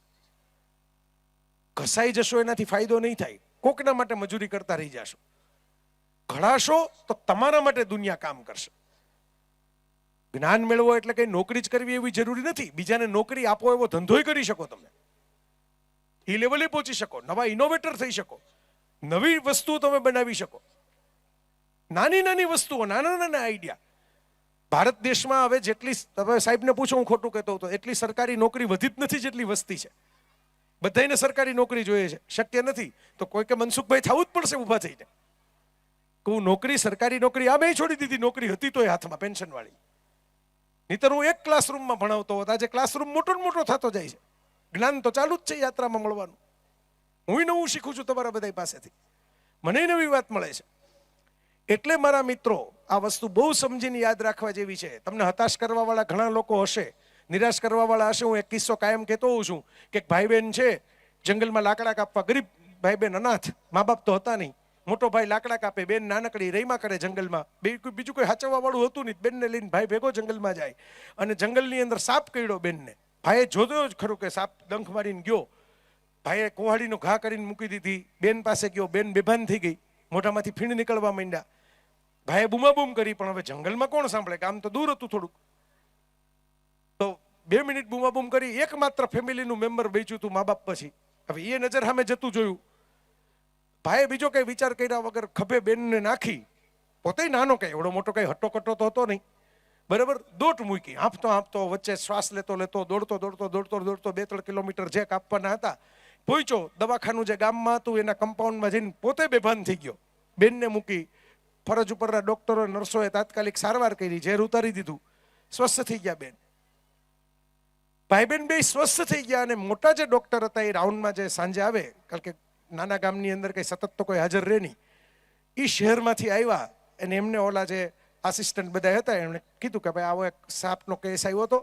ઘસાઈ જશો એનાથી ફાયદો નહીં થાય, કોકના માટે મજૂરી કરતા રહી જશો. ઘડાશો તો તમારા માટે દુનિયા કામ કરશે. જ્ઞાન મેળવો એટલે કઈ નોકરી જ કરવી એવી જરૂરી નથી. બીજાને નોકરી આપો એવો ધંધોય કરી શકો, તમે એ લેવલે પહોંચી શકો, નવા ઇનોવેટર થઈ શકો, નવી વસ્તુઓ તમે બનાવી શકો. નાની નાની વસ્તુઓ, નાના નાના આઈડિયા. ભારત દેશમાં હવે જેટલી, તમે સાહેબને પૂછો, હું ખોટું કહેતો હતો, એટલી સરકારી નોકરી વધી જ નથી જેટલી વસ્તી છે. બધાને સરકારી નોકરી જોઈએ છે, શક્ય નથી. તો કોઈ કે મનસુખભાઈ થવું જ પડશે ઊભા થઈને. હું નોકરી, સરકારી નોકરી આ બે છોડી દીધી. નોકરી હતી તો એ હાથમાં પેન્શન વાળી, નહીતર હું એક ક્લાસરૂમમાં ભણાવતો હતો. આજે ક્લાસરૂમ મોટો ને મોટો થતો જાય છે. જ્ઞાન તો ચાલુ જ છે યાત્રામાં મળવાનું. હું નવું શીખું છું તમારા બધા પાસેથી, મને નવી વાત મળે છે. એટલે મારા મિત્રો, આ વસ્તુ બહુ સમજીને યાદ રાખવા જેવી છે. તમને હતાશ કરવા વાળા ઘણા લોકો હશે, નિરાશ કરવા વાળા હશે. હું એક કિસ્સો કાયમ કહેતો હોઉં છું કે એક ભાઈ બહેન છે જંગલમાં લાકડા કાપવા. ગરીબ ભાઈ બહેન, અનાથ, મા બાપ તો હતા નહીં. મોટો ભાઈ લાકડા કાપે, બેન નાનકડી રહીમાં કરે જંગલમાં. બીજું કોઈ હાચવવા વાળું હતું નહીં. બેનને લઈને ભાઈ ભેગો જંગલમાં જાય, અને જંગલની અંદર સાપ કરડ્યો બેનને. ભાઈએ જોયો જ ખરું કે સાપ ડંખ મારીને ગયો. ભાઈએ કુહાડીનો ઘા કરીને મૂકી દીધી. બેન પાસે ગયો, બેન બેભાન થઈ ગઈ, મોઢામાંથી ફીણ નીકળવા માંડ્યા. ભાઈએ બૂમાબૂમ કરી, પણ હવે જંગલમાં કોણ સાંભળે, ગામ તો દૂર હતું થોડુંક. તો 2 મિનિટ બૂમાબૂમ કરી. એકમાત્ર ફેમિલીનું મેમ્બર બચ્યું હતું મા બાપ પછી. હવે એ નજર સામે જતું જોયું. ભાઈએ બીજો કઈ વિચાર કર્યા વગર ખભે બેનને નાખી, પોતે નાનો કઈ એવડો મોટો કઈ હટ્ટો તો હતો નહીં, બરાબર, દોટ મૂકી. હાંફતો વચ્ચે શ્વાસ લેતો દોડતો 2-3 કિલોમીટર જે કાપવાના હતા પહોંચ્યો. દવાખાનું જે ગામમાં હતું એના કમ્પાઉન્ડમાં જઈને પોતે બેભાન થઈ ગયો. બેનને મૂકી. ફરજ ઉપરના ડોક્ટરો, નર્સોએ તાત્કાલિક સારવાર કરી, ઝેર ઉતારી દીધું, સ્વસ્થ થઈ ગયા બેન. ભાઈ બેન બે સ્વસ્થ થઈ ગયા. અને મોટા જે ડોક્ટર હતા એ રાઉન્ડમાં જે સાંજે આવે, કારણ કે નાના ગામની અંદર કંઈ સતત તો કોઈ હાજર રહે નહીં. એ શહેરમાંથી આવ્યા અને એમને ઓલા જે આસિસ્ટન્ટ બધા હતા એમણે કીધું કે ભાઈ આવો એક સાપનો કેસ આવ્યો હતો,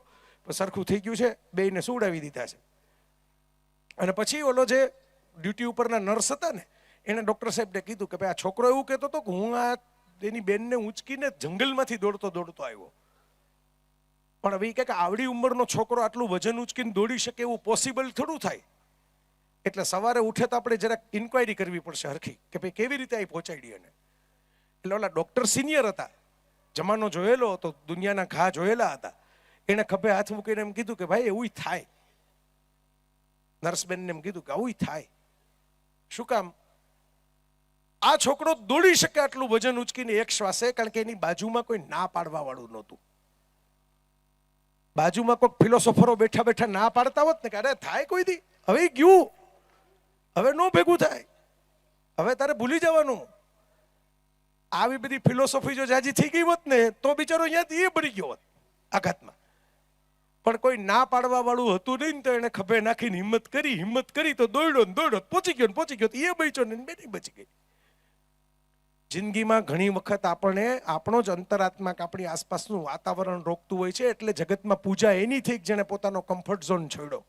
સરખું થઈ ગયું છે, બેયને સુવડાવી દીધા છે. અને પછી ઓલો જે ડ્યુટી ઉપરના નર્સ હતા ને એને ડૉક્ટર સાહેબને કીધું કે ભાઈ આ છોકરો એવું કહેતો હતો કે હું આ એની બેનને ઊંચકીને જંગલમાંથી દોડતો આવ્યો. પણ હવે કે આવડી ઉંમરનો છોકરો આટલું વજન ઉંચકીને દોડી શકે એવું પોસિબલ થોડું થાય. એટલે સવારે ઉઠે તો આપણે જરાક ઇન્ક્વાયરી કરવી પડશે હરખી કે ભાઈ કેવી રીતે અહીં પહોંચાડી. એને એટલે ઓલા ડૉક્ટર સિનિયર હતા, જમાનો જોયેલો હતો, દુનિયાના ઘા જોયેલા હતા. એને ખભે હાથ મૂકીને એમ કીધું કે ભાઈ એવું થાય. નર્સબેનને એમ કીધું કે આવું થાય. શું કામ? આ છોકરો દોડી શકે આટલું વજન ઉંચકીને એક શ્વાસે, કારણ કે એની બાજુમાં કોઈ ના પાડવા વાળું નહોતું. બાજુમાં કોઈ ફિલોસોફરો બેઠા બેઠા ના પાડતા હોત ને કે અરે થાય કોઈ દી, હવે ગયું, હવે નો ભેગું થાય, હવે તારે ભૂલી જવાનું. આવી બધી ફિલોસોફી જો જાજી થઈ ગઈ હોત ને તો બિચારો અહીંયાથી એ બળી ગયો હોત આઘાતમાં. પણ કોઈ ના પાડવા વાળું હતું નહીં તો એને ખભે નાખીને હિંમત કરી તો દોડ્યો પહોંચી ગયો તો એ બચ્યો ને બેની બચી ગઈ. જિંદગીમાં ઘણી વખત આપણને આપણો જ અંતરાત્મા આપણી આસપાસનું વાતાવરણ રોકતું હોય છે. એટલે જગતમાં પૂજા એની થઈ જેને પોતાનો કમ્ફર્ટ ઝોન છોડ્યો.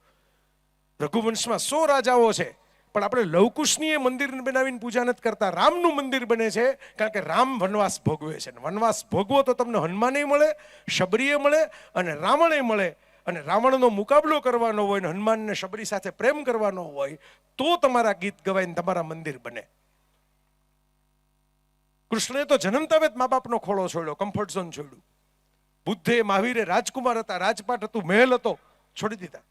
રઘુવંશમાં 100 રાજાઓ છે પણ આપણે લવકુશની મંદિર બનાવીને પૂજા નથી કરતા. રામનું મંદિર બને છે કારણ કે રામ વનવાસ ભોગવે છે. વનવાસ ભોગવો તો તમને હનુમાને મળે, શબરીએ મળે અને રાવણે મળે. અને રાવણનો મુકાબલો કરવાનો હોય ને હનુમાનને શબરી સાથે પ્રેમ કરવાનો હોય તો તમારા ગીત ગવાઈને તમારા મંદિર બને. કૃષ્ણએ તો જન્મતા જ મા બાપનો ખોળો છોડ્યો, કમ્ફર્ટ ઝોન છોડ્યું. બુદ્ધે, મહાવીરે રાજકુમાર હતા, રાજપાટ હતું, મહેલ હતો, છોડી દીધા.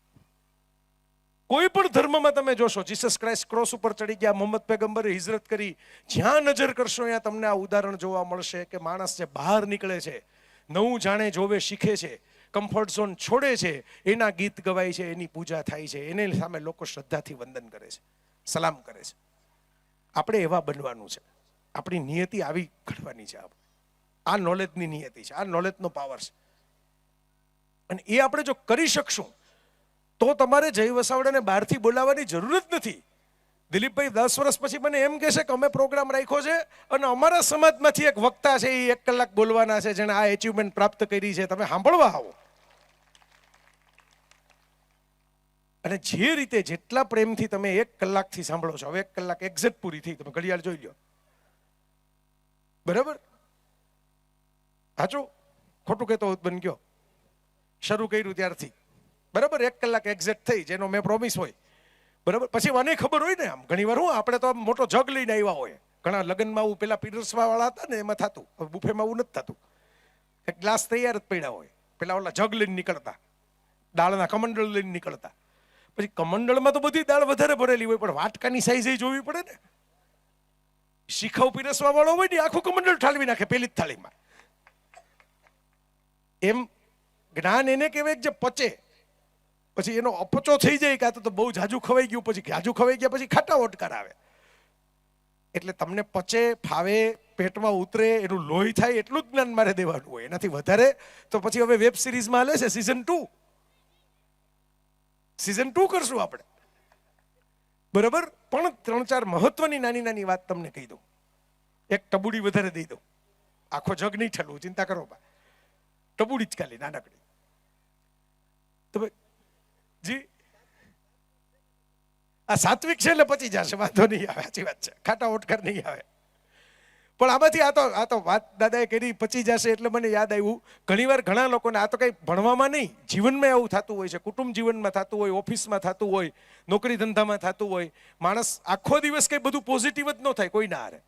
કોઈ પણ ધર્મમાં તમે જોશો, જીસસ ક્રાઇસ્ટ ક્રોસ ઉપર ચડી ગયા, મોહમ્મદ પૈગંબરે હિજરત કરી, જ્યાં નજર કરશો ત્યાં તમને આ ઉદાહરણ જોવા મળશે કે માણસ જે બહાર નીકળે છે, નવું જાણે જોવે, શીખે છે, કમ્ફર્ટ ઝોન છોડે છે, એના ગીત ગવાય છે, એની પૂજા થાય છે, એને સામે લોકો શ્રદ્ધાથી વંદન કરે છે, સલામ કરે છે. આપણે એવા બનવાનું છે. આપણી નિયતિ આવી ઘડવાની છે. આ નોલેજની નિયતિ છે, આ નોલેજનો પાવર છે. અને એ આપણે જો કરી શકશું તો તમારે જય વસાવડાને બહારથી બોલાવવાની જરૂર જ નથી. દિલીપભાઈ 10 વર્ષ પછી મને એમ કહેશે કે અમે પ્રોગ્રામ રાખ્યો છે અને અમારા સમાજમાંથી એક વક્તા છે, એ 1 કલાક બોલવાના છે, જેને આ એચિવમેન્ટ પ્રાપ્ત કરી છે, તમે સાંભળવા આવો. અને જે રીતે જેટલા પ્રેમથી તમે 1 કલાકથી સાંભળો છો, હવે 1 કલાક એક્ઝેક્ટ પૂરી થઈ, તમે ઘડિયાળ જોઈ લો, બરાબર? સાચું ખોટું કહેતો બન ગયો, શરૂ કર્યું ત્યારથી, બરાબર? 1 કલાક એક્ઝેક્ટ થઈ, જેનો મેં પ્રોમિસ હોય, બરાબર? પછી મને ખબર હોય ને, આમ ઘણી વાર આપણે તો આમ મોટો જગ લઈને આવ્યા હોય. ઘણા લગ્નમાં આવું પેલા પીરસવા વાળા હતા ને એમાં થતું, બુફેમાં આવું નથી થતું. એક ગ્લાસ તૈયાર જ પડ્યા હોય, પેલા ઓલા જગ લઈને નીકળતા, દાળના કમંડળ લઈને નીકળતા. પછી કમંડળમાં તો બધી દાળ વધારે ભરેલી હોય પણ વાટકાની સાઈઝ જોવી પડે ને. શીખાવ પીરસવા વાળો હોય ને આખું કમંડળ ઠાલવી નાખે પેલી જ થાળીમાં. એમ જ્ઞાન એને કહેવાય જે પચે, પછી એનો અપચો થઈ જાય, કાં તો બહુ જાજુ ખવાઈ ગયું, પછી જાજુ ખવાઈ ગયા પછી ખાટા ઓટકાર આવે. એટલે તમને પચે, ફાવે, પેટમાં ઉતરે, એનું લોહી થાય એટલું જ જ્ઞાન મારે દેવાનું હોય. એનાથી વધારે તો પછી હવે વેબ સિરીઝમાં હાલે છે સીઝન 2 કરશું આપણે, બરાબર? પણ 3-4 મહત્વની નાની નાની વાત તમને કહી દઉં. એક ટબુડી વધારે દઈ દઉં, આખો જગ નહીં ઠલવું, ચિંતા કરો બા, ટબુડી જ ખાલી નાનકડી. તો જી આ સાત્વિક છે એટલે પચી જશે, વાંધો નહીં આવે, સાચી વાત છે, ખાટા ઓટકાર નહીં આવે. પણ આમાંથી આ તો વાત દાદાએ કરી, પચી જશે એટલે મને યાદ આવ્યું, ઘણીવાર ઘણા લોકોને આ તો કંઈ ભણવામાં નહીં, જીવનમાં એવું થતું હોય છે, કુટુંબ જીવનમાં થતું હોય, ઓફિસમાં થતું હોય, નોકરી ધંધામાં થતું હોય. માણસ આખો દિવસ કંઈ બધું પોઝિટિવ જ ન થાય કોઈ ના હારે.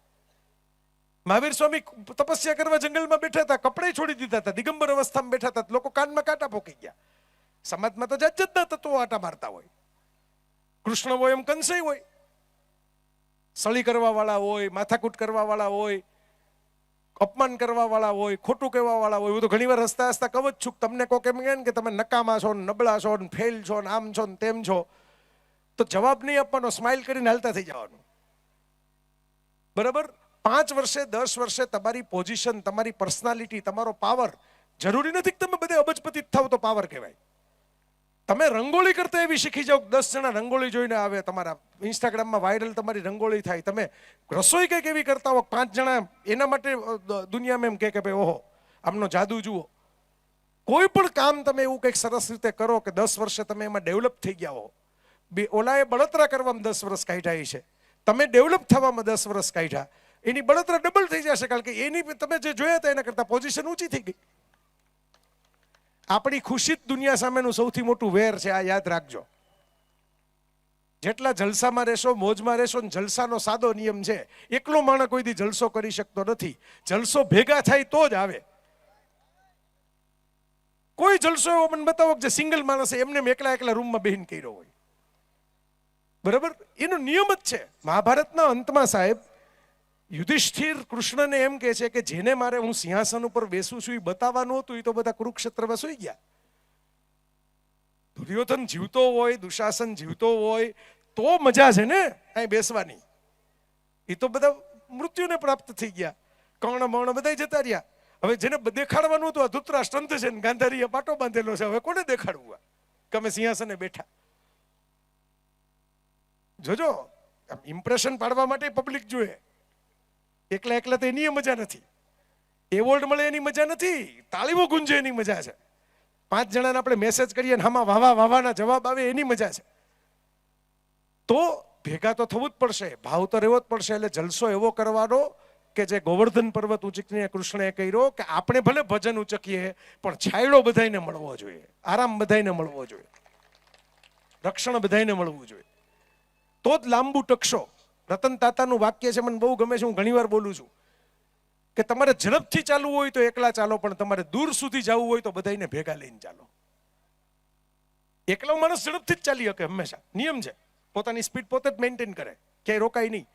મહાવીર સ્વામી તપસ્યા કરવા જંગલમાં બેઠા હતા, કપડે છોડી દીધા હતા, દિગંબર અવસ્થામાં બેઠા હતા, લોકો કાનમાં કાંટા પોકી ગયા. સમાજમાં તો જાત જાતના તત્વો આટા મારતા હોય. કૃષ્ણ હોય એમ કંસાઈ હોય, સળી કરવા વાળા હોય, માથાકૂટ કરવા વાળા હોય, અપમાન કરવા વાળા હોય, ખોટું કહેવા વાળા હોય. હું તો ઘણી વાર હસતા હસતા કહું જ છું, તમને કોક એમ કહે ને કે તમે નકામા છો, નબળા છો, ફેલ છો, આમ છો ને તેમ છો, તો જવાબ નહીં આપવાનો, સ્માઇલ કરીને હાલતા થઈ જવાનું, બરાબર? 5 વર્ષે 10 વર્ષે તમારી પોઝિશન, તમારી પર્સનાલિટી, તમારો પાવર, જરૂરી નથી કે તમે બધે અબજપતિ જ થાવ તો પાવર કહેવાય. તમે રંગોળી કરતા એવી શીખી જાઓ, 10 જણા રંગોળી જોઈને આવે, તમારા ઇન્સ્ટાગ્રામમાં વાયરલ તમારી રંગોળી થાય. તમે રસોઈ કંઈક એવી કરતા હો, 5 જણા એના માટે દુનિયામાં એમ કે ભાઈ ઓહો આમનો જાદુ જુઓ. કોઈ પણ કામ તમે એવું કંઈક સરસ રીતે કરો કે 10 વર્ષે તમે એમાં ડેવલપ થઈ ગયા હો. ઓલાએ બળતરા કરવામાં 10 વર્ષ કાઢ્યા છે, તમે ડેવલપ થવામાં 10 વર્ષ કાઢ્યા, એની બળતરા ડબલ થઈ જશે, કારણ કે એની તમે જે જોયા હતા એના કરતા પોઝિશન ઊંચી થઈ ગઈ. આપણી ખુશી જ દુનિયા સામેનું સૌથી મોટું વેર છે, આ યાદ રાખજો. જેટલા જલસામાં રહેશો, મોજમાં રહેશો, ને જલસાનો સાદો નિયમ છે, એકલો માણસ કોઈ દી જલસો કરી શકતો નથી. જલસો ભેગા થાય તો જ આવે. કોઈ જલસો એવો મને બતાવો કે જે સિંગલ માણસે એમને એકલા એકલા રૂમમાં બેહીને કર્યો હોય. બરાબર, એનો નિયમ જ છે. મહાભારતના અંતમાં સાહેબ યુધિષ્ઠિર કૃષ્ણને એમ કહે છે કે જેને મારે હું સિંહાસન ઉપર બેસું છું એ બતાવવાનું હતું, એ તો બધા કુરુક્ષેત્રમાં સૂઈ ગયા. દુર્યોધન જીવતો હોય, દુશાસન જીવતો હોય તો મજા છે ને અહીં બેસવાની. એ તો બધા મૃત્યુને પ્રાપ્ત થઈ ગયા, કર્ણ બર્ણ બધા જતા રહ્યા. હવે જેને દેખાડવાનું હતું આ ધૃતરાષ્ટ્ર અંત છે ને ગાંધારીએ પાટો બાંધેલો છે, હવે કોને દેખાડવું કે અમે સિંહાસને બેઠા? જોજો, ઇમ્પ્રેશન પાડવા માટે પબ્લિક જોઈએ, એકલા એકલા તો એની મજા નથી. એવોર્ડ મળે એની મજા નથી, તાળીઓ ગુંજે એની મજા છે. 5 જણાને આપણે મેસેજ કરીએ ને આમાં વાવા વાવાના જવાબ આવે એની મજા છે. તો ભેગા તો થવું જ પડશે, ભાવ તો રહેવો જ પડશે. એટલે જલસો એવો કરવાનો કે જે ગોવર્ધન પર્વત ઉચકીને કૃષ્ણએ કર્યો કે આપણે ભલે ભજન ઉચકીએ પણ છાયડો બધાને મળવો જોઈએ, આરામ બધાને મળવો જોઈએ, રક્ષણ બધાને મળવું જોઈએ, તો જ લાંબુ ટકશો. રતન તાતાનું વાક્ય છે, મને બહુ ગમે છે, હું ઘણીવાર બોલું છું કે તમારે ઝડપથી ચાલવું હોય તો એકલા ચાલો, પણ તમારે દૂર સુધી જવું હોય તો બધાને ભેગા લઈને ચાલો. એકલો માણસ ઝડપથી જ ચાલી શકે હંમેશા, નિયમ છે, પોતાની સ્પીડ પોતે જ મેન્ટેન કરે, ક્યાંય રોકાય નહીં.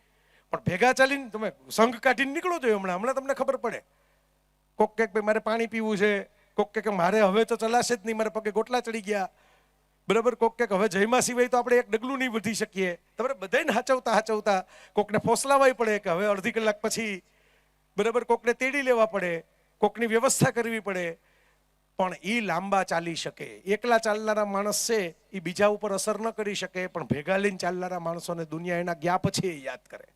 પણ ભેગા ચાલીને તમે સંઘ કાઢીને નીકળો છો હમણાં તમને ખબર પડે. કોક કે મારે પાણી પીવું છે, કોક કે મારે હવે તો ચલાશે જ નહીં, મારે પગે ગોટલા ચડી ગયા. બરાબર, કોક કે હવે જયમાં સિવાય તો આપણે એક ડગલું નહીં વધી શકીએ. તમારે બધાને હાચવતા કોકને ફોસલાવાય પડે કે હવે અડધી કલાક પછી, બરાબર, કોકને તેડી લેવા પડે, કોકની વ્યવસ્થા કરવી પડે. પણ એ લાંબા ચાલી શકે. એકલા ચાલનારા માણસ છે એ બીજા ઉપર અસર ન કરી શકે, પણ ભેગા લઈને ચાલનારા માણસોને દુનિયા એના ગયા પછી એ યાદ કરે,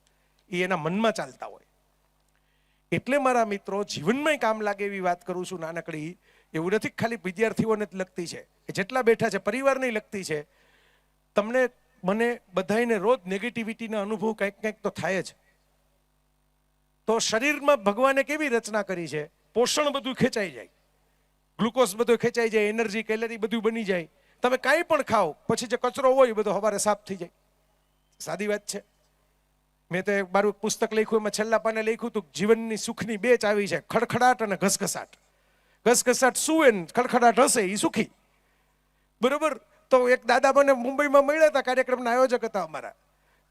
એ એના મનમાં ચાલતા હોય. એટલે મારા મિત્રો, જીવનમાં કામ લાગે એવી વાત કરું છું નાનકડી. એવું નથી ખાલી વિદ્યાર્થીઓને જ લગતી છે, જેટલા બેઠા છે પરિવારને લગતી છે. તમને મને બધાને રોજ નેગેટિવિટીના અનુભવ કંઈક કંઈક તો થાય જ. તો શરીરમાં ભગવાને કેવી રચના કરી છે, પોષણ બધું ખેંચાઈ જાય, ગ્લુકોઝ બધું ખેંચાઈ જાય, એનર્જી કેલરી બધું બની જાય. તમે કાંઈ પણ ખાઓ પછી જે કચરો હોય એ બધો સવારે સાફ થઈ જાય. સાદી વાત છે. મેં તો એક મારું પુસ્તક લખ્યું, એમાં છેલ્લા પાને લખ્યું હતું જીવનની સુખની 2 ચાવી છે, ખડખડાટ અને ઘસઘસાટ. ઘસઘસાટ સુવે ને ખડખડાટ હશે એ સુખી. બરોબર. તો એક દાદા મને મુંબઈમાં મળ્યા હતા, કાર્યક્રમના આયોજક હતા અમારા.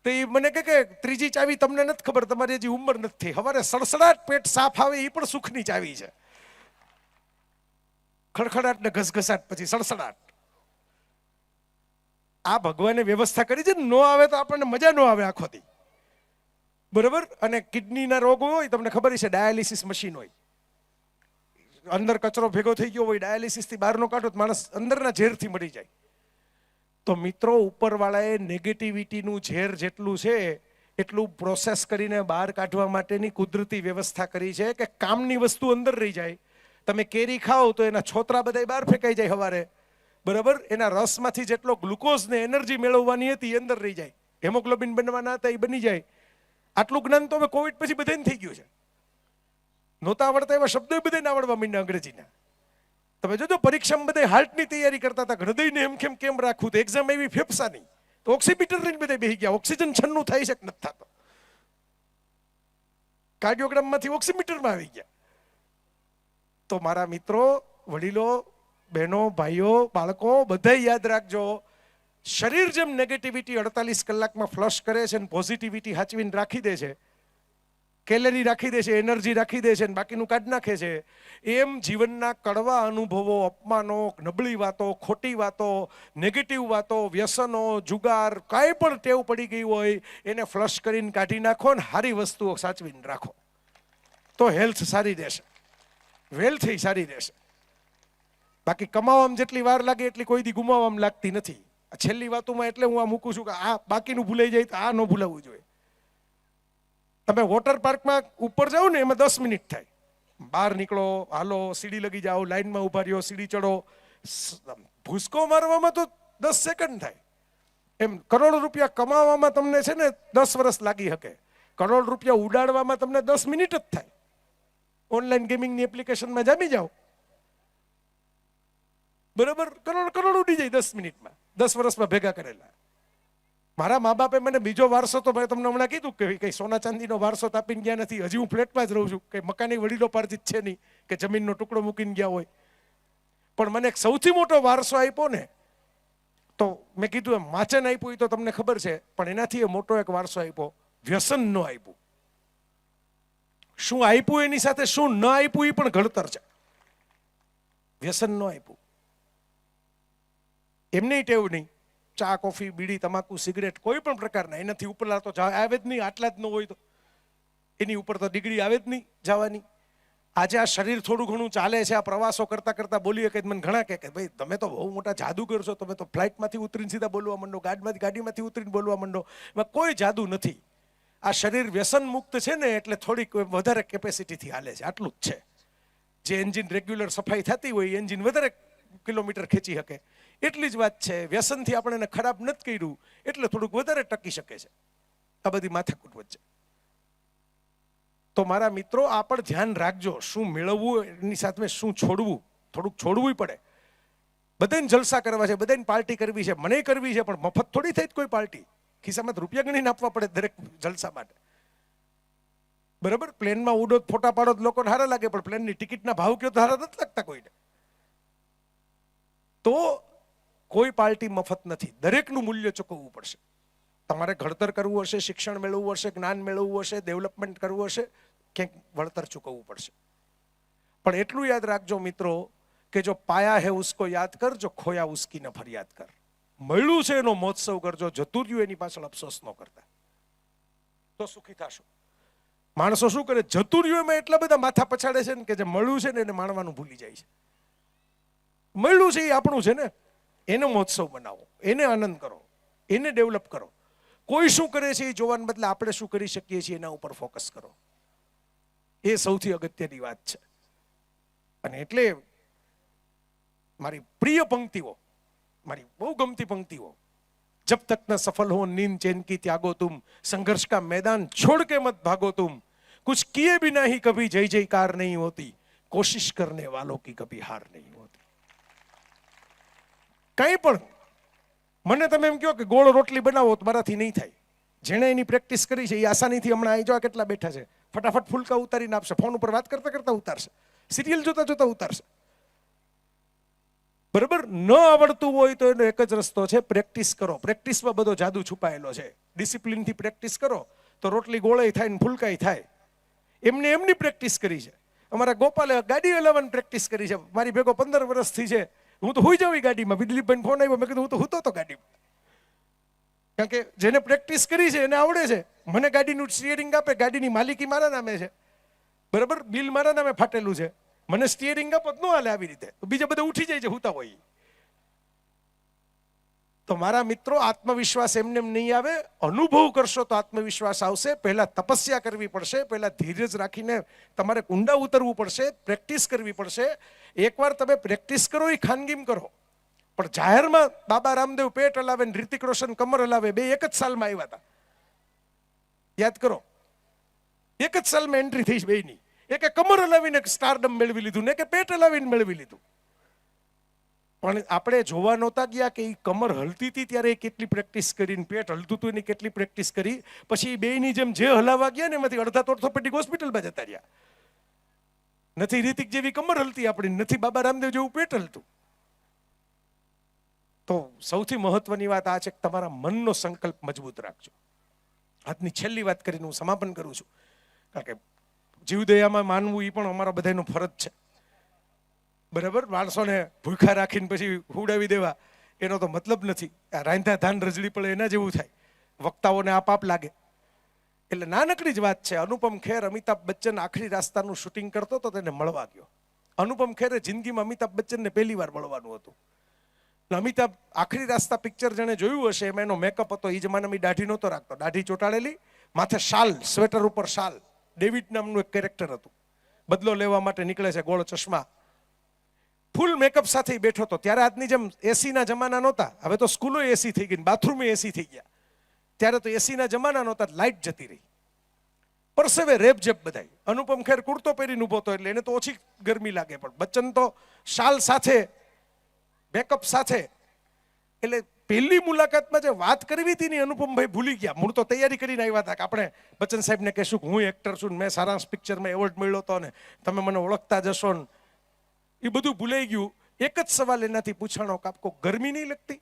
તો એ મને કહે કે ત્રીજી ચાવી તમને નથી ખબર, તમારી હજી ઉંમર નથી. સવારે સડસડાટ પેટ સાફ આવે એ પણ સુખની ચાવી છે. ખડખડાટ ને ઘસઘસાટ પછી સડસડાટ. આ ભગવાને વ્યવસ્થા કરી છે. નો આવે તો આપણને મજા ન આવે આખોથી. બરોબર. અને કિડનીના રોગ હોય, તમને ખબર છે, ડાયાલિસિસ મશીન હોય, અંદર કચરો ભેગો થઈ ગયો હોય, ડાયાલિસિસ થી બહારનો કાઢો તો માણસ અંદરના ઝેરથી મરી જાય. તો મિત્રો, ઉપરવાળાએ નેગેટિવિટીનું ઝેર જેટલું છે એટલું પ્રોસેસ કરીને બહાર કાઢવા માટેની કુદરતી વ્યવસ્થા કરી છે કે કામની વસ્તુ અંદર રહી જાય. તમે કેરી ખાઓ તો એના છોતરા બધા બહાર ફેંકાઈ જાય સવારે, બરાબર. એના રસમાંથી જેટલો ગ્લુકોઝ ને એનર્જી મેળવવાની હતી એ અંદર રહી જાય, હેમોગ્લોબિન બનવાના હતા એ બની જાય. આટલું જ્ઞાન તો હવે કોવિડ પછી બધાને થઈ ગયું છે. નહોતા આવડતા એવા શબ્દો બધાને આવડવા માંડ્યા અંગ્રેજીના. તમે જોજો, પરીક્ષામાં બધા હાર્ટની તૈયારી કરતા હતા, હૃદયને કેમ રાખવું, તો એક્ઝામ એવી ફેફસાની, તો ઓક્સિમીટર લઈને બધા બેસી ગયા. ઓક્સિજન 96 થાય છે કે નથી થતો, કાર્ડિયોગ્રામમાંથી ઓક્સિમીટરમાં આવી ગયા. તો મારા મિત્રો, વડીલો, બહેનો, ભાઈઓ, બાળકો, બધા યાદ રાખજો, શરીર જેમ નેગેટિવિટી 48 કલાકમાં ફ્લશ કરે છે ને પોઝિટિવિટી હાચવીને રાખી દે છે, કેલરી રાખી દે છે, એનર્જી રાખી દે છે, બાકીનું કાઢી નાખે છે, એમ જીવનના કડવા અનુભવો, અપમાનો, નબળી વાતો, ખોટી વાતો, નેગેટિવ વાતો, વ્યસનો, જુગાર, કાંઈ પણ ટેવ પડી ગઈ હોય એને ફ્લશ કરીને કાઢી નાખો ને સારી વસ્તુઓ સાચવીને રાખો, તો હેલ્થ સારી રહેશે, વેલ્થ સારી રહેશે. બાકી કમાવામાં જેટલી વાર લાગે એટલી કોઈ દી ગુમાવવામાં લાગતી નથી. આ છેલ્લી વાતોમાં એટલે હું આ મૂકું છું કે આ બાકીનું ભૂલાઈ જાય તો આ ન ભૂલાવવું જોઈએ. તમે વોટર પાર્કમાં ઉપર જાઓ ને એમાં 10 મિનિટ થાય. બહાર નીકળો, હાલો, સીડી લગી જાઓ, લાઈનમાં ઉભા રહ્યો, સીડી ચડો, ભૂસકો મારવામાં તો 10 સેકન્ડ થાય. એમ કરોડ રૂપિયા કમાવામાં તમને છે ને 10 વર્ષ લાગી શકે. કરોડ રૂપિયા ઉડાડવામાં તમને 10 મિનિટ જ થાય. ઓનલાઈન ગેમિંગની એપ્લિકેશનમાં જામી જાઓ, બરાબર, કરોડ ઉડી જાય 10 મિનિટમાં, 10 વર્ષમાં ભેગા કરેલા. મારા મા બાપે મને બીજો વારસો તો મેં તમને હમણાં કીધું કે કઈ સોના ચાંદીનો વારસો તાપીને ગયા નથી. હજી હું ફ્લેટમાં જ રહું છું, કઈ મકાની વડીલો પાર્જિત છે નહીં કે જમીનનો ટુકડો મૂકીને ગયા હોય. પણ મને એક સૌથી મોટો વારસો આપ્યો ને, તો મેં કીધું એમ વાંચન આપ્યું એ તો તમને ખબર છે, પણ એનાથી એ મોટો એક વારસો આપ્યો, વ્યસન ન આપ્યું. શું આપ્યું એની સાથે શું ન આપ્યું એ પણ ઘડતર છે. વ્યસન ન આપ્યું, એમને ટેવ નહીં. ચા, કોફી, બીડી, તમાકુ, સિગરેટ કોઈ પણ પ્રકારના, એનાથી ઉપરના તો આવે જ નહીં. આટલા જ ન હોય તો એની ઉપર તો ડિગ્રી આવે જ નહીં જવાની. આજે આ શરીર થોડું ઘણું ચાલે છે, આ પ્રવાસો કરતા કરતા બોલીએ કે મને ઘણા કે ભાઈ તમે તો બહુ મોટા જાદુગર છો, તમે તો ફ્લાઇટમાંથી ઉતરીને સીધા બોલવા માંડો, ગાડીમાંથી ઉતરીને બોલવા માંડો. એમાં કોઈ જાદુ નથી. આ શરીર વ્યસન મુક્ત છે ને એટલે થોડીક વધારે કેપેસિટીથી હાલે છે, આટલું જ છે. જે એન્જિન રેગ્યુલર સફાઈ થતી હોય એન્જિન વધારે કિલોમીટર ખેંચી શકે, એટલી જ વાત છે. વ્યસનથી આપણે એને ખરાબ નથી કર્યું એટલે થોડુંક વધારે ટકી શકે છે આ બધી માથાકૂટ વચ્ચે. તો મારા મિત્રો, આ પણ ધ્યાન રાખજો, શું મેળવવું એની સાથે શું છોડવું. થોડુંક છોડવું પડે. બધાને જલસા કરવા છે, બધાને પાર્ટી કરવી છે, મને કરવી છે, પણ મફત થોડી થઈ કોઈ પાર્ટી. ખિસ્સામાં રૂપિયા ગણીને આપવા પડે દરેક જલસા માટે, બરાબર. પ્લેનમાં ઉડો, ફોટા પાડો લોકોને સારા લાગે, પણ પ્લેનની ટિકિટના ભાવ કયો તો સારા નથી લાગતા કોઈને. તો કોઈ પાર્ટી મફત નથી, દરેકનું મૂલ્ય ચૂકવવું પડશે. તમારે ઘડતર કરવું હશે, શિક્ષણ મેળવવું હશે, જ્ઞાન મેળવવું હશે, ડેવલપમેન્ટ કરવું હશે, ક્યાંક વળતર ચૂકવવું પડશે. પણ એટલું યાદ રાખજો મિત્રો કે જો પાયા હે ઉસકો યાદ કર, જો ખોયા ઉસકી ન ફરિયાદ કર. મળ્યું છે એનો મહોત્સવ કરજો, જતું રહ્યું એની પાછળ અફસોસ ન કરતા, તો સુખી થશો. માણસો શું કરે, જતું રહ્યું એમાં એટલા બધા માથા પછાડે છે ને કે જે મળ્યું છે ને એને માણવાનું ભૂલી જાય છે. મળ્યું છે એ આપણું છે ને, એનો મહોત્સવ બનાવો, એને આનંદ કરો, એને ડેવલપ કરો. કોઈ શું કરે છે એ જોવાને બદલે આપણે શું કરી શકીએ છીએ એના ઉપર ફોકસ કરો. એ સૌથી અગત્યની વાત છે. અને એટલે મારી પ્રિય પંક્તિઓ, મારી બહુ ગમતી પંક્તિઓ, જબ તક ન સફલ હો નીંદ ચैन की त्यागो तुम, संघर्ष का मैदान छोड़ के मत भागो तुम, कुछ किए बिना ही कभी जय जयकार नहीं होती, कोशिश करने वालों की कभी हार नहीं होती. કંઈ પણ મને તમે એમ કહો કે ગોળ રોટલી બનાવો તો મારાથી નહીં થાય. જેણે એની પ્રેક્ટિસ કરી છે એ આસાનીથી હમણાં અહીં જો કેટલા બેઠા છે, ફટાફટ ફૂલકા ઉતારીને આપશે, ફોન ઉપર વાત કરતા કરતા ઉતારશે, સિરિયલ જોતા જોતા ઉતારશે, બરાબર. ન આવડતું હોય તો એનો એક જ રસ્તો છે, પ્રેક્ટિસ કરો. પ્રેક્ટિસમાં બધો જાદુ છુપાયેલો છે. ડિસિપ્લિનથી પ્રેક્ટિસ કરો તો રોટલી ગોળાઈ થાય ને ફૂલકાઈ થાય. એમની પ્રેક્ટિસ કરી છે. અમારા ગોપાલે ગાડી હલાવવાની પ્રેક્ટિસ કરી છે. મારી ભેગો 15 વર્ષથી છે. હું તો હુઈ જાઉં ગાડીમાં. દિલીપભાઈ ફોન આવ્યો, મેં કીધું હું તો હુતો હતો ગાડીમાં. કારણ કે જેને પ્રેક્ટિસ કરી છે એને આવડે છે. મને ગાડીનું સ્ટીયરિંગ આપે, ગાડીની માલિકી મારા નામે છે, બરાબર, બિલ મારા નામે ફાટેલું છે. મને સ્ટીયરિંગ આપો ન હાલે આવી રીતે, બીજા બધા ઉઠી જાય છે હુતા હોય. તો મારા મિત્રો, આત્મવિશ્વાસ એમને એમ નહીં આવે. અનુભવ કરશો તો આત્મવિશ્વાસ આવશે. પહેલા તપસ્યા કરવી પડશે, પહેલા ધીરજ રાખીને તમારે ઊંડા ઉતરવું પડશે, પ્રેક્ટિસ કરવી પડશે. એકવાર તમે પ્રેક્ટિસ કરો એ ખાનગીમ કરો, પણ જાહેરમાં બાબા રામદેવ પેટ હલાવે ને રિતિક રોશન કમર હલાવે, બે એક જ સાલમાં આવ્યા હતા. યાદ કરો, એક જ સાલમાં એન્ટ્રી થઈ બેની. એકે કમર હલાવીને સ્ટારડમ મેળવી લીધું ને કે પેટ હલાવીને મેળવી લીધું. પણ આપણે જોવા નહોતા ગયા કે એ કમર હલતી હતી ત્યારે એ કેટલી પ્રેક્ટિસ કરીને, પેટ હલતું હતું એની કેટલી પ્રેક્ટિસ કરી. પછી એ બેની જેમ જે હલાવા ગયા ને એમાંથી અડધા ઓર્થોપેડિક હોસ્પિટલમાં જતા રહ્યા. નથી રિતિક જેવી કમર હલતી આપણી, નથી બાબા રામદેવ જેવું પેટ હલતું. તો સૌથી મહત્વની વાત આ છે કે તમારા મનનો સંકલ્પ મજબૂત રાખજો. આજની છેલ્લી વાત કરીને હું સમાપન કરું છું. કારણ કે જીવદયામાં માનવું એ પણ અમારા બધાનો ફરજ છે, બરાબર. માણસોને ભૂખા રાખીને પછી હુડાવી દેવા એનો તો મતલબ નથી. રાંધા ધાન રજડી પડે એના જેવું થાય, વક્તાઓને આપાપ લાગે. એટલે નાનકડી જ વાત છે. અનુપમ ખેર અમિતાભ બચ્ચન આખરી રાસ્તાનું શૂટિંગ કરતો તો તેને મળવા ગયો. અનુપમ ખેરે જિંદગીમાં અમિતાભ બચ્ચનને પહેલી વાર મળવાનું હતું. અમિતાભ આખરી રાસ્તા પિક્ચર જેણે જોયું હશે એમાં એનો મેકઅપ હતો. એ જમાનામાં દાઢી નહોતો રાખતો, દાઢી ચોંટાડેલી, માથે શાલ, સ્વેટર ઉપર શાલ. ડેવિડ નામનું એક કેરેક્ટર હતું, બદલો લેવા માટે નીકળે છે, ગોળ ચશ્મા, ફૂલ મેકઅપ સાથે બેઠો હતો. ત્યારે આજની જેમ એસીના જમાના નહોતા, હવે તો સ્કૂલો એસી થઈ ગઈ, બાથરૂમે એસી થઈ ગયા. ત્યારે તો એસીના જમાના નહોતા, લાઇટ જતી રહી, પરસેવે રેપ જેપ બધાય. અનુપમ ખેર કુર્તો પહેરીને ઊભો હતો એટલે એને તો ઓછી ગરમી લાગે, પણ બચ્ચન તો શાલ સાથે, મેકઅપ સાથે. એટલે પહેલી મુલાકાતમાં જે વાત કરવી હતી ને અનુપમભાઈ ભૂલી ગયા. મૂળ તો તૈયારી કરીને આવ્યા હતા કે આપણે બચ્ચન સાહેબને કહેશું કે હું એક્ટર છું, મેં સારાંશ પિક્ચરમાં એવોર્ડ મળ્યો હતો ને તમે મને ઓળખતા જશો ને. એ બધું ભૂલાઈ ગયું. એક જ સવાલ એનાથી પૂછાણો કે આપકો ગરમી નહીં લગતી?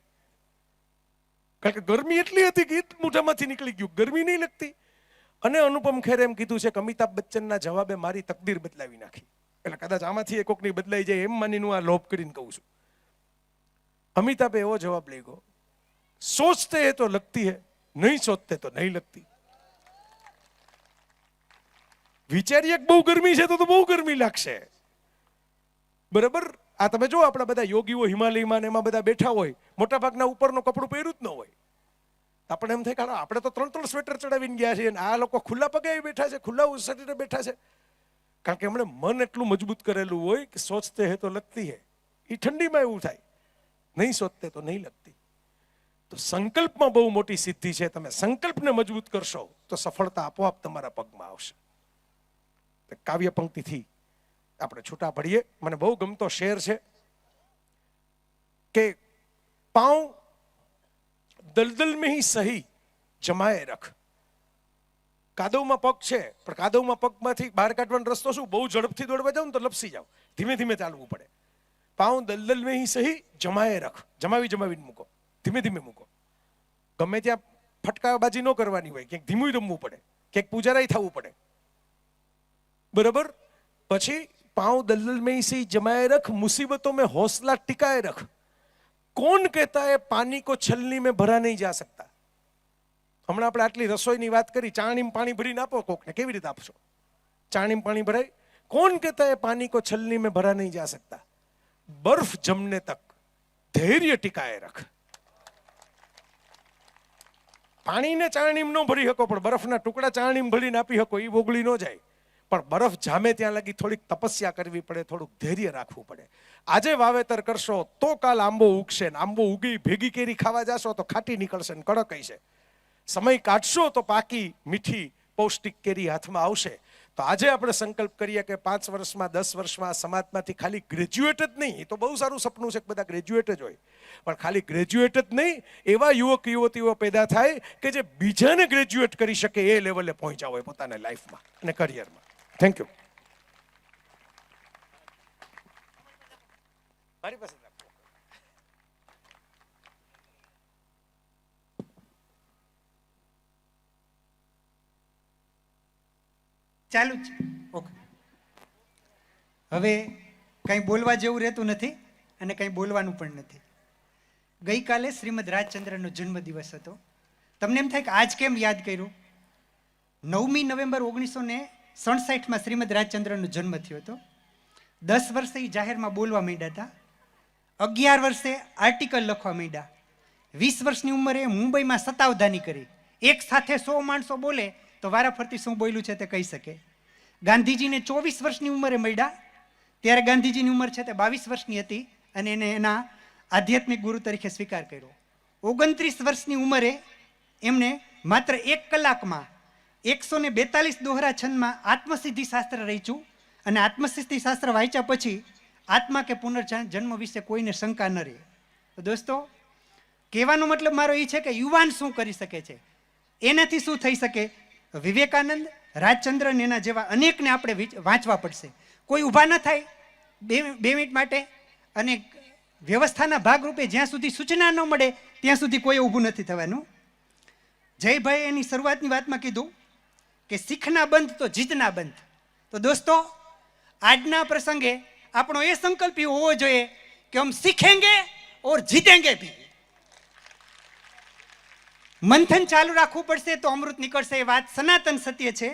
કારણ કે ગરમી એટલી હતી કે મોઢામાંથી નીકળી ગયું, ગરમી નહીં લગતી. અને અનુપમ ખેરે એમ કીધું છે કે અમિતાભ બચ્ચનના જવાબે મારી તકદીર બદલાવી નાખી. એટલે કદાચ આમાંથી એ કોકની બદલાઈ જાય એમ માનીને હું આ લોભ કરીને કહું છું. અમિતાભે એવો જવાબ લઈ ગયો, સોચતે હે તો લગતી હે, નહીં સોચતે તો નહીં લગતી. વિચારીએ બહુ ગરમી છે તો બહુ ગરમી લાગશે. બરાબર? આ તમે જો આપણા બધા યોગીઓ હિમાલયમાં એમાં બધા બેઠા હોય, મોટા ભાગના ઉપરનું કપડું પહેર્યું જ ન હોય. આપણે એમ થાય કે આપણે તો 3 સ્વેટર ચડાવીને ગયા છીએ, આ લોકો ખુલ્લા પગે બેઠા છે, ખુલ્લા શરીરે બેઠા છે. કારણ કે એમણે મન એટલું મજબૂત કરેલું હોય કે સોચતે હે તો લગતી હે. એ ઠંડીમાં એવું થાય, નહીં સોચતે તો નહીં લગતી. તો સંકલ્પમાં બહુ મોટી સિદ્ધિ છે. તમે સંકલ્પને મજબૂત કરશો તો સફળતા આપોઆપ તમારા પગમાં આવશે. કાવ્ય પંક્તિથી આપણે છૂટા પડીએ. મને બહુ ગમતો શેર છે કે પાઉં દલદલ में ही સહી જમાએ રખ. કાદવમાં પગ છે પણ કાદવમાં પગમાંથી બહાર કાઢવાનો રસ્તો શું? બહુ ઝડપથી દોડવા જાવ ને તો લપસી જાવ, ધીમે ધીમે ચાલવું પડે. પાઉં દલદલ में ही સહી જમાએ રખ, જમાવીને મૂકો, ધીમે ધીમે મૂકો. ગમે ત્યાં ફટકાબાજી ન કરવાની હોય, ક્યાંક ધીમું રમવું પડે, ક્યાંક પૂજારાઈ થવું પડે. બરાબર? પછી पांव दलदल में ही सही जमाए रख, मुसीबतों में हौसला टिकाए रख. कौन कहता है पानी को छलनी में भरा नहीं जा सकता? હમણાં આપણે આટલી રસોઈની વાત કરી, ચાણીમાં પાણી ભરીને આપો કોકને, કેવી રીતે આપશો? ચાણીમાં પાણી ભરાય? कौन कहता है पानी को छलनी में भरा नहीं जा सकता? बर्फ जमने तक धैर्य टिकाए रख. પાણીને ચાણીમાં ન ભરી શકો પણ બરફના ટુકડા ચાણીમાં ભરીને આપી શકો, એ ઓગળી ન જાય. પણ બરફ જામે ત્યાં લગી થોડીક તપસ્યા કરવી પડે, થોડુંક ધૈર્ય રાખવું પડે. આજે વાવેતર કરશો તો કાલ આંબો ઉગશે ને આંબો ઉગી ભેગી કેરી ખાવા જશો તો ખાટી નીકળશે ને કડક હશે. સમય કાઢશો તો પાકી મીઠી પૌષ્ટિક કેરી હાથમાં આવશે. તો આજે આપણે સંકલ્પ કરીએ કે 5 વર્ષમાં 10 વર્ષમાં સમાજમાંથી ખાલી ગ્રેજ્યુએટ જ નહીં, એ તો બહુ સારું સપનું છે કે બધા ગ્રેજ્યુએટ જ હોય, પણ ખાલી ગ્રેજ્યુએટ જ નહીં, એવા યુવક યુવતીઓ પેદા થાય કે જે બીજાને ગ્રેજ્યુએટ કરી શકે એ લેવલે પહોંચ્યા હોય પોતાના લાઈફમાં અને કરિયરમાં. Thank you. મારી પાસે ચાલુ જ છે. ઓકે, હવે કંઈ બોલવા જેવું રહેતું નથી અને કંઈ બોલવાનું પણ નથી. ગઈકાલે શ્રીમદ રાજચંદ્રનો જન્મદિવસ હતો. તમને એમ થાય કે આજ કેમ યાદ કર્યું? 9મી નવેમ્બર 1967માં શ્રીમદ રાજચંદ્રનો જન્મ થયો હતો. 10 વર્ષે એ જાહેરમાં બોલવા માંડ્યા હતા. 11 વર્ષે આર્ટિકલ લખવા માંડ્યા. 20 વર્ષની ઉંમરે મુંબઈમાં સતાવધાની કરી. એક સાથે 100 માણસો બોલે તો વારાફરતી શું બોલ્યું છે તે કહી શકે. ગાંધીજીને 24 વર્ષની ઉંમરે મળ્યા. ત્યારે ગાંધીજીની ઉંમર છે તે 22 વર્ષની હતી અને એને એના આધ્યાત્મિક ગુરુ તરીકે સ્વીકાર કર્યો. 29 વર્ષની ઉંમરે એમણે માત્ર 1 કલાકમાં 142 દોહરા છંદમાં આત્મસિદ્ધિ શાસ્ત્ર રચ્યું અને આત્મસિદ્ધિ શાસ્ત્ર વાંચ્યા પછી આત્મા કે પુનર્જન્મ વિશે કોઈને શંકા ન રહે. તો દોસ્તો, કહેવાનો મતલબ મારો એ છે કે યુવાન શું કરી શકે છે, એનાથી શું થઈ શકે. વિવેકાનંદ, રાજચંદ્ર ને એના જેવા અનેકને આપણે વાંચવા પડશે. કોઈ ઊભા ન થાય 2 મિનિટ માટે અને વ્યવસ્થાના ભાગરૂપે જ્યાં સુધી સૂચના ન મળે ત્યાં સુધી કોઈ ઊભું નથી થવાનું. જયભાઈ એની શરૂઆતની વાતમાં કીધું કે શીખના બંધ તો જીતના બંધ. તો દોસ્તો, આજના પ્રસંગે આપણો એ સંકલ્પ હોવો જોઈએ કે હમ શીખેંગે ઓર જીતેંગે ભી. મંથન ચાલુ રાખવું પડશે તો અમૃત નીકળશે, એ વાત સનાતન સત્ય છે.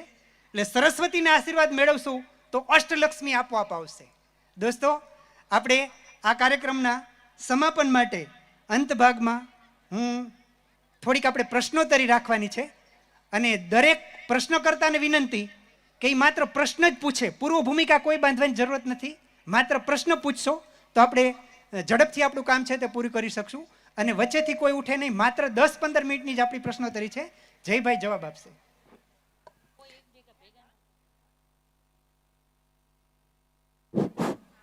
એટલે સરસ્વતીના આશીર્વાદ મેળવશું તો અષ્ટલક્ષ્મી આપોઆપ આવશે. દોસ્તો, આપણે આ કાર્યક્રમના સમાપન માટે અંત ભાગમાં થોડીક આપણે પ્રશ્નોત્તરી રાખવાની છે અને દરેક પ્રશ્નકર્તાને વિનંતી કે એ માત્ર પ્રશ્ન જ પૂછે, પૂર્વ ભૂમિકા કોઈ બાંધવાની જરૂરત નથી. માત્ર પ્રશ્ન પૂછશો તો આપણે ઝડપથી આપણું કામ છે તે પૂરું કરી શકશું. અને વચ્ચેથી કોઈ ઉઠે નહીં. માત્ર 10-15 મિનિટની જ આપણી પ્રશ્નોત્તરી છે. જયભાઈ જવાબ આપશે.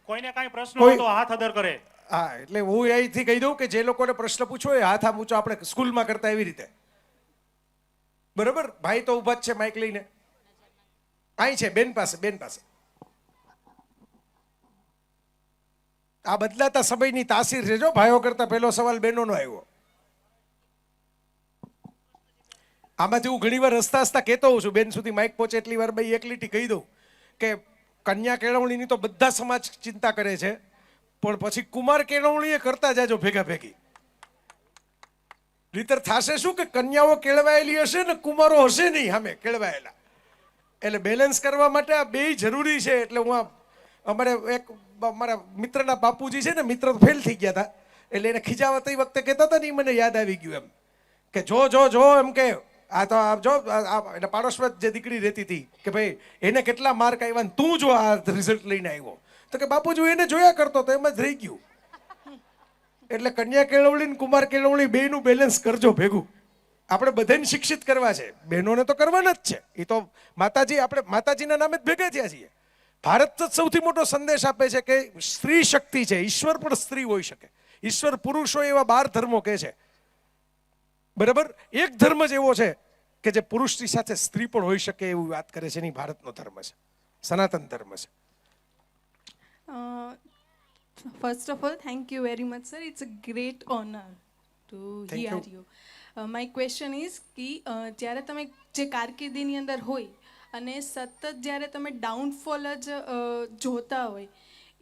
કોઈને કાંઈ પ્રશ્ન હોય તો હાથ અદર કરે. હા, એટલે હું અહીંથી કહી દઉં કે જે લોકોને પ્રશ્ન પૂછવો હોય હાથ આમ ઊંચો, આપણે સ્કૂલમાં કરતા એવી રીતે. બરોબર? ભાઈ તો ઊભા જ છે માઇક લઈને. અહીં છે બેન પાસે, બેન પાસે. આ બદલાતા સમયની તાસીર છે. જો ભાઈઓ કરતા પહેલો સવાલ બહેનોનો આવ્યો. આમાંથી હું ઘણી વાર હસતા હસતા કહેતો હોઉં છું, બેન સુધી માઇક પહોંચે એટલી વાર ભાઈ એક લીટી કહી દઉં કે કન્યા કેળવણીની તો બધા સમાજ ચિંતા કરે છે, પણ પછી કુમાર કેળવણી કરતા જાજો ભેગા ભેગી. રીતર થાશે શું કે કન્યાઓ કેળવાયેલી હશે ને કુમારો હશે નહીં સામે કેળવાયેલા. એટલે બેલેન્સ કરવા માટે આ બેય જરૂરી છે. એટલે હું અમારા મિત્રના બાપુજી છે ને, મિત્ર તો ફેલ થઈ ગયા હતા, એટલે એને ખીજાવત એ વખતે કહેતા હતા ને, એ મને યાદ આવી ગયું એમ કે જો એમ કે આ તો જો એટલે પાડોશમાં જે દીકરી રહેતી હતી કે ભાઈ એને કેટલા માર્ક આવ્યા ને તું જો આ રિઝલ્ટ લઈને આવ્યો, તો કે બાપુજી એને જોયા કરતો તો એમ જ રહી ગયું. એટલે કન્યા કેળવણી ને કુમાર કેળવણી બેયનું બેલેન્સ કરજો ભેગું. આપણે બધાને શિક્ષિત કરવા છે, બહેનોને તો કરવાના જ છે. એ તો માતાજી, આપણે માતાજીના નામે જ ભેગા થયા છીએ. ભારત જ સૌથી મોટો સંદેશ આપે છે કે સ્ત્રી શક્તિ છે. ઈશ્વર પણ સ્ત્રી હોઈ શકે, ઈશ્વર પુરુષ હોય એવા 12 ધર્મો કહે છે. બરાબર? એક ધર્મ જ એવો છે કે જે પુરુષની સાથે સ્ત્રી પણ હોઈ શકે એવું વાત કરે છે. એની ભારતનો ધર્મ છે, સનાતન ધર્મ છે. First of all, thank you very much, sir. It's a great honor to Thank hear you. you. My question is કે જ્યારે તમે જે કારકિર્દીની અંદર હોય અને સતત જ્યારે તમે ડાઉનફોલ જ જોતા હોય,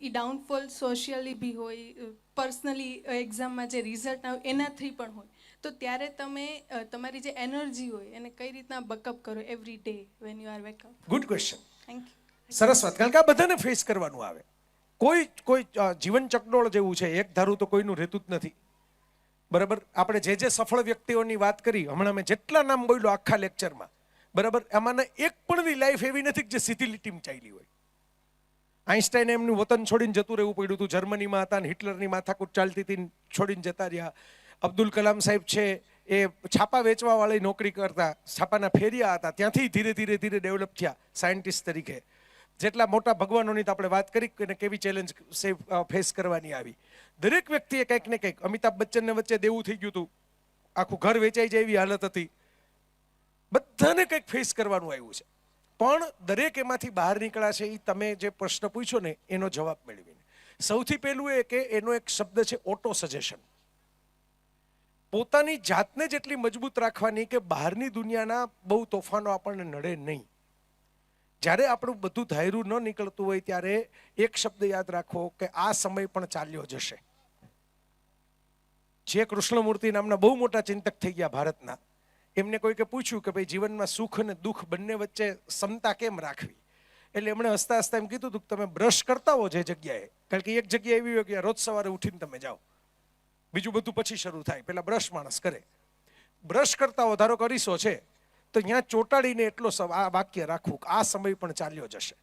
એ ડાઉનફોલ સોશિયલી બી હોય, પર્સનલી એક્ઝામમાં જે રિઝલ્ટ આવે એનાથી પણ હોય, તો ત્યારે તમે તમારી જે એનર્જી હોય એને કઈ રીતના બકઅપ કરો every day when you are wake up? Good question. Thank you. સરસ વાત. કારણ કે આ બધાને ફેસ કરવાનું આવે. કોઈ જીવન ચકડોળ જેવું છે, એક ધારું તો કોઈનું રહેતું જ નથી. બરાબર? આપણે જે સફળ વ્યક્તિઓની વાત કરી હમણાં, મેં જેટલા નામ બોલ્યો આખા લેક્ચરમાં, બરાબર, એમાંના એક પણની લાઈફ એવી નથી કે જે સીધી લીટીમાં ચાલી હોય. આઈન્સ્ટાઈને એમનું વતન છોડીને જતું રહેવું પડ્યું હતું. જર્મનીમાં હતા ને હિટલરની માથાકૂટ ચાલતી હતી, છોડીને જતા રહ્યા. અબ્દુલ કલામ સાહેબ છે, એ છાપા વેચવા વાળી નોકરી કરતા, છાપાના ફેરિયા હતા, ત્યાંથી ધીરે ધીરે ડેવલપ થયા સાયન્ટિસ્ટ તરીકે. જેટલા મોટા ભગવાનોની તો આપણે વાત કરી કે કેવી ચેલેન્જ ફેસ કરવાની આવી. દરેક વ્યક્તિએ કંઈક ને કંઈક, અમિતાભ બચ્ચનને વચ્ચે દેવું થઈ ગયું હતું, આખું ઘર વેચાઈ જાય એવી હાલત હતી. બધાને કંઈક ફેસ કરવાનું આવ્યું છે. પણ દરેક એમાંથી બહાર નીકળ્યા છે. એ તમે જે પ્રશ્ન પૂછ્યો ને એનો જવાબ મેળવીને સૌથી પહેલું એ કે એનો એક શબ્દ છે ઓટો સજેશન. પોતાની જાતને જેટલી મજબૂત રાખવાની કે બહારની દુનિયાના બહુ તોફાનો આપણને નડે નહીં. જ્યારે આપણું બધું ધાર્યું ન નીકળતું હોય ત્યારે એક શબ્દ યાદ રાખો કે આ સમય પણ ચાલ્યો જશે. જે કૃષ્ણમૂર્તિ નામના બહુ મોટા ચિંતક થઈ ગયા ભારતના, એમને કોઈકે પૂછ્યું કે ભાઈ જીવનમાં સુખ અને દુઃખ બંને વચ્ચે સમતા કેમ રાખવી, એટલે એમણે હસતા હસતા એમ કીધું હતું કે તમે બ્રશ કરતા હો જે જગ્યાએ, કારણ કે એક જગ્યાએ એવી હોય કે રોજ સવારે ઉઠીને તમે જાઓ, બીજું બધું પછી શરૂ થાય, પેલા બ્રશ માણસ કરે. બ્રશ કરતા હો, ધારો કે અરીસો છે તો ત્યાં ચોંટાડીને એટલો આ વાક્ય રાખવું કે આ સમય પણ ચાલ્યો જશે.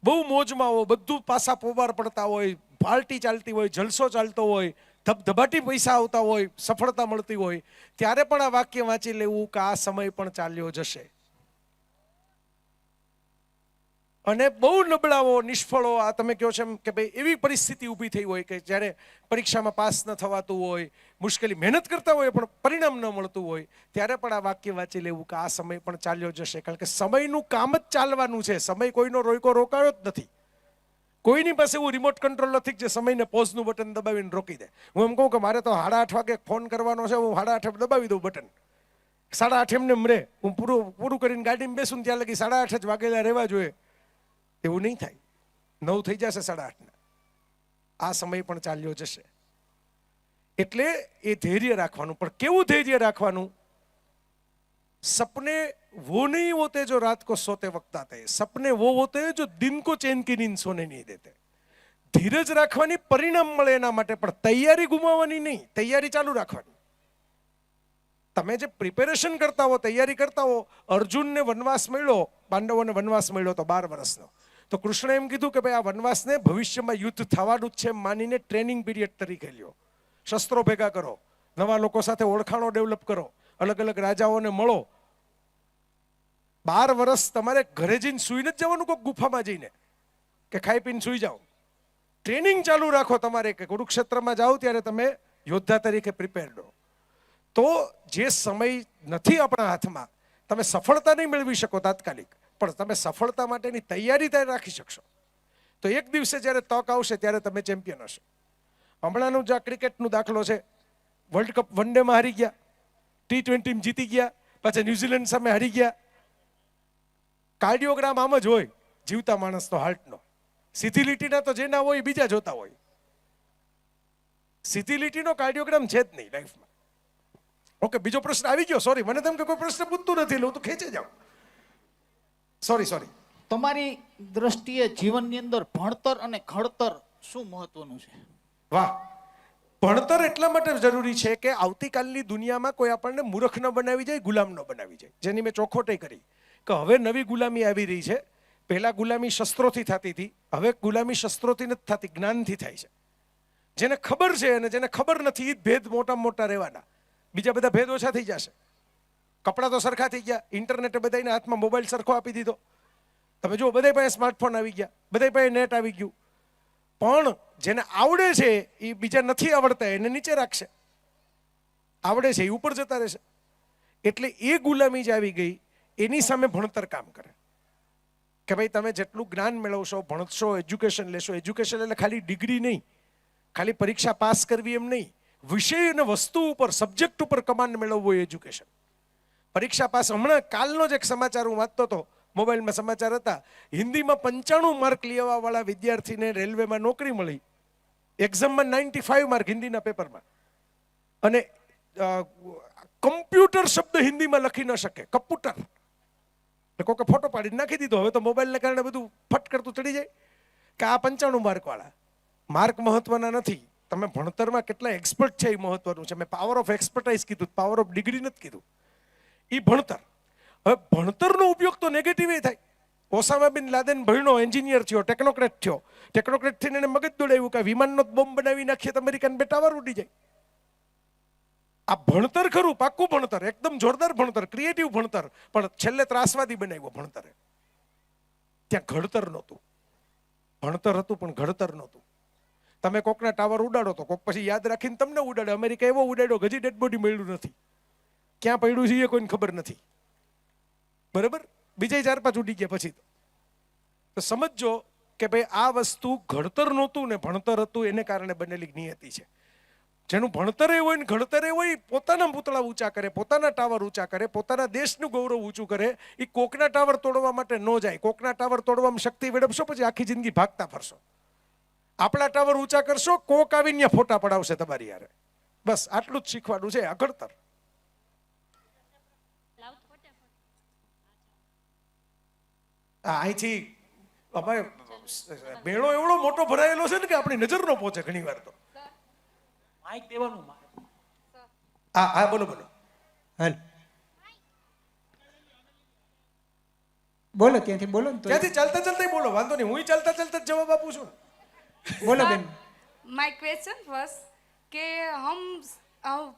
બહુ મોજમાં હો, બધું પાસા પોબાર પડતા હોય, પાર્ટી ચાલતી હોય, જલસો ચાલતો હોય, ધબધબાટી પૈસા આવતા હોય, સફળતા મળતી હોય, ત્યારે પણ આ વાક્ય વાંચી લેવું કે આ સમય પણ ચાલ્યો જશે. અને બહુ નબળાઓ, નિષ્ફળો, આ તમે કહો છો એમ કે ભાઈ એવી પરિસ્થિતિ ઊભી થઈ હોય કે જ્યારે પરીક્ષામાં પાસ ન થવાતું હોય, મુશ્કેલી, મહેનત કરતા હોય પણ પરિણામ ન મળતું હોય, ત્યારે પણ આ વાક્ય વાંચી લેવું કે આ સમય પણ ચાલ્યો જશે. કારણ કે સમયનું કામ જ ચાલવાનું છે. સમય કોઈનો રોકાયો જ નથી. કોઈની પાસે એવું રિમોટ કંટ્રોલ નથી જે સમયને પોઝનું બટન દબાવીને રોકી દે. હું એમ કહું કે મારે તો 8:30 વાગે ફોન કરવાનો છે, હું 8:30 દબાવી દઉં બટન, 8:30 એમને મળે, હું પૂરું કરીને ગાડીમાં બેસું ત્યાં લગી 8:30 જ વાગેલા રહેવા જોઈએ. એવું નહીં થાય. 9 થઈ જશે 8:30. આ સમય પણ ચાલ્યો જશે. એટલે એ ધૈર્ય રાખવાનું. પણ કેવું ધૈર્ય રાખવાનું? सपने वो नहीं होते जो रात को सोते वक्त आते हैं, सपने वो होते हैं जो दिन को चैन की नींद सोने नहीं देते. ધીરજ રાખવાની, પરિણામ મળે એના માટે, પણ તૈયારી ગુમાવવાની નહીં, તૈયારી ચાલુ રાખવાની. તમે જે પ્રિપેરેશન કરતા હો, તૈયારી કરતા હો, અર્જુનને વનવાસ મળ્યો, પાંડવોને વનવાસ મળ્યો તો 12 વર્ષનો, તો કૃષ્ણ એમ કીધું કે ભાઈ આ વનવાસને ભવિષ્યમાં યુદ્ધ થવાનું જ છે એમ માનીને ટ્રેનિંગ પીરિયડ તરીકે લ્યો. શસ્ત્રો ભેગા કરો, નવા લોકો સાથે ઓળખાણો ડેવલપ કરો, અલગ અલગ રાજાઓને મળો. 12 વર્ષ તમારે ઘરે જઈને સૂઈ નથી જવાનું કોઈ ગુફામાં જઈને કે ખાઈ પીને સૂઈ જાઓ. ટ્રેનિંગ ચાલુ રાખો તમારે, કે કુરુક્ષેત્રમાં જાઓ ત્યારે તમે યોદ્ધા તરીકે પ્રિપેર્ડ હો. તો જે સમય નથી આપણા હાથમાં, તમે સફળતા નહીં મેળવી શકો તાત્કાલિક, પણ તમે સફળતા માટેની તૈયારી ત્યારે રાખી શકશો. તો એક દિવસે જ્યારે તક આવશે ત્યારે તમે ચેમ્પિયન હશો. હમણાંનું જે ક્રિકેટનું દાખલો છે, વર્લ્ડ કપ વન ડેમાં હારી ગયા, T20 જીતી ગયા, પાછા ન્યુઝીલેન્ડ સામે હારી ગયા. કાર્ડિયોગ્રામ આમ જ હોય જીવતા માણસનો, હાર્ટનો. સીધી લીટીના તો જે ના હોય બીજા જોતા હોય. સીધી લીટીનો કાર્ડિયોગ્રામ છે જ નહીં લાઈફમાં. ઓકે, બીજો પ્રશ્ન આવી ગયો. સોરી, મને તેમ કે કોઈ પ્રશ્ન પૂછતું નથી, હું તો ખેંચે જાઉં. સોરી. તમારી દ્રષ્ટિએ જીવનની અંદર ભણતર અને ઘડતર શું મહત્વનું છે? વાહ, ભણતર એટલા માટે જરૂરી છે કે આવતીકાલની દુનિયામાં કોઈ આપણને મૂર્ખ ન બનાવી જાય, ગુલામ ન બનાવી જાય. જેની મેં ચોખવટ કરી કે હવે નવી ગુલામી આવી રહી છે. પહેલા ગુલામી શસ્ત્રોથી થતી હતી, હવે ગુલામી શસ્ત્રોથી નથી થતી, જ્ઞાનથી થાય છે. જેને ખબર છે અને જેને ખબર નથી, એ ભેદ મોટા મોટા રહેવાના, બીજા બધા ભેદ ઓછા થઈ જશે. કપડાં તો સરખા થઈ ગયા, ઇન્ટરનેટે બધાના હાથમાં મોબાઈલ સરખો આપી દીધો. તમે જુઓ, બધા પાસે સ્માર્ટફોન આવી ગયા, બધા પાસે નેટ આવી ગયું. પણ જેને આવડે છે એ બીજા નથી આવડતા એને નીચે રાખશે, આવડે છે એ ઉપર જતા રહેશે. એટલે એ ગુલામી જ આવી ગઈ. એની સામે ભણતર કામ કરે કે ભાઈ તમે જેટલું જ્ઞાન મેળવશો, ભણશો, એજ્યુકેશન લેશો. એજ્યુકેશન એટલે ખાલી ડિગ્રી નહીં, ખાલી પરીક્ષા પાસ કરવી એમ નહીં. વિષય અને વસ્તુ ઉપર, સબ્જેક્ટ ઉપર કમાન્ડ મેળવવો એ એજ્યુકેશન. પરીક્ષા પાસ, હમણાં કાલનો જ એક સમાચાર હું વાંચતો હતો, મોબાઈલમાં સમાચાર હતા. હિન્દીમાં 95 માર્ક લેવા વાળા વિદ્યાર્થીને રેલવેમાં નોકરી મળી. એક્ઝામમાં 95 માર્ક હિન્દીના પેપરમાં. અને કમ્પ્યુટર શબ્દ હિન્દીમાં લખી ન શકે, કમ્પ્યુટર. કોકે ફોટો પાડીને નાખી દીધો. હવે તો મોબાઈલને કારણે બધું ફટ કરતું ચડી જાય કે આ 95 માર્ક વાળા. માર્ક મહત્વના નથી, તમે ભણતરમાં કેટલા એક્સપર્ટ છે એ મહત્વનું છે. મેં પાવર ઓફ એક્સપર્ટાઇઝ કીધું, પાવર ઓફ ડિગ્રી નથી કીધું. એ ભણતર. હવે ભણતરનો ઉપયોગ તો નેગેટિવ થાય. ઓસામા બિન લાદેન ભણ્યો, એન્જિનિયર થયો, ટેકનોક્રેટ થયો. ટેકનોક્રેટ થઈને એને મગજ દોડાવ્યું કે વિમાનનો બોમ્બ બનાવી નાખીએ તો અમેરિકન બે ટાવર ઉડી જાય. આ ભણતર ખરું, પાક્કું ભણતર, એકદમ જોરદાર ભણતર, ક્રિએટિવ ભણતર, પણ છેલ્લે ત્રાસવાદી બનાવ્યો ભણતરે. ત્યાં ઘડતર નહોતું. ભણતર હતું પણ ઘડતર નહોતું. તમે કોકના ટાવર ઉડાડો તો કોક પછી યાદ રાખીને તમને ઉડાડે. અમેરિકા એવો ઉડાડ્યો, હજી ડેડ બોડી મળ્યું નથી. ક્યાં પડ્યું છે એ કોઈને ખબર નથી. બરાબર, બીજા 4-5 ઉડી ગયા પછી. તો સમજો કે ભાઈ આ વસ્તુ ઘડતર નહોતું ને ભણતર હતું, એને કારણે બનેલી નિયતિ છે. જેનું ભણતરે હોય ને ઘડતરે હોય, પોતાના પૂતળા ઊંચા કરે, પોતાના ટાવર ઊંચા કરે, પોતાના દેશનું ગૌરવ ઊંચું કરે. એ કોકના ટાવર તોડવા માટે ન જાય. કોકના ટાવર તોડવામાં શક્તિ વેડપશો, પછી આખી જિંદગી ભાગતા ફરશો. આપણા ટાવર ઊંચા કરશો, કોક આવીને ફોટા પડાવશે તમારી યારે. બસ આટલું જ શીખવાનું છે. આ ઘડતર. અહીંથી અમારે મેળો એવડો મોટો ભરાયેલો છે ને કે આપણી નજર ન પહોંચે ઘણી વાર. તો માઈક દેવાનું. હા, બોલો. હાલ બોલો, ત્યાંથી બોલો ને. ત્યાંથી ચાલતા ચાલતા બોલો, વાંધો નહીં. હું ચાલતા ચાલતા જ જવાબ આપું છું. બોલો બેન. माय क्वेश्चन फर्स्ट कि हम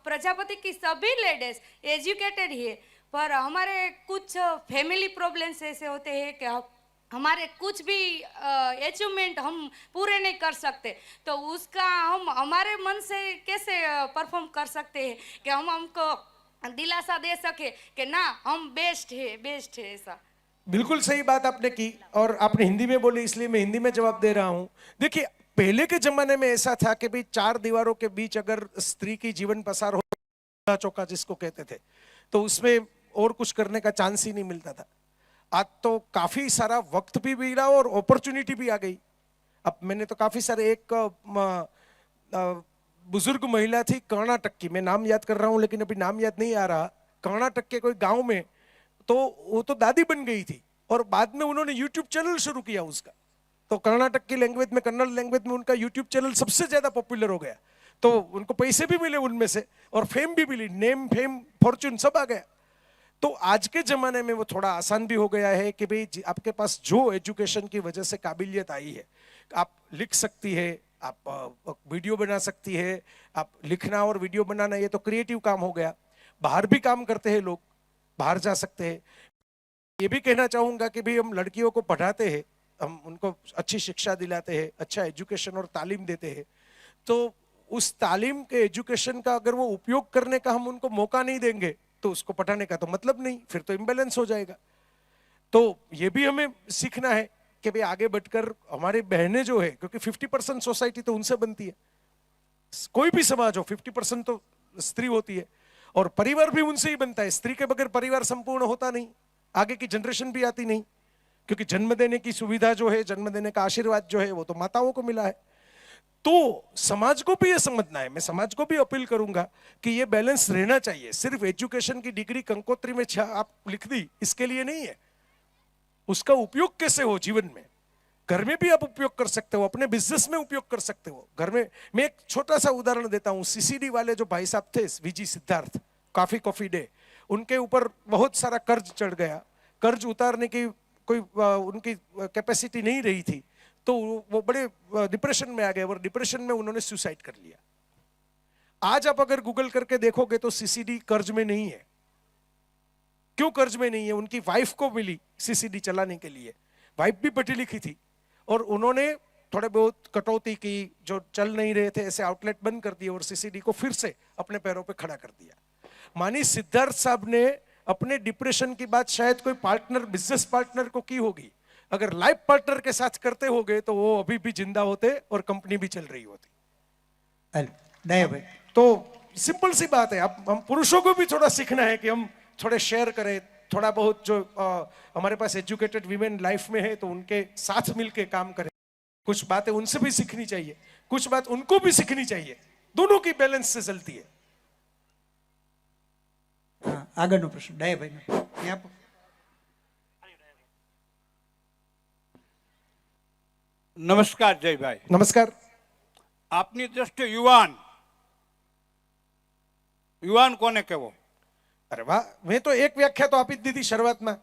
प्रजापति की सभी लेडीज एजुकेटेड ही है, पर हमारे कुछ फैमिली प्रॉब्लम्स ऐसे होते हैं कि हमारे कुछ भी अचीवमेंट हम पूरे नहीं कर सकते, तो उसका हम हमारे मन से कैसे परफॉर्म कर सकते हैं कि हम हमको दिलासा दे सके कि ना हम बेस्ट है ऐसा. बिल्कुल सही बात आपने की और आपने हिंदी में बोली, इसलिए मैं हिंदी में जवाब दे रहा हूँ. देखिए, पहले के जमाने में ऐसा था कि भाई 4 दीवारों के बीच अगर स्त्री की जीवन पसार हो, चौका जिसको कहते थे, तो उसमें और कुछ करने का चांस ही नहीं मिलता था. आज तो काफी सारा वक्त भी मिला और अपॉर्चुनिटी भी आ गई. अब मैंने तो काफी सारे, एक बुजुर्ग महिला थी कर्नाटक की, मैं नाम याद कर रहा हूँ लेकिन अभी नाम याद नहीं आ रहा, कर्नाटक के कोई गांव में, तो वो तो दादी बन गई थी और बाद में उन्होंने यूट्यूब चैनल शुरू किया उसका. तो कर्नाटक की लैंग्वेज में, कन्नड़ लैंग्वेज में उनका यूट्यूब चैनल सबसे ज्यादा पॉपुलर हो गया, तो उनको पैसे भी मिले उनमें से और फेम भी मिली, नेम फेम फॉर्चून सब आ गया। तो आज के जमाने में वो थोड़ा आसान भी हो गया है कि भाई आपके पास जो एजुकेशन की वजह से काबिलियत आई है, आप लिख सकती है, आप वीडियो बना सकती है, आप लिखना और वीडियो बनाना ये तो क्रिएटिव काम हो गया। बाहर भी काम करते हैं लोग, बाहर जा सकते हैं। ये भी कहना चाहूंगा कि भाई हम लड़कियों को पढ़ाते हैं, हम उनको अच्छी शिक्षा दिलाते हैं, अच्छा एजुकेशन और तालीम देते हैं, तो उस तालीम के एजुकेशन का अगर वो उपयोग करने का हम उनको मौका नहीं देंगे तो उसको पढ़ाने का तो मतलब नहीं, फिर तो इम्बैलेंस हो जाएगा। तो ये भी हमें सीखना है कि भाई आगे बढ़कर हमारी बहनें जो है, क्योंकि 50% सोसाइटी तो उनसे बनती है, कोई भी समाज हो 50% तो स्त्री होती है और परिवार भी उनसे ही बनता है। स्त्री के बगैर परिवार संपूर्ण होता नहीं, आगे की जनरेशन भी आती नहीं, क्योंकि जन्म देने की सुविधा जो है, जन्म देने का आशीर्वाद जो है वो तो माताओं को मिला है। तो समाज को भी ये समझना है, मैं समाज को भी अपील करूंगा कि ये बैलेंस रहना चाहिए। सिर्फ एजुकेशन की डिग्री कंकोत्री में आप लिख दी इसके लिए नहीं है, उसका उपयोग कैसे हो जीवन में। घर में भी आप उपयोग कर सकते हो, अपने बिजनेस में उपयोग कर सकते हो। घर में मैं एक छोटा सा उदाहरण देता हूँ, सीसीडी वाले जो भाई साहब थे, वीजी सिद्धार्थ, कॉफी डे, उनके ऊपर बहुत सारा कर्ज चढ़ गया, कर्ज उतारने की कोई उनकी कैपेसिटी नहीं रही थी, तो वो बड़े डिप्रेशन में आ गए और डिप्रेशन में उन्होंने सुसाइड कर लिया। आज आप अगर गूगल करके देखोगे तो सीसीडी कर्ज में नहीं है। क्यों कर्ज में नहीं है? उनकी वाइफ को मिली सीसीडी चलाने के लिए, वाइफ भी पढ़ी लिखी थी और उन्होंने थोड़े बहुत कटौती की, जो चल नहीं रहे थे ऐसे आउटलेट बंद कर दिए और सीसीडी को फिर से अपने पैरों पे खड़ा कर दिया। मानी सिद्धार्थ साहब ने अपने डिप्रेशन की बात शायद कोई पार्टनर, बिजनेस पार्टनर को की होगी, अगर लाइफ पार्टनर के साथ करते होगे तो वो अभी भी जिंदा होते और कंपनी भी चल रही होती। हेलो दया भाई, तो सिंपल सी बात है, अब हम पुरुषों को भी थोड़ा सीखना है कि हम थोड़े शेयर करें, थोड़ा बहुत जो हमारे पास एजुकेटेड वीमेन लाइफ में है तो उनके साथ मिलके काम करें। कुछ बातें उनसे भी सीखनी चाहिए, कुछ बात उनको भी सीखनी चाहिए, दोनों की बैलेंस से चलती है। हाँ, આગળનો પ્રશ્ન દયાભાઈનો ત્યાં આપો। નમસ્કાર જયભાઈ, नमस्कार। આપની દ્રષ્ટિએ યુવાન યુવાન કોને કહેવો? અરે વાહ, મેં તો એક વ્યાખ્યા તો આપી જ દીધી શરૂઆતમાં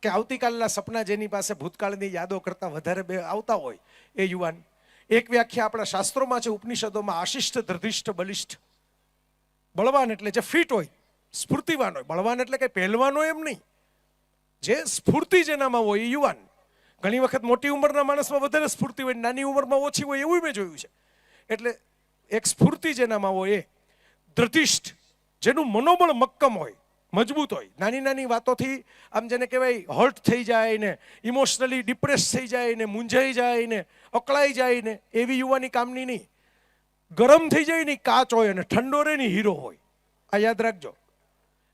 કે આવતીકાલના સપના જેની પાસે ભૂતકાળની યાદો કરતા વધારે આવતા હોય એ યુવાન। એક વ્યાખ્યા આપણા શાસ્ત્રોમાં છે, ઉપનિષદોમાં, આશિષ્ટ, ધૃધિષ્ઠ, બલિષ્ઠ। બળવાન એટલે જે ફિટ હોય, સ્ફૂર્તિવાન હોય। બળવાન એટલે કઈ પહેલવાન હોય એમ નહીં, જે સ્ફૂર્તિ જેનામાં હોય એ યુવાન। ઘણી વખત મોટી ઉંમરના માણસમાં વધારે સ્ફૂર્તિ હોય, નાની ઉંમરમાં ઓછી હોય, એવું મેં જોયું છે। એટલે એક સ્ફૂર્તિ જેનામાં હોય એ। ધૃધિષ્ઠ જેનું મનોબળ મક્કમ હોય, મજબૂત હોય, નાની નાની વાતોથી આમ જેને કહેવાય હર્ટ થઈ જાય ને, ઇમોશનલી ડિપ્રેસ થઈ જાય ને, મૂંઝાઈ જાય ને, અકળાઈ જાય ને, એવી યુવાની કામની નહીં। ગરમ થઈ જાય ને કાચ હોય અને ઠંડો રહે ને હીરો હોય, આ યાદ રાખજો।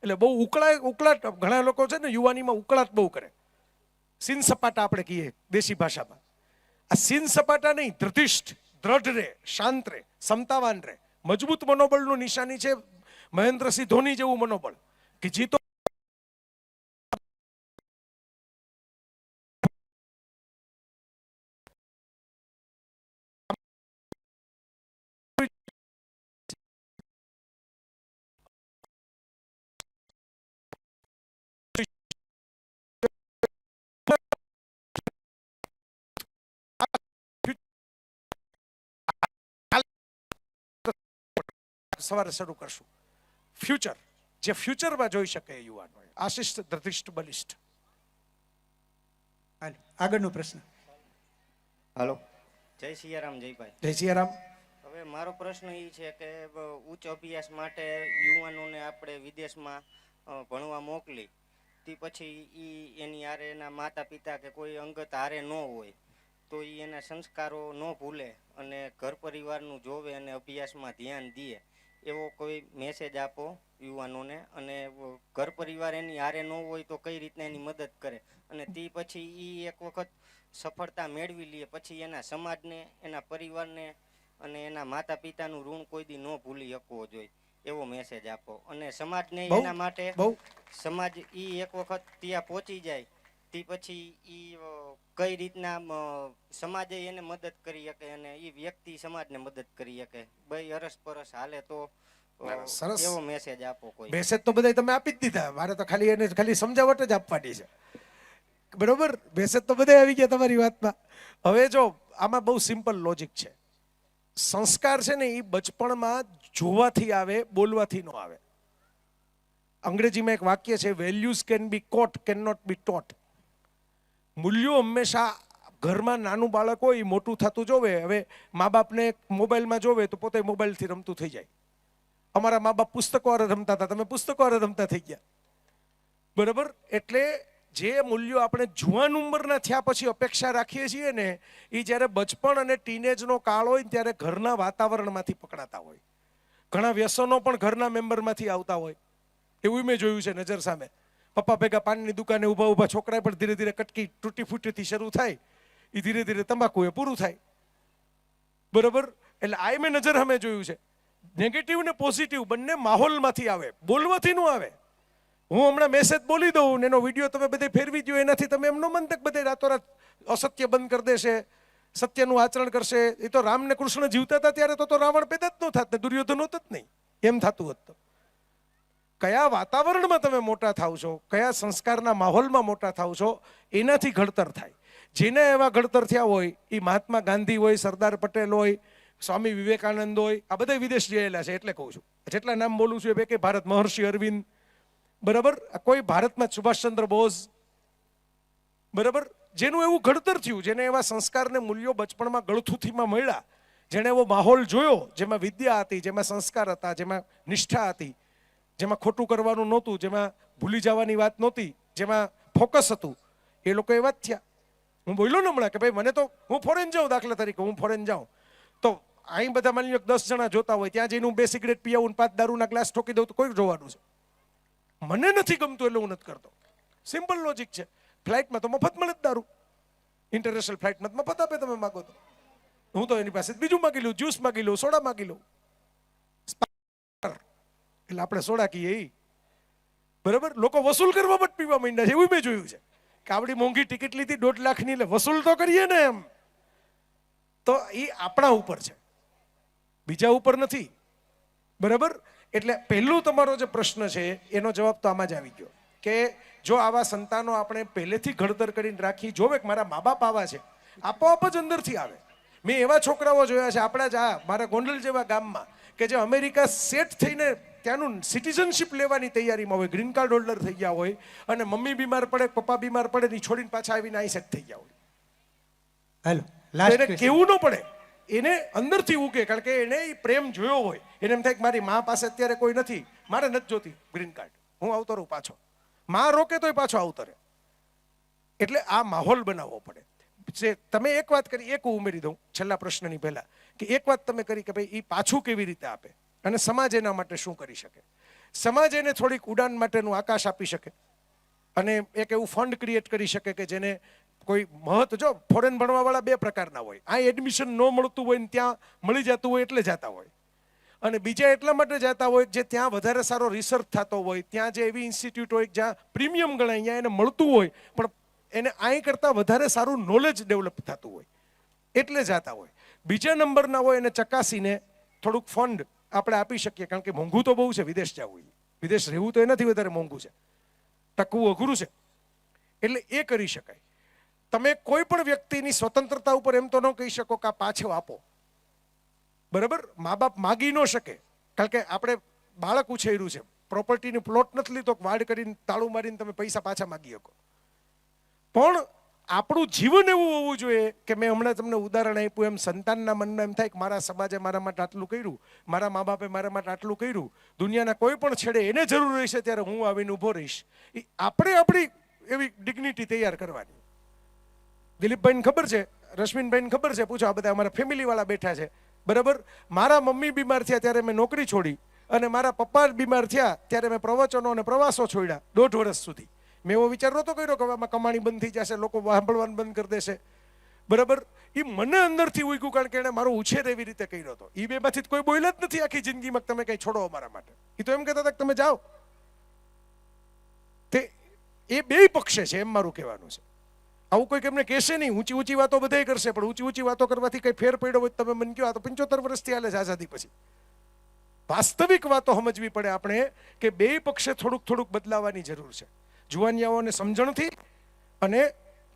એટલે બહુ ઉકળાટ ઘણા લોકો છે ને યુવાનીમાં ઉકળાટ બહુ કરે, સીન સપાટા આપણે કહીએ દેશી ભાષામાં। આ સીન સપાટા નહીં, ધૃધિષ્ઠ, દ્રઢ રે, શાંત રે, સમતાવાન રે, મજબૂત મનોબળનું નિશાની છે મહેન્દ્રસિંહ ધોની જેવું મનોબળ કે જીતો સવારે શરૂ કરશું। ફ્યુચર, જે ફ્યુચરમાં જોઈ શકે એ યુવાન હોય, આશિષ્ટ, ધૃધિષ્ઠ, બલિષ્ઠ। હાલો આગળનો પ્રશ્ન। હાલો, જય સિયારામ જયભાઈ। જય સિયારામ। હવે મારો પ્રશ્ન એ છે કે ઉચ્ચ અભ્યાસ માટે યુવાનોને આપણે વિદેશમાં ભણવા મોકલી, તે પછી એની હારે એના માતા પિતા કે કોઈ અંગત હારે ન હોય તો એના સંસ્કારો ન ભૂલે અને ઘર પરિવારનું જોવે અને અભ્યાસમાં ધ્યાન દે, એવો કોઈ મેસેજ આપો યુવાનોને। અને ઘર પરિવાર એની હારે ન હોય તો કઈ રીતના એની મદદ કરે, અને તે પછી એ એક વખત સફળતા મેળવી લે પછી એના સમાજને, એના પરિવારને અને એના માતા પિતાનું ઋણ કોઈ દી ન ભૂલી શકવો જોઈએ, એવો મેસેજ આપો। અને સમાજને એના માટે સમાજ એક વખત ત્યાં પહોંચી જાય તે પછી ઈ કઈ રીતના સમાજે એને મદદ કરી શકે અને ઈ વ્યક્તિ સમાજને મદદ કરી શકે બે અરસપરસ હાલે તો સરસ. એવો મેસેજ આપો કોઈ. મેસેજ તો બધા તમે આપી જ દીધા, મારે તો ખાલી એને ખાલી સમજાવટ જ આપવાની છે. બરોબર, મેસેજ તો બધા આવી ગયા તમારી વાતમાં. હવે જો આમાં બહુ સિમ્પલ લોજિક છે. સંસ્કાર છે ને એ બચપણમાં જોવાથી આવે, બોલવાથી ન આવે. અંગ્રેજીમાં એક વાક્ય છે, values can be caught can not be taught. મૂલ્યો હંમેશા ઘરમાં નાનું બાળક હોય એ મોટું થતું જોવે. હવે મા બાપને મોબાઈલમાં જોવે તો પોતે મોબાઈલથી રમતું થઈ જાય. અમારા મા બાપ પુસ્તકો હારે રમતા હતા, તમે પુસ્તકો હારે રમતા થઈ ગયા. બરાબર, એટલે જે મૂલ્યો આપણે જુવાન ઉંમરના થયા પછી અપેક્ષા રાખીએ છીએ ને, એ જ્યારે બચપણ અને ટીનેજનો કાળ હોય ત્યારે ઘરના વાતાવરણમાંથી પકડાતા હોય. ઘણા વ્યસનો પણ ઘરના મેમ્બરમાંથી આવતા હોય, એવું મેં જોયું છે નજર સામે. પપ્પા ભેગા પાનની દુકાને ઊભા ઊભા છોકરા પણ ધીરે ધીરે કટકી તૂટી ફૂટીથી શરૂ થાય, એ ધીરે ધીરે તંબાકુ એ પૂરું થાય. બરોબર, એટલે આ મેં નજર સામે જોયું છે. નેગેટિવ ને પોઝિટિવ બંને માહોલમાંથી આવે, બોલવાથી ન આવે. હું હમણાં મેસેજ બોલી દઉં ને એનો વિડીયો તમે બધે ફેરવી દો, એનાથી તમે એમનો મન તક બધે રાતોરાત અસત્ય બંધ કરી દેશે, સત્યનું આચરણ કરશે. એ તો રામ ને કૃષ્ણ જીવતા હતા ત્યારે તો રાવણ પેદા જ ન થાત ને દુર્યોધન હોત જ નહીં. એમ થતું હોત તો. કયા વાતાવરણમાં તમે મોટા થાવ છો, કયા સંસ્કારના માહોલમાં મોટા થાવ છો, એનાથી ઘડતર થાય. જેને એવા ઘડતર થયા હોય, એ મહાત્મા ગાંધી હોય, સરદાર પટેલ હોય, સ્વામી વિવેકાનંદ હોય, આ બધા વિદેશ ગયેલા છે એટલે કહું છું. જેટલા નામ બોલું છું એ પૈકી ભારત મહર્ષિ અરવિંદ, બરાબર, કોઈ ભારતમાં સુભાષચંદ્ર બોઝ, બરાબર, જેનું એવું ઘડતર થયું, જેને એવા સંસ્કારને મૂલ્યો બચપણમાં ગળથુથીમાં મળ્યા, જેણે એવો માહોલ જોયો જેમાં વિદ્યા હતી, જેમાં સંસ્કાર હતા, જેમાં નિષ્ઠા હતી, જેમાં ખોટું કરવાનું નહોતું, જેમાં ભૂલી જવાની વાત નહોતી, જેમાં ફોકસ હતું, એ લોકો એવા જ થયા. હું બોલ્યો ને હમણાં કે ભાઈ મને તો, હું ફોરેન જાઉં, દાખલા તરીકે હું ફોરેન જાઉં તો અહીં બધા માની લો 10 જણા જોતા હોય, ત્યાં જઈને હું 2 સિગરેટ પી આવું, 5 દારૂના ગ્લાસ ઠોકી દઉં તો કોઈ જોવાનું છે? મને નથી ગમતું એટલે હું નથી કરતો. સિમ્પલ લોજિક છે. ફ્લાઇટમાં તો મફત મળે જ દારૂ, ઇન્ટરનેશનલ ફ્લાઇટમાં તો મફત આપે, તમે માગો તો. હું તો એની પાસે બીજું માગી લઉં, જ્યુસ માગી લઉં, સોડા માગી લઉં. એટલે આપણે સોડા કહીએ એ, બરાબર. લોકો વસૂલ કરવા માટે પીવા માંડ્યા છે, એવું મેં જોયું છે કે આવડી મોંઘી ટિકિટ લીધી 1.5 લાખની, એટલે વસૂલ તો કરીએ ને એમ. તો એ આપણા ઉપર છે, બીજા ઉપર નથી, બરાબર. એટલે પહેલું તમારો જે પ્રશ્ન છે એનો જવાબ તો આમાં જ આવી ગયો કે જો આવા સંતાનો આપણે પહેલેથી ઘડતર કરીને રાખી, જોવે કે મારા મા બાપ આવા છે, આપોઆપ જ અંદરથી આવે. મેં એવા છોકરાઓ જોયા છે આપણા જ આ મારા ગોંડલ જેવા ગામમાં કે જે અમેરિકા સેટ થઈને ત્યાંનું સિટીઝનશીપ લેવાની તૈયારીમાં હોય, ગ્રીન કાર્ડ હોલ્ડર થઈ ગયા હોય, અને મમ્મી બીમાર પડે, પપ્પા બીમાર પડે, ની છોડીને પાછા આવીને અહીં સેટ થઈ ગયા હોય. હાલો, એને કેવું ન પડે, એને અંદરથી ઉગે, કારણ કે એને પ્રેમ જોયો હોય. એને એમ થાય કે મારી મા પાસે અત્યારે કોઈ નથી, મારે નથી જોતી ગ્રીન કાર્ડ, હું આવતો રહું પાછો. મા રોકે તોય પાછો આવતો રહે. એટલે આ માહોલ બનાવવો પડે. જે તમે એક વાત કરી, એક ઉમેરી દઉં છેલ્લા પ્રશ્નની પહેલા, કે એક વાત તમે કરી કે ભાઈ એ પાછું કેવી રીતે આપે અને સમાજ એના માટે શું કરી શકે. સમાજ એને થોડીક ઉડાન માટેનું આકાશ આપી શકે અને એક એવું ફંડ ક્રિએટ કરી શકે કે જેને કોઈ જો ફોરેન ભણવાવાળા 2 પ્રકારના હોય. આ એડમિશન ન મળતું હોય ને ત્યાં મળી જતું હોય એટલે જતા હોય, અને બીજા એટલા માટે જતા હોય જે ત્યાં વધારે સારો રિસર્ચ થતો હોય, ત્યાં જે એવી ઇન્સ્ટિટ્યૂટ હોય જ્યાં પ્રીમિયમ ગણાય, ત્યાં એને મળતું હોય પણ એને અહીં કરતાં વધારે સારું નોલેજ ડેવલપ થતું હોય એટલે જતા હોય. બીજા નંબરના હોય એને ચકાસીને થોડુંક ફંડ આપણે આપી શકીએ, કારણ કે મોંઘું તો બહુ છે વિદેશ જવું. વિદેશ રહેવું તો એનાથી વધારે મોંઘું છે, ટકવું અઘરું છે, એટલે એ કરી શકાય. તમે કોઈ પણ વ્યક્તિની સ્વતંત્રતા ઉપર એમ તો ન કહી શકો કે આ પાછો આપો, બરાબર. મા બાપ માગી ન શકે, કારણ કે આપણે બાળક ઉછેર્યું છે, પ્રોપર્ટીની પ્લોટ નથી લીધો, વાડ કરીને તાળું મારીને તમે પૈસા પાછા માગી શકો. પણ આપણું જીવન એવું હોવું જોઈએ કે મેં હમણાં તમને ઉદાહરણ આપ્યું એમ, સંતાનના મનમાં એમ થાય કે મારા સમાજે મારા માટે આટલું કર્યું, મારા મા બાપે મારા માટે આટલું કર્યું, દુનિયાના કોઈ પણ છેડે એને જરૂર રહેશે ત્યારે હું આવીને ઊભો રહીશ. આપણે આપણી એવી ડિગ્નિટી તૈયાર કરવાની. દિલીપભાઈને ખબર છે, રશ્મિનભાઈને ખબર છે, પૂછો, આ બધા અમારા ફેમિલીવાળા બેઠા છે, બરાબર. મારા મમ્મી બીમાર થયા ત્યારે મેં નોકરી છોડી, અને મારા પપ્પા બીમાર થયા ત્યારે મેં પ્રવચનો અને પ્રવાસો છોડ્યા 1.5 વર્ષ સુધી. મેં એવો વિચાર નહોતો કર્યો કે આમાં કમાણી બંધ થઈ જશે, લોકો સાંભળવાનું બંધ કરી દેશે, બરાબર. એ મને અંદરથી ઉગ્યું, કારણ કે એણે મારો ઉછેર એવી રીતે કર્યો હતો. એ બેમાંથી કોઈ બોલ્યા જ નથી આખી જિંદગીમાં તમે કંઈ છોડો અમારા માટે. એ તો એમ કહેતા હતા કે તમે જાઓ. તે એ બેય પક્ષે છે એમ મારું કહેવાનું છે. આવું કોઈક એમને કહેશે નહીં, ઊંચી ઊંચી વાતો બધાય કરશે, પણ ઊંચી ઊંચી વાતો કરવાથી કંઈ ફેર પડ્યો હોય તો તમે મને કહો. આ તો 75 વર્ષથી હાલે છે આઝાદી પછી. વાસ્તવિક વાતો સમજવી પડે આપણે કે બેય પક્ષે થોડુંક થોડુંક બદલાવાની જરૂર છે. જુવાનિયાઓને સમજણથી અને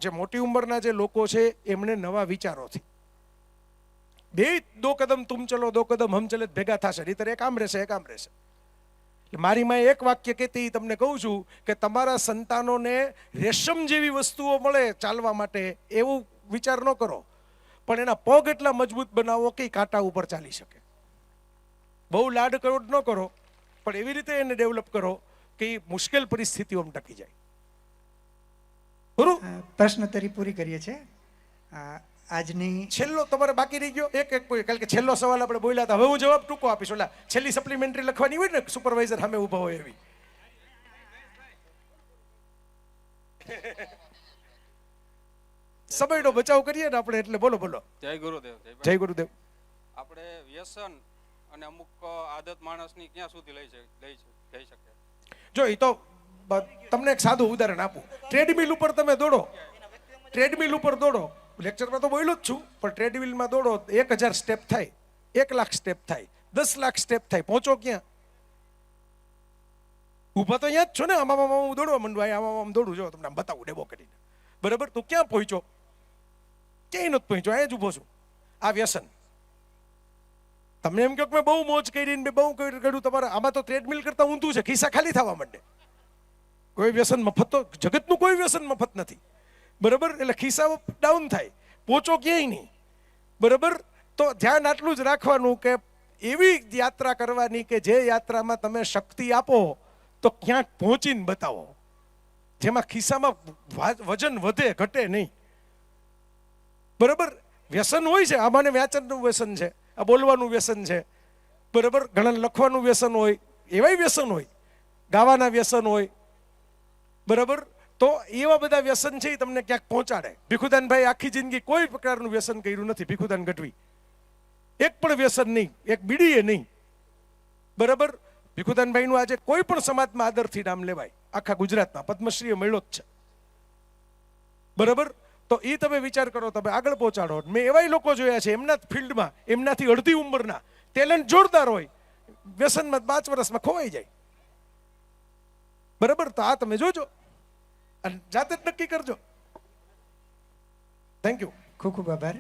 જે મોટી ઉંમરના જે લોકો છે એમને નવા વિચારોથી. બે દો કદમ તુમ ચલો દો કદમ હમ ચલે ભેગા થશે, નહીંતર એક આમ રહેશે એક આમ રહેશે. મારી માં એક વાક્ય કહેતી, તમને કહું છું કે તમારા સંતાનોને રેશમ જેવી વસ્તુઓ મળે ચાલવા માટે એવું વિચાર ન કરો, પણ એના પગ એટલા મજબૂત બનાવો કે કાંટા ઉપર ચાલી શકે. બહુ લાડ કરોડ ન કરો, પણ એવી રીતે એને ડેવલપ કરો કે એ મુશ્કેલ પરિસ્થિતિઓમાં ટકી જાય. બરોબર. પ્રશ્નોત્તરી પૂરી કરીએ છીએ. આજની છેલ્લો તમારે બાકી રહી ગયો એક કારણ કે છેલ્લો સવાલ આપણે બોલ્યા હતા. હવે હું જવાબ ટૂંકો આપીશ. ઓલા છેલ્લી સપ્લિમેન્ટરી લખવાની હોય ને, સુપરવાઇઝર સામે ઊભા હોય એવી. સમયનો બચાવ કરીએ ને આપણે, એટલે બોલો બોલો. જય ગુરુદેવ. જય ગુરુદેવ. આપણે વ્યસન અને અમુક આદત માણસની ક્યાં સુધી લઈ શકે? જો એ તો તમને એક સાદું ઉદાહરણ આપું. ટ્રેડમિલ ઉપર તમે દોડો, ટ્રેડમિલ ઉપર દોડો, લેક્ચરમાં તો બોલ્યો જ છું, પણ ટ્રેડમિલમાં દોડો 1000 સ્ટેપ થાય, 1 લાખ સ્ટેપ થાય, 10 લાખ સ્ટેપ થાય, પહોંચો ક્યાં? ઊભા તો અહીંયા જ છો ને. આમાં હું દોડવા માંડું, આમાં દોડું, જો તમને બતાવું ડેબો કરીને. બરાબર, તું ક્યાં પહોંચ્યો? ક્યાંય નથી પહોંચ્યો, અહીંયા જ ઊભો છું. આ વ્યસન. તમને એમ કહો કે મેં બહુ મોજ કરી ને બહુ કર્યું, તમારે આમાં તો ટ્રેડમિલ કરતા ઊંધું છે, ખિસ્સા ખાલી થવા માંડે. કોઈ વ્યસન મફત તો જગતનું કોઈ વ્યસન મફત નથી. બરાબર, એટલે ખિસ્સા ડાઉન થાય, પહોંચો ક્યાંય નહીં. બરાબર, તો ધ્યાન આટલું જ રાખવાનું કે એવી યાત્રા કરવાની કે જે યાત્રામાં તમે શક્તિ આપો તો ક્યાંક પહોંચીને બતાવો, જેમાં ખિસ્સામાં વજન વધે ઘટે નહીં. બરાબર, વ્યસન હોય છે. આમાંને વાંચનનું વ્યસન છે, આ બોલવાનું વ્યસન છે. બરાબર, ઘણા લખવાનું વ્યસન હોય, એવાય વ્યસન હોય, ગાવાના વ્યસન હોય. બરાબર, તો એવા બધા વ્યસન છે એ તમને ક્યાંક પહોંચાડે. ભીખુદાનભાઈ આખી જિંદગી કોઈ પ્રકારનું વ્યસન કર્યું નથી. ભીખુદાન ગઢવી એક પણ વ્યસન નહીં, એક બીડીએ નહીં. બરાબર, ભીખુદાનભાઈનું આજે કોઈ પણ સમાજમાં આદરથી નામ લેવાય. આખા ગુજરાતમાં પદ્મશ્રી મળ્યો જ છે. બરાબર, તો એ તમે વિચાર કરો, તમે આગળ પહોંચાડો. મેં એવાય લોકો જોયા છે એમના ફિલ્ડમાં, એમનાથી અડધી ઉંમરના ટેલેન્ટ જોરદાર હોય, વ્યસનમાં 5 વર્ષમાં ખોવાઈ જાય. બરાબર, તો આ તમે જોજો અને જાતે જ નક્કી કરજો. Thank you. ખૂબ ખૂબ આભાર.